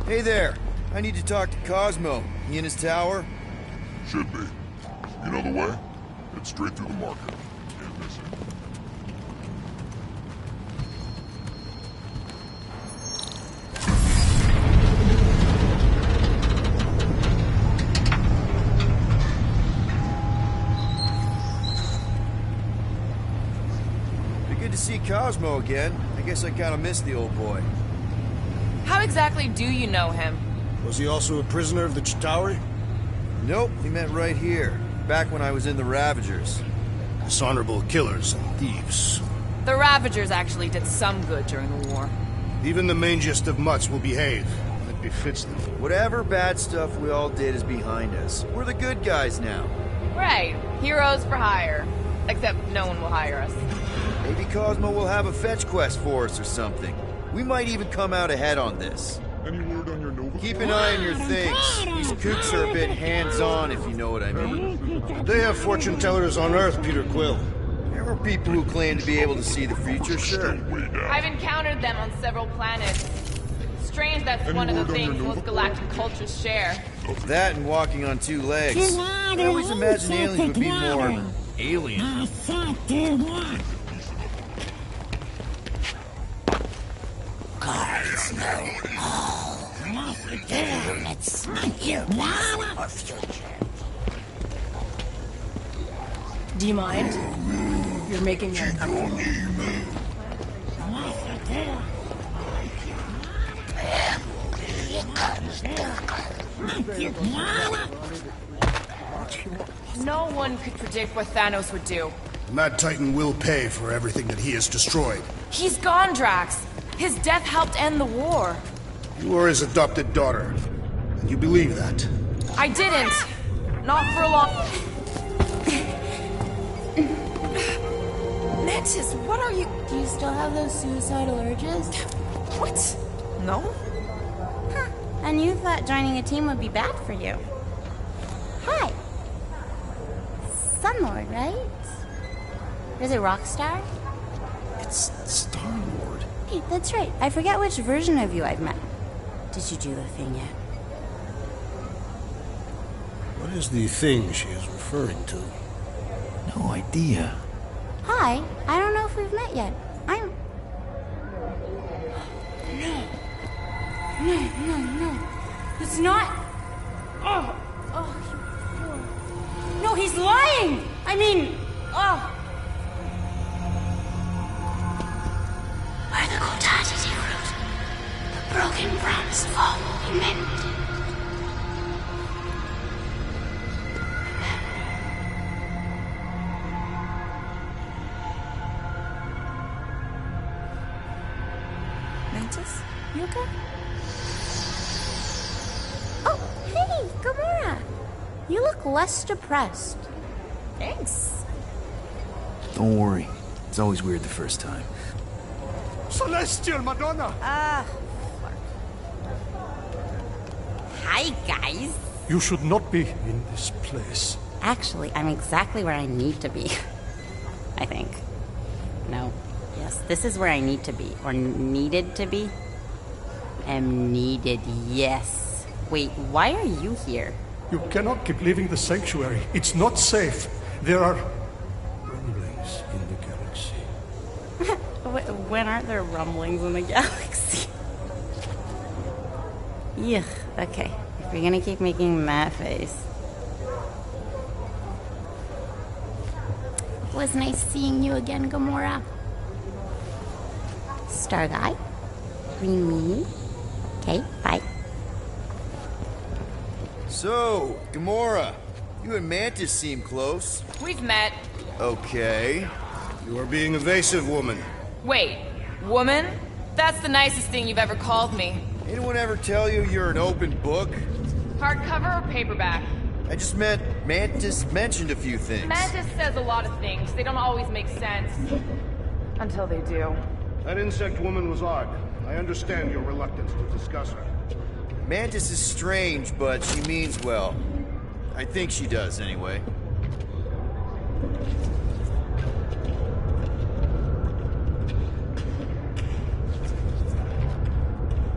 Hey there. I need to talk to Cosmo. He in his tower? Should be. You know the way? It's straight through the market. Can't miss it. Be good to see Cosmo again. I guess I kind of missed the old boy. How exactly do you know him? Was he also a prisoner of the Chitauri? Nope, we met right here. Back when I was in the Ravagers. Dishonorable killers and thieves. The Ravagers actually did some good during the war. Even the mangiest of mutts will behave when it befits them. Whatever bad stuff we all did is behind us. We're the good guys now. Right. Heroes for hire. Except no one will hire us. Maybe Cosmo will have a fetch quest for us or something. We might even come out ahead on this. Any word on your Nova? Keep an eye on your things. These kooks are a bit hands-on, if you know what I mean. They have fortune tellers on Earth, Peter Quill. There are people who claim to be able to see the future, sure. I've encountered them on several planets. Strange that's one of the things most galactic cultures share. That and walking on two legs. I always imagined aliens would be more alien. Guards know all. It's your past or future. Do you mind? You're making me uncomfortable. No one could predict what Thanos would do. Mad Titan will pay for everything that he has destroyed. He's gone, Drax. His death helped end the war. You are his adopted daughter, and you believe that. I didn't. Not for a long... Mantis, what are you... Do you still have those suicidal urges? What? No? Huh. And you thought joining a team would be bad for you. Hi. Sunlord, right? Is it Rockstar? It's Star-Lord. Hey, that's right. I forget which version of you I've met. Did you do the thing yet? What is the thing she is referring to? No idea. Hi. I don't know if we've met yet. I'm... No. It's not... Oh. No, he's lying! I mean... Oh. We're the Kotati root. The broken promise of all will be mended. Mantis, you okay? Oh, hey, Gamora! You look less depressed. Thanks. Don't worry. It's always weird the first time. Celestial Madonna! Hi, guys. You should not be in this place. Actually, I'm exactly where I need to be. I think. No. Yes, this is where I need to be. Or needed to be. Am needed, yes. Wait, why are you here? You cannot keep leaving the sanctuary. It's not safe. There are rumblings in the galaxy. When aren't there rumblings in the galaxy? Yuck, okay. If you're gonna keep making that face. It was nice seeing you again, Gamora. Star Guy. Green Meanie. Okay, bye. So, Gamora, you and Mantis seem close. We've met. Okay. You are being evasive, woman. Wait, woman? That's the nicest thing you've ever called me. Anyone ever tell you you're an open book? Hardcover or paperback? I just meant Mantis mentioned a few things. Mantis says a lot of things. They don't always make sense. Until they do. That insect woman was odd. I understand your reluctance to discuss her. Mantis is strange, but she means well. I think she does, anyway.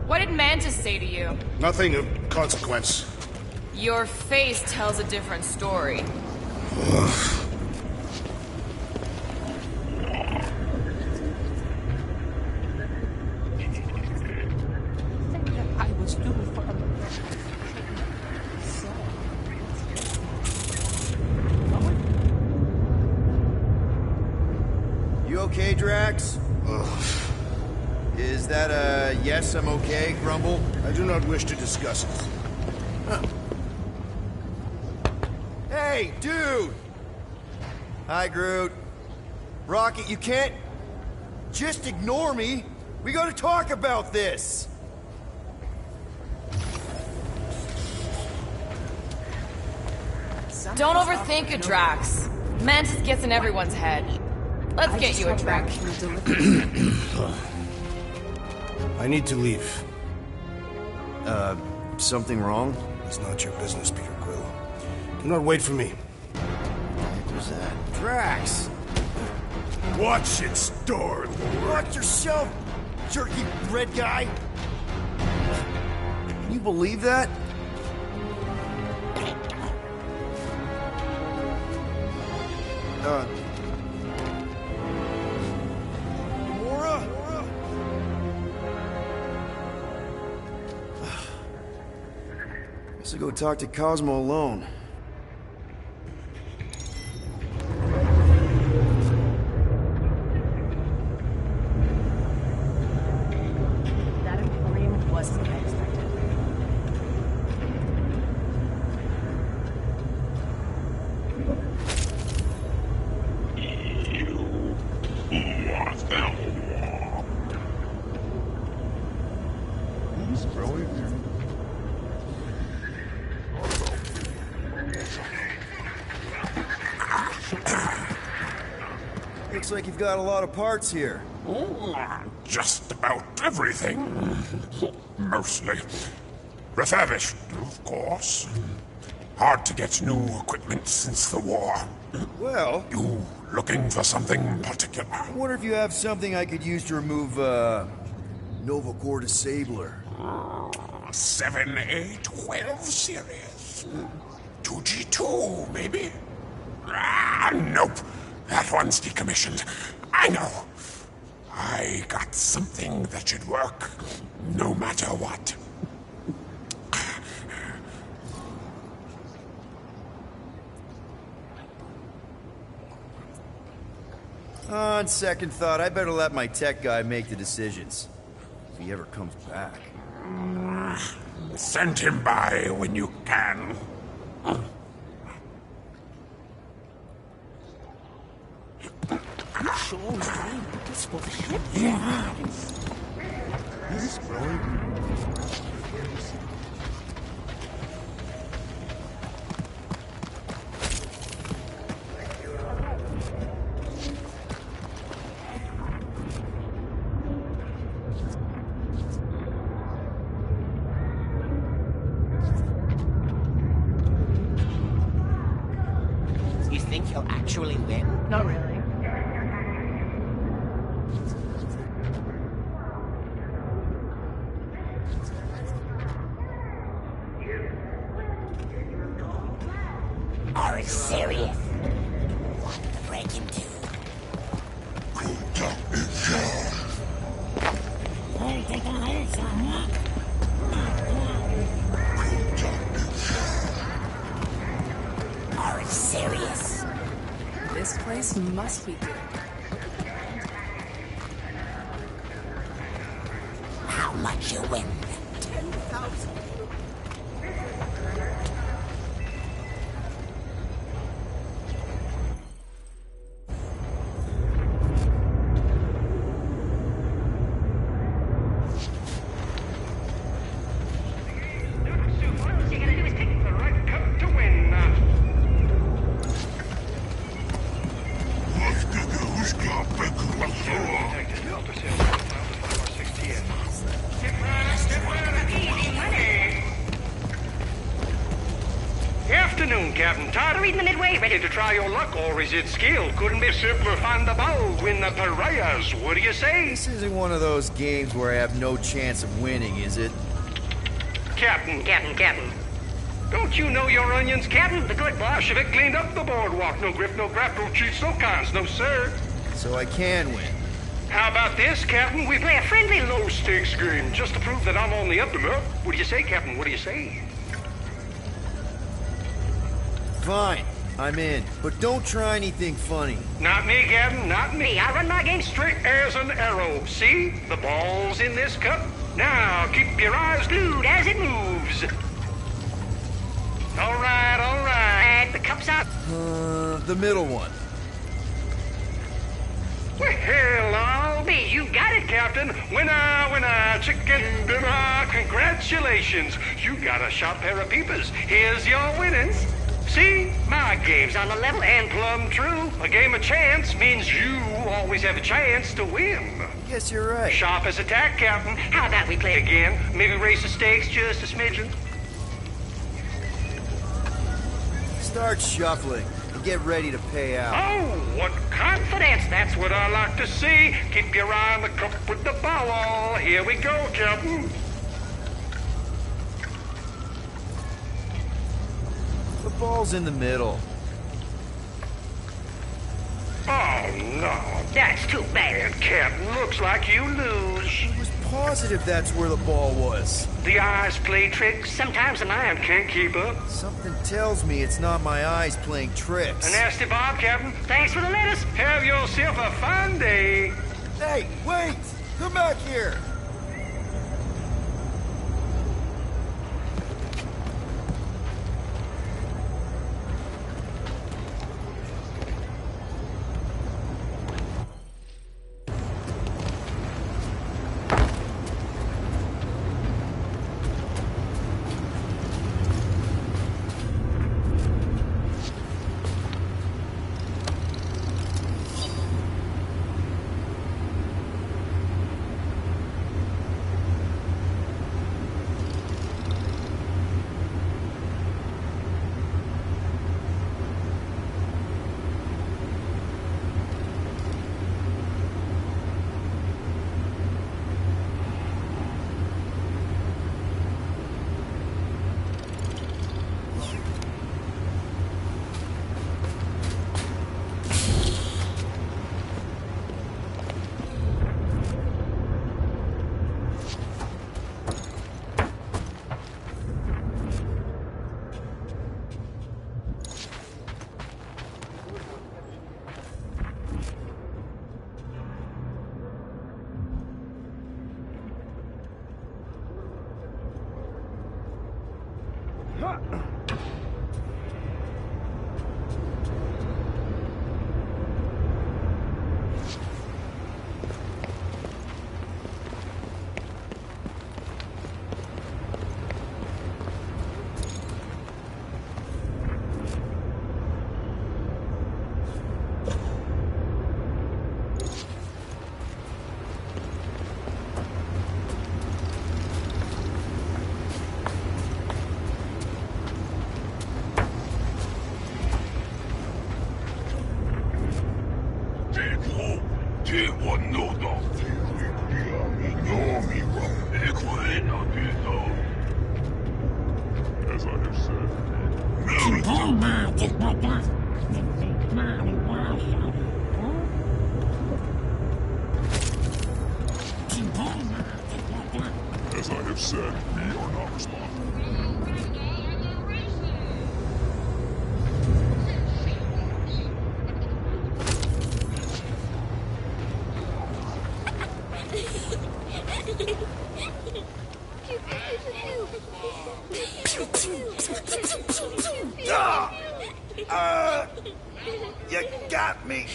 What did Mantis say to you? Nothing of consequence. Your face tells a different story. I was doomed for You okay, Drax? Is that a yes, I'm okay grumble? I do not wish to discuss it. Huh. Hey, dude! Hi, Groot. Rocket, you can't just ignore me. We gotta talk about this. Don't overthink it, Drax. Mantis gets in everyone's head. Let's get you a drink. I need to leave. Something wrong? It's not your business, Peter Quill. Do not wait for me. What was that? Drax! Watch it, Star-Lord. Watch yourself, jerky bread guy. Can you believe that? Mora? Guess I'll go talk to Cosmo alone. That Emporium wasn't what I expected. Looks like you've got a lot of parts here. Just about everything. Mostly. Refurbished, of course. Hard to get new equipment since the war. Well... You looking for something particular? I wonder if you have something I could use to remove, Nova Core Disabler. 7A12 series. 2G2, maybe? Nope. That one's decommissioned. I know. I got something that should work, no matter what. On second thought, I better let my tech guy make the decisions. If he ever comes back. Send him by when you can. You think he'll actually win? Not really. Are you serious? What to break into? Are you serious? This place must be good. How much you win? 10,000. Afternoon, Captain. Tired of reading the Midway? Ready to try your luck, or is it skill? Couldn't be simpler. Find the ball, win the pariahs. What do you say? This isn't one of those games where I have no chance of winning, is it? Captain. Don't you know your onions, Captain? The good Bolshevik cleaned up the boardwalk. No grip, no grap, no cheats, no cons, no sir. So I can win. How about this, Captain? We play a friendly low-stakes game just to prove that I'm on the up and up. What do you say, Captain? What do you say? Fine, I'm in. But don't try anything funny. Not me, Captain, not me. I run my game straight as an arrow. See? The ball's in this cup. Now, keep your eyes glued as it moves. All right. The cup's out. The middle one. Well, I'll be. You got it, Captain. Winner, chicken dinner. Congratulations. You got a sharp pair of peepers. Here's your winnings. See? My game's on the level and plumb true. A game of chance means you always have a chance to win. Yes, you're right. Sharp as a tack, Captain. How about we play again? Maybe raise the stakes just a smidgen. Start shuffling. and get ready to pay out. Oh, what confidence! That's what I like to see. Keep your eye on the cup with the ball. Here we go, Captain. The ball's in the middle. Oh, no, that's too bad, Captain. Looks like you lose. I was positive that's where the ball was. The eyes play tricks. Sometimes a man can't keep up. Something tells me it's not my eyes playing tricks. A nasty Bob, Captain. Thanks for the lettuce. Have yourself a fine day. Hey, wait! Come back here! As I have said, we are not responsible. You got me.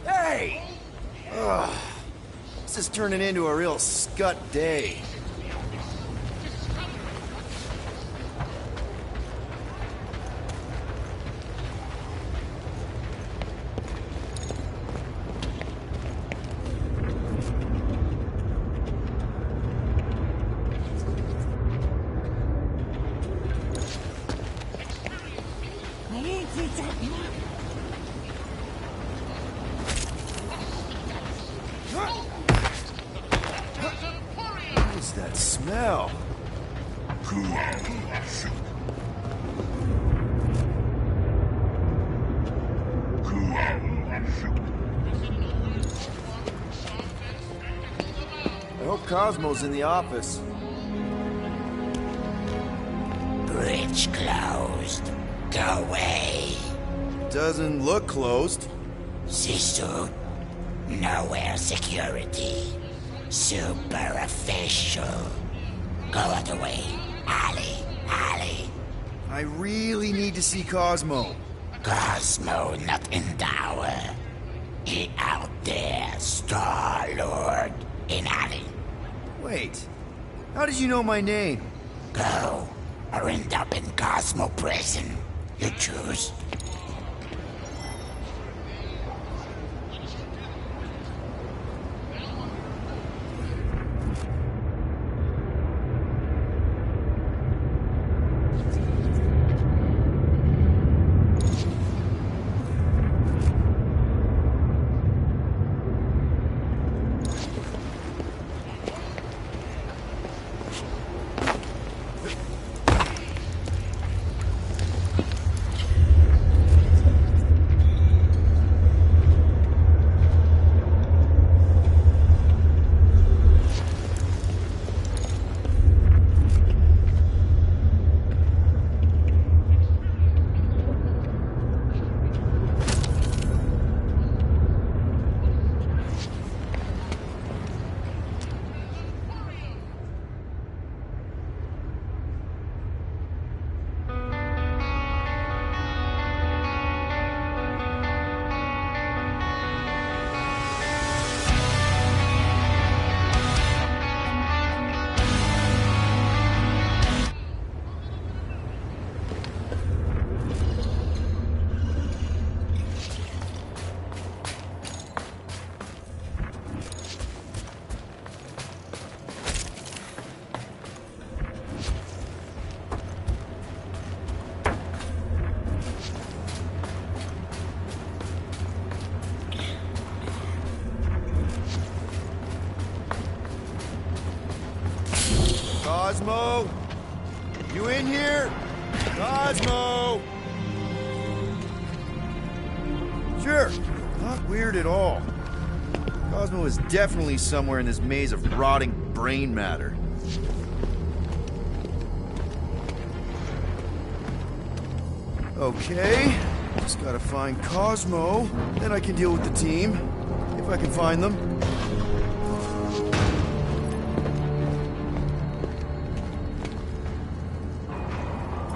Hey! This is turning into a real scut day. What is that smell? I hope Cosmo's in the office. Bridge closed. Go away. Doesn't look closed. Sisu. Nowhere security. Super official. Go other way. Ali. I really need to see Cosmo. Cosmo not in tower. He out there, Star-Lord. In Ali. Wait. How did you know my name? Go. Or end up in Cosmo prison. You choose. Cosmo! You in here? Cosmo! Sure, not weird at all. Cosmo is definitely somewhere in this maze of rotting brain matter. Okay, just gotta find Cosmo, then I can deal with the team, if I can find them.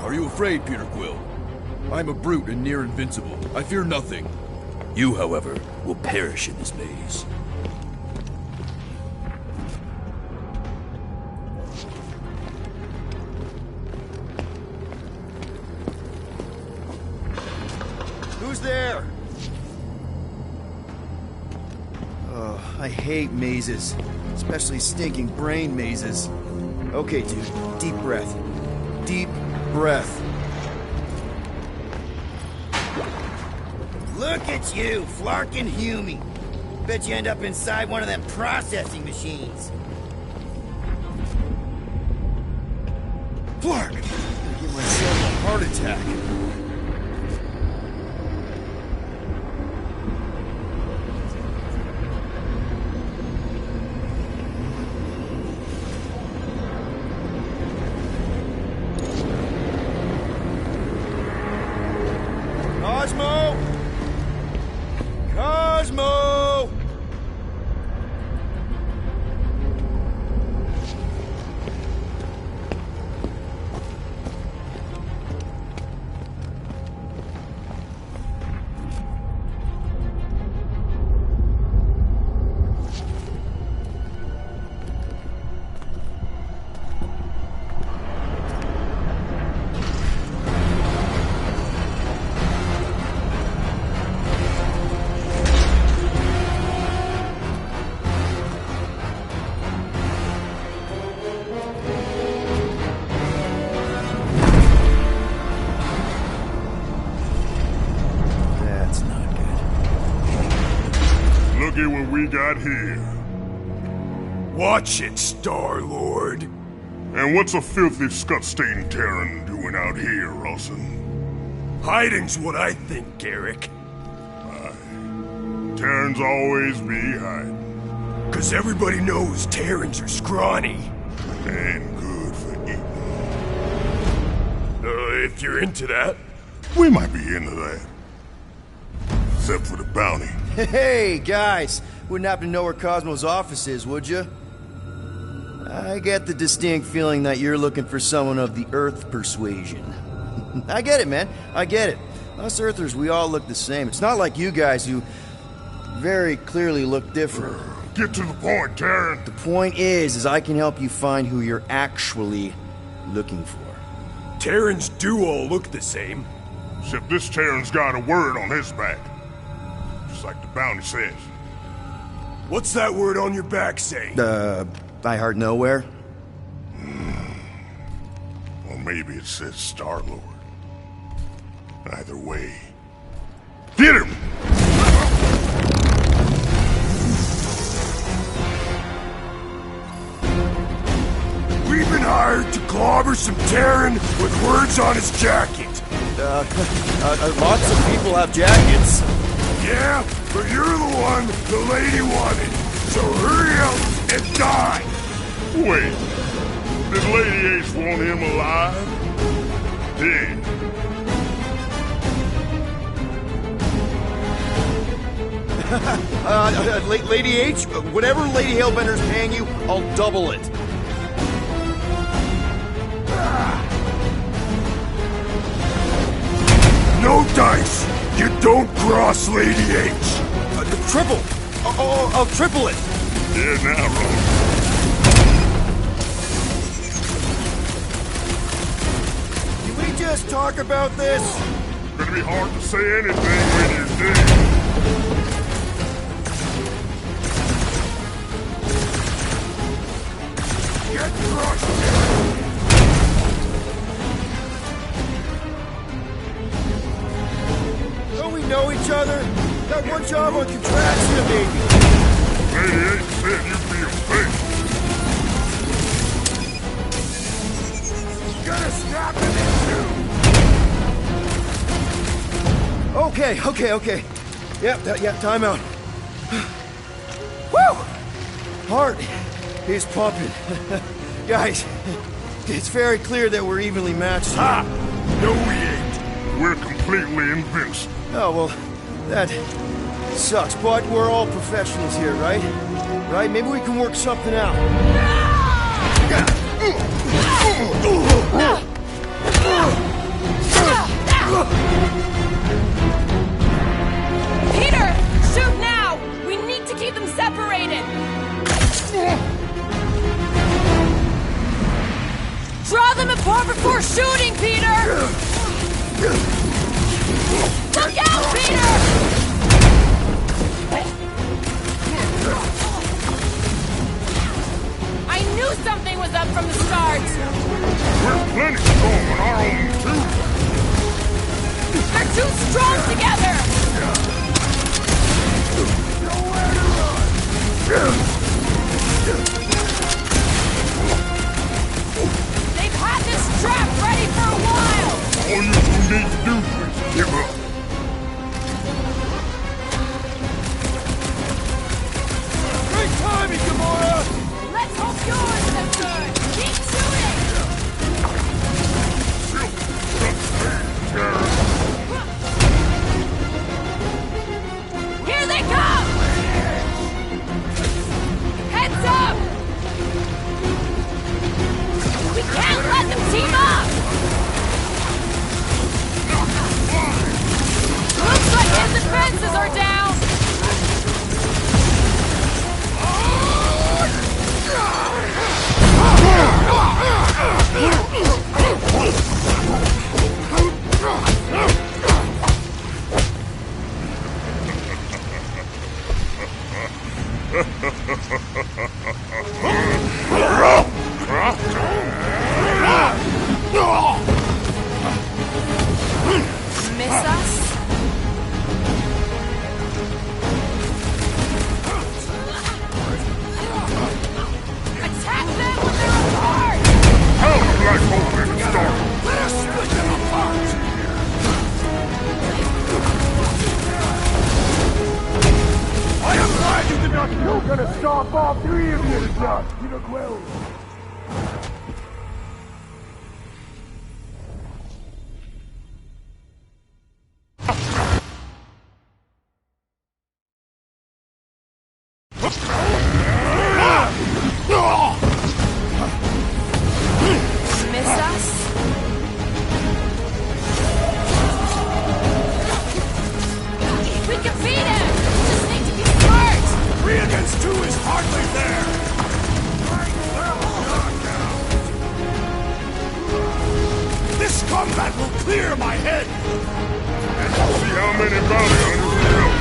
Are you afraid, Peter Quill? I'm a brute and near invincible. I fear nothing. You, however, will perish in this maze. Who's there? Oh, I hate mazes. Especially stinking brain mazes. Okay, dude. Deep breath. Deep breath. Look at you, Flarkin Hume. Bet you end up inside one of them processing machines. Flark! I'm gonna give myself a heart attack. Cosmo! Cosmo! Look at what we got here. Watch it, Star-Lord. And what's a filthy, scut-stained Terran doing out here, Rawson? Hiding's what I think, Garrick. Terrans always be hiding. 'Cause everybody knows Terrans are scrawny. And good for eating. If you're into that. We might be into that. Except for the bounty. Hey, guys! Wouldn't happen to know where Cosmo's office is, would you? I get the distinct feeling that you're looking for someone of the Earth persuasion. I get it, man. I get it. Us Earthers, we all look the same. It's not like you guys who very clearly look different. Get to the point, Terran. The point is I can help you find who you're actually looking for. Terrans do all look the same. Except this Terran's got a word on his back. Just like the bounty says. What's that word on your back say? I heart nowhere? Or maybe it says Star-Lord. Either way. Get him! We've been hired to clobber some Terran with words on his jacket. Lots of people have jackets. Yeah, but you're the one the lady wanted. So hurry up and die! Wait, did Lady Ace want him alive? Dead. Lady H, whatever Lady Hellbender's paying you, I'll double it. No dice! You don't cross Lady H! Triple! I'll triple it! Yeah, now, Ron. Can we just talk about this? Gonna be hard to say anything when you're dead. Get crushed! Don't we know each other? Got one job on Contraxia, baby. Lady H said you'd be a face. Okay. Yep, time out. Woo! Heart is pumping. Guys, it's very clear that we're evenly matched. Ha! No, we ain't. We're completely invincible. Oh, well, that sucks, but we're all professionals here, right? Right? Maybe we can work something out. Peter! Shoot now! We need to keep them separated! Draw them apart before shooting, Peter! Look out, Peter! I knew something was up from the start! We're plenty strong on our own, too. They're too strong together! Nowhere to run! They've had this trap ready for a while! All you two need to do is give up. Great timing, Gamora! Let's hope yours is as good! Keep shooting! Here they come! Heads up! We can't let them team up! Looks like his defenses are down! Miss us? Attack them when they're apart! Hell, Black Hole in the start. Let us split them apart! I am glad you did not. You're gonna stop off three of you, Peter Quill. Miss us? We can beat him! Just need to be smart! 3 against 2 is hardly there. This combat will clear my head. And we'll see how many bounty hunters we have.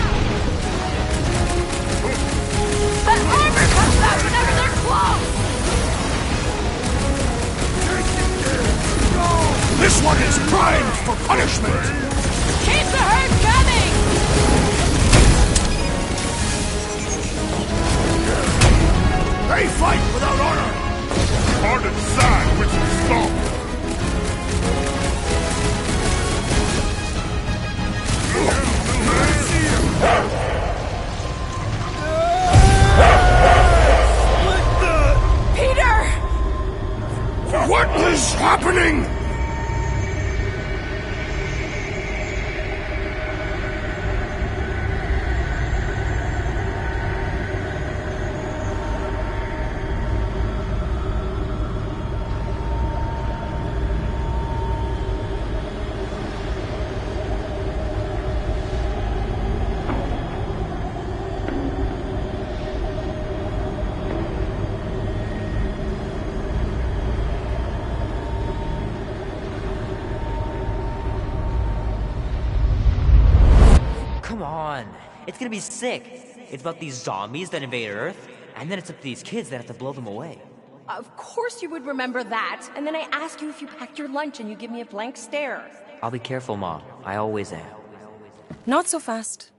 That armor comes out whenever they're close! This one is primed for punishment. Keep the herd coming! They fight without honor. Hard to decide which is strong. Peter! What is happening? Come on. It's gonna be sick. It's about these zombies that invade Earth, and then it's up to these kids that have to blow them away. Of course you would remember that. And then I ask you if you packed your lunch and you give me a blank stare. I'll be careful, Mom. I always am. Not so fast.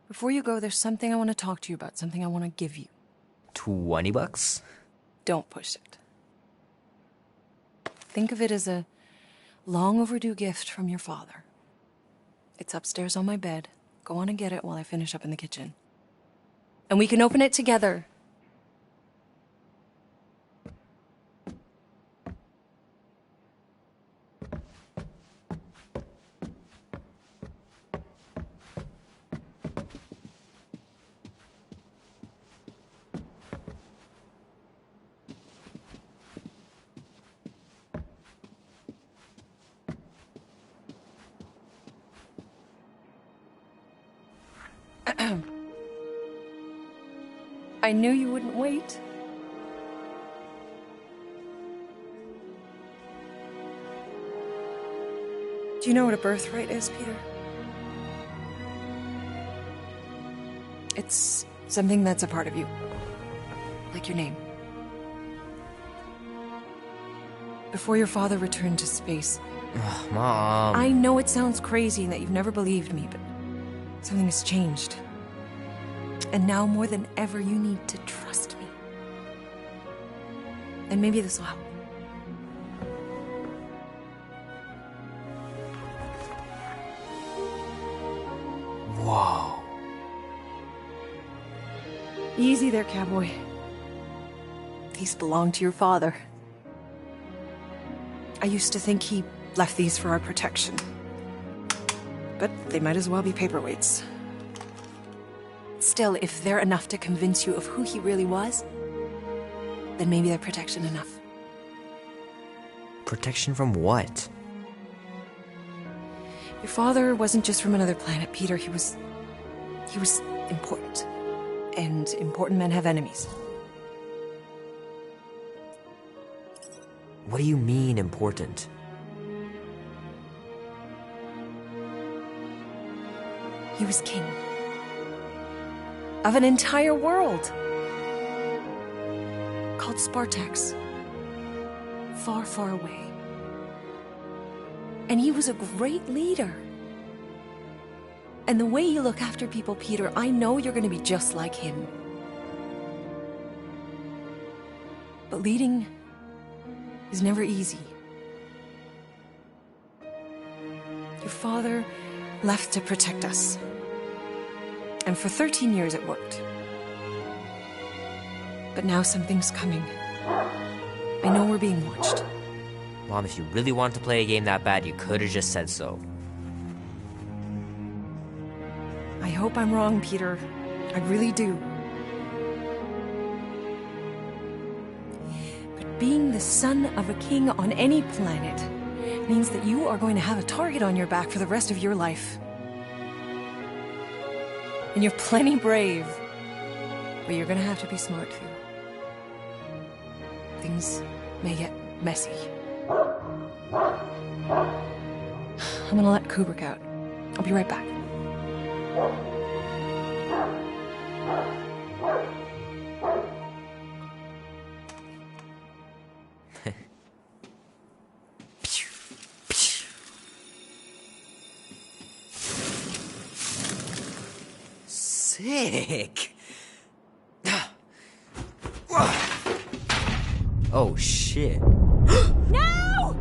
Before you go, there's something I want to talk to you about, something I want to give you. $20? Don't push it. Think of it as a long overdue gift from your father. It's upstairs on my bed. Go on and get it while I finish up in the kitchen. And we can open it together. I knew you wouldn't wait. Do you know what a birthright is, Peter? It's something that's a part of you. Like your name. Before your father returned to space... Ugh, Mom... I know it sounds crazy and that you've never believed me, but something has changed. And now more than ever, you need to trust me. And maybe this will help. Whoa. Easy there, cowboy. These belong to your father. I used to think he left these for our protection. But they might as well be paperweights. Still, if they're enough to convince you of who he really was, then maybe they're protection enough. Protection from what? Your father wasn't just from another planet, Peter. He was important. And important men have enemies. What do you mean, important? He was king. Of an entire world. Called Spartax. Far, far away. And he was a great leader. And the way you look after people, Peter, I know you're going to be just like him. But leading is never easy. Your father left to protect us. And for 13 years it worked. But now something's coming. I know we're being watched. Mom, if you really wanted to play a game that bad, you could have just said so. I hope I'm wrong, Peter. I really do. But being the son of a king on any planet means that you are going to have a target on your back for the rest of your life. And you're plenty brave. But you're gonna have to be smart, too. Things may get messy. I'm gonna let Kubrick out. I'll be right back. Sick. Oh shit. No!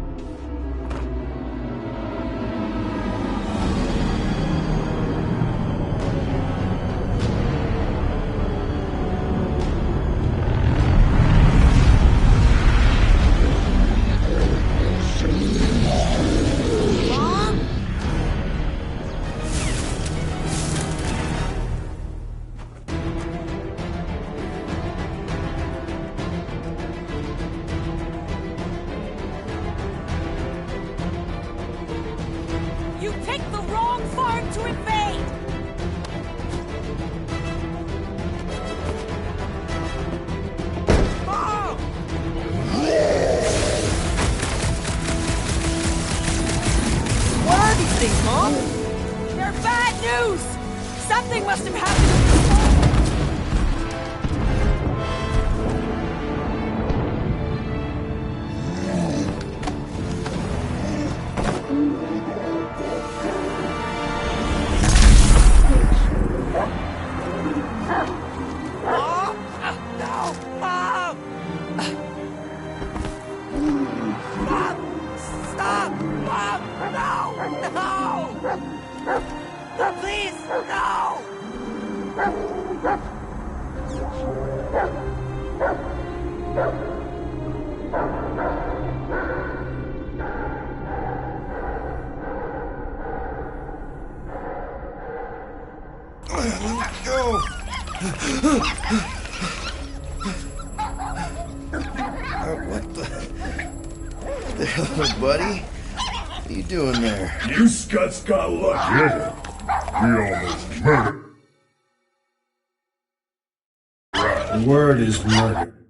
You picked the wrong farm to invade! Mom! What are these things, Mom? They're bad news! Something must have happened! Mom! go! What the hell, buddy? What are you doing there? You scuts got lucky. We almost murdered. The word is murder.